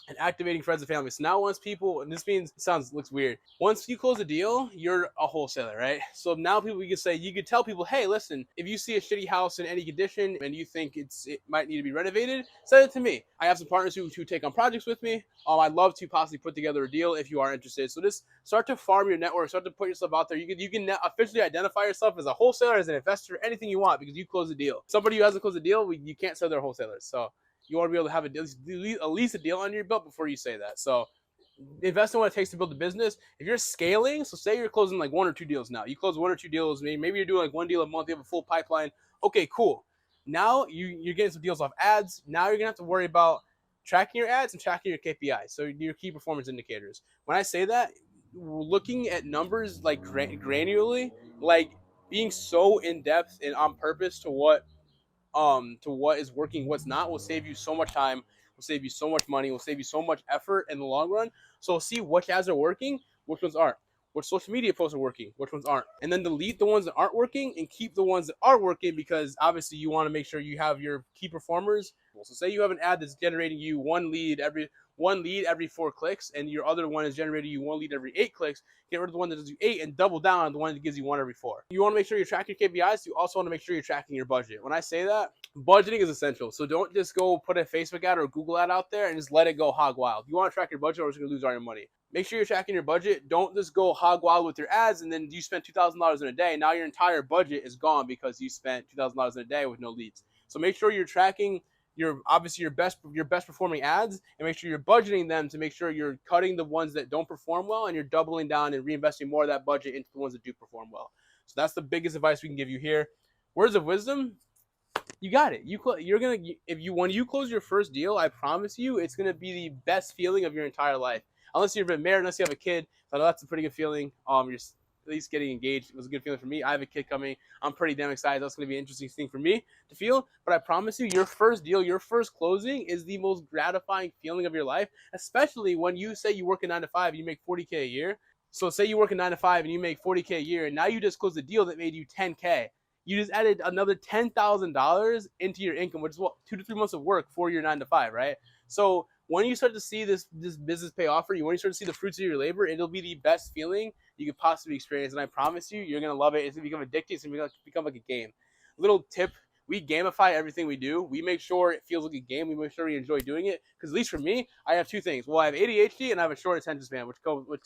And activating friends and family. So now once people, and this means looks weird. Once you close a deal, you're a wholesaler, right? So now you could tell people, hey, listen, if you see a shitty house in any condition and you think it might need to be renovated, send it to me. I have some partners who take on projects with me. I'd love to possibly put together a deal if you are interested. So just start to farm your network, start to put yourself out there. You can officially identify yourself as a wholesaler, as an investor, anything you want because you close a deal. Somebody who hasn't closed a deal, you can't say they're wholesalers. So you want to be able to have at least a deal under your belt before you say that. So invest in what it takes to build a business. If you're scaling, so say you're closing like 1 or 2 deals now. You close 1 or 2 deals. Maybe you're doing like 1 deal a month. You have a full pipeline. Okay, cool. Now you're getting some deals off ads. Now you're going to have to worry about tracking your ads and tracking your KPIs, so your key performance indicators. When I say that, looking at numbers like granularly, like being so in-depth and on purpose to what is working, what's not, will save you so much time, will save you so much money, will save you so much effort in the long run. So see which ads are working, which ones aren't, which social media posts are working, which ones aren't, and then delete the ones that aren't working and keep the ones that are working, because obviously you want to make sure you have your key performers. So say you have an ad that's generating you one lead every 4 clicks, and your other one is generating you 1 lead every 8 clicks. Get rid of the one that does you 8 and double down on the one that gives you 1 every 4. You want to make sure you're tracking KPIs. You also want to make sure you're tracking your budget. When I say that, budgeting is essential. So don't just go put a Facebook ad or a Google ad out there and just let it go hog wild. You want to track your budget, or you're just going to lose all your money. Make sure you're tracking your budget. Don't just go hog wild with your ads and then you spend $2,000 in a day. Now your entire budget is gone because you spent $2,000 in a day with no leads. So make sure you're tracking your best performing ads, and make sure you're budgeting them to make sure you're cutting the ones that don't perform well, and you're doubling down and reinvesting more of that budget into the ones that do perform well. So that's the biggest advice we can give you here. Words of wisdom: You got it. You're gonna if you when you close your first deal, I promise you, it's gonna be the best feeling of your entire life. Unless you've been married, unless you have a kid, so that's a pretty good feeling. You're at least getting engaged. It was a good feeling for me. I have a kid coming. I'm pretty damn excited. That's gonna be an interesting thing for me to feel. But I promise you, your first deal, your first closing, is the most gratifying feeling of your life. Especially when you say you work a 9 to 5, you make 40K a year. So say you work a 9 to 5 and you make 40K a year, and now you just closed a deal that made you 10K. You just added another $10,000 into your income, which is what 2 to 3 months of work for your 9 to 5, right? So when you start to see this business pay off for you, when you start to see the fruits of your labor, it'll be the best feeling you could possibly experience. And I promise you, you're gonna love it. It's gonna become addictive. It's gonna become like a game. Little tip: we gamify everything we do. We make sure it feels like a game. We make sure we enjoy doing it. Because at least for me, I have two things. Well, I have ADHD and I have a short attention span, which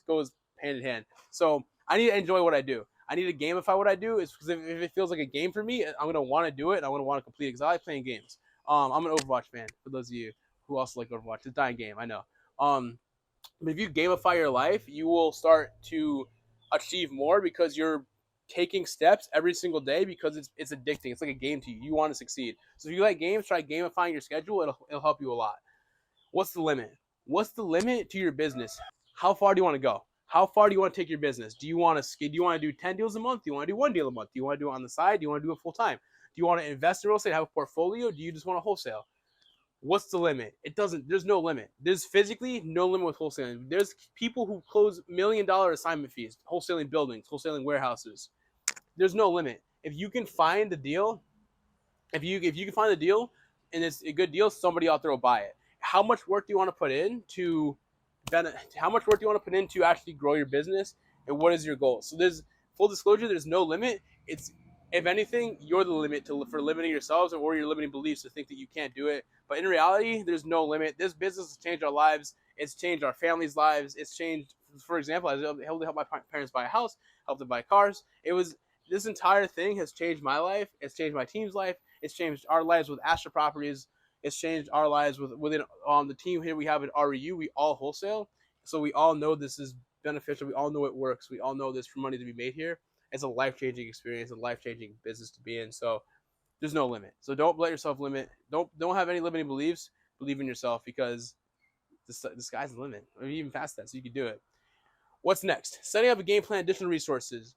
goes hand in hand. So I need to enjoy what I do. I need to gamify what I do. Is because if it feels like a game for me, I'm gonna want to do it. And I'm gonna want to complete it because I like playing games. I'm an Overwatch fan. For those of you who also like Overwatch, it's a dying game, I know. But if you gamify your life, you will start to achieve more because you're taking steps every single day because it's addicting. It's like a game to you. You want to succeed. So if you like games, try gamifying your schedule. It'll help you a lot. What's the limit? What's the limit to your business? How far do you want to go? How far do you want to take your business? Do you want to do 10 deals a month? Do you want to do 1 deal a month? Do you want to do it on the side? Do you want to do it full time? Do you want to invest in real estate, have a portfolio? Do you just want to wholesale? What's the limit? There's no limit. There's physically no limit with wholesaling. There's people who close $1 million assignment fees, wholesaling buildings, wholesaling warehouses. There's no limit. If you can find the deal, if you can find the deal and it's a good deal, somebody out there will buy it. How much work do you want to put in to how much work do you want to put in to actually grow your business, and what is your goal? So there's full disclosure, there's no limit. It's, if anything, you're the limit for limiting yourselves or your limiting beliefs to think that you can't do it. But in reality, there's no limit. This business has changed our lives. It's changed our families' lives. It's changed, for example, I was able to help my parents buy a house, help them buy cars. This entire thing has changed my life. It's changed my team's life. It's changed our lives with Astra Properties. It's changed our lives within the team here we have at REU. We all wholesale, so we all know this is beneficial. We all know it works. We all know there's money to be made here. It's a life-changing experience, a life-changing business to be in. So there's no limit. So don't let yourself limit. Don't have any limiting beliefs. Believe in yourself because the sky's the limit, or even past that, so you can do it. What's next? Setting up a game plan, additional resources.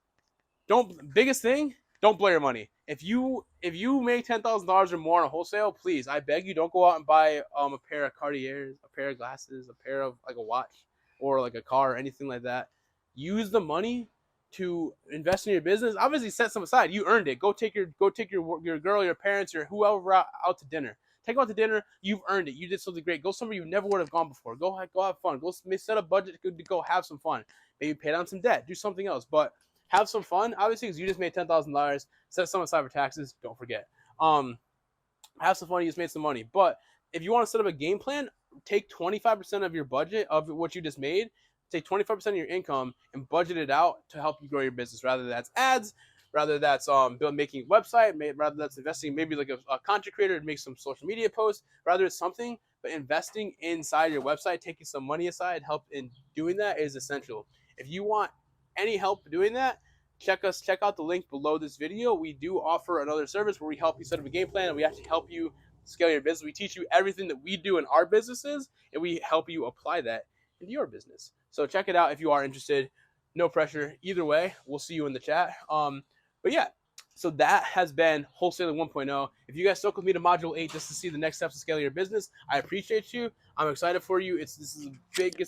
Biggest thing, don't blow your money. If you make $10,000 or more on a wholesale, please, I beg you, don't go out and buy a pair of Cartiers, a pair of glasses, a pair of like a watch, or like a car, or anything like that. Use the money to invest in your business. Obviously, set some aside. You earned it. Go take your girl, your parents, or whoever out to dinner. Take them out to dinner. You've earned it. You did something great. Go somewhere you never would have gone before. Go have fun. Go set a budget to go have some fun. Maybe pay down some debt. Do something else. But have some fun. Obviously, because you just made $10,000. Set some aside for taxes. Don't forget. Have some fun. You just made some money. But if you want to set up a game plan, take 25% of your budget of what you just made. Take 25% of your income and budget it out to help you grow your business. Rather that's ads, rather that's making a website, rather that's investing maybe like a content creator to make some social media posts. Rather it's something, but investing inside your website, taking some money aside, help in doing that is essential. If you want any help doing that, check out the link below this video. We do offer another service where we help you set up a game plan and we actually help you scale your business. We teach you everything that we do in our businesses and we help you apply that into your business. So check it out if you are interested. No pressure. Either way, we'll see you in the chat. But yeah, so that has been Wholesaling 1.0. If you guys stuck with me to Module 8 just to see the next steps to scale your business, I appreciate you. I'm excited for you. It's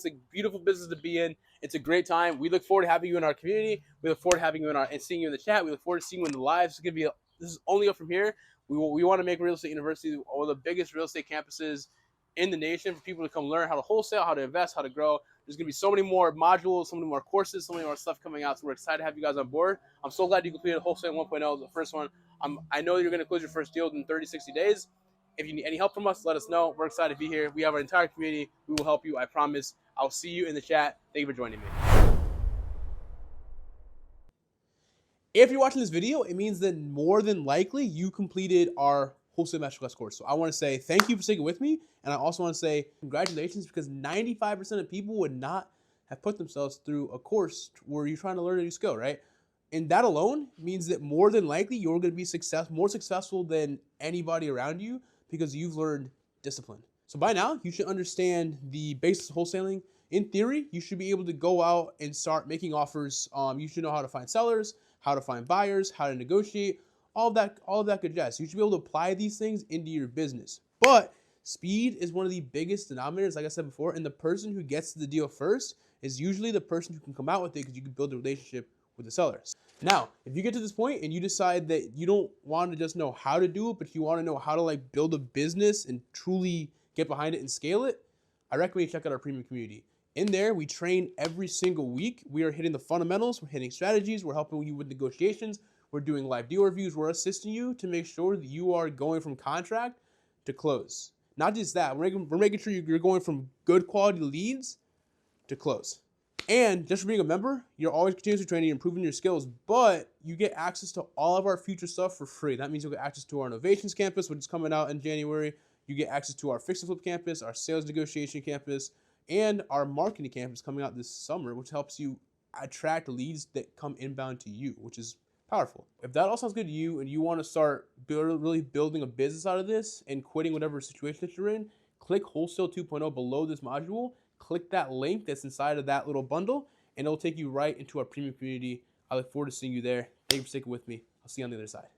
a beautiful business to be in. It's a great time. We look forward to having you in our community. We look forward to having you and seeing you in the chat. We look forward to seeing you in the lives. This is only up from here. We want to make Real Estate University one of the biggest real estate campuses in the nation for people to come learn how to wholesale, how to invest, how to grow. There's going to be so many more modules, so many more courses, so many more stuff coming out. So we're excited to have you guys on board. I'm so glad you completed Wholesaling 1.0, the first one. I know you're going to close your first deal in 30, 60 days. If you need any help from us, let us know. We're excited to be here. We have our entire community. We will help you. I promise. I'll see you in the chat. Thank you for joining me. If you're watching this video, it means that more than likely you completed our Wholesale Masterclass course. So I want to say thank you for sticking with me. And I also want to say congratulations because 95% of people would not have put themselves through a course where you're trying to learn a new skill, right? And that alone means that more than likely you're going to be more successful than anybody around you because you've learned discipline. So by now, you should understand the basics of wholesaling. In theory, you should be able to go out and start making offers. You should know how to find sellers, how to find buyers, how to negotiate, all of that good jazz. You should be able to apply these things into your business. But speed is one of the biggest denominators, like I said before, and the person who gets to the deal first is usually the person who can come out with it because you can build a relationship with the sellers. Now, if you get to this point and you decide that you don't want to just know how to do it, but you want to know how to like build a business and truly get behind it and scale it, I recommend you check out our premium community. In there, we train every single week. We are hitting the fundamentals, we're hitting strategies, we're helping you with negotiations, we're doing live deal reviews, we're assisting you to make sure that you are going from contract to close. Not just that, we're making sure you're going from good quality leads to close. And just for being a member, you're always continuously training and improving your skills, but you get access to all of our future stuff for free. That means you'll get access to our Innovations campus, which is coming out in January. You get access to our Fix and Flip campus, our Sales Negotiation campus, and our Marketing campus coming out this summer, which helps you attract leads that come inbound to you, which is powerful. If that all sounds good to you and you want to start really building a business out of this and quitting whatever situation that you're in, click Wholesale 2.0 below this module. Click that link that's inside of that little bundle, and it'll take you right into our premium community. I look forward to seeing you there. Thank you for sticking with me. I'll see you on the other side.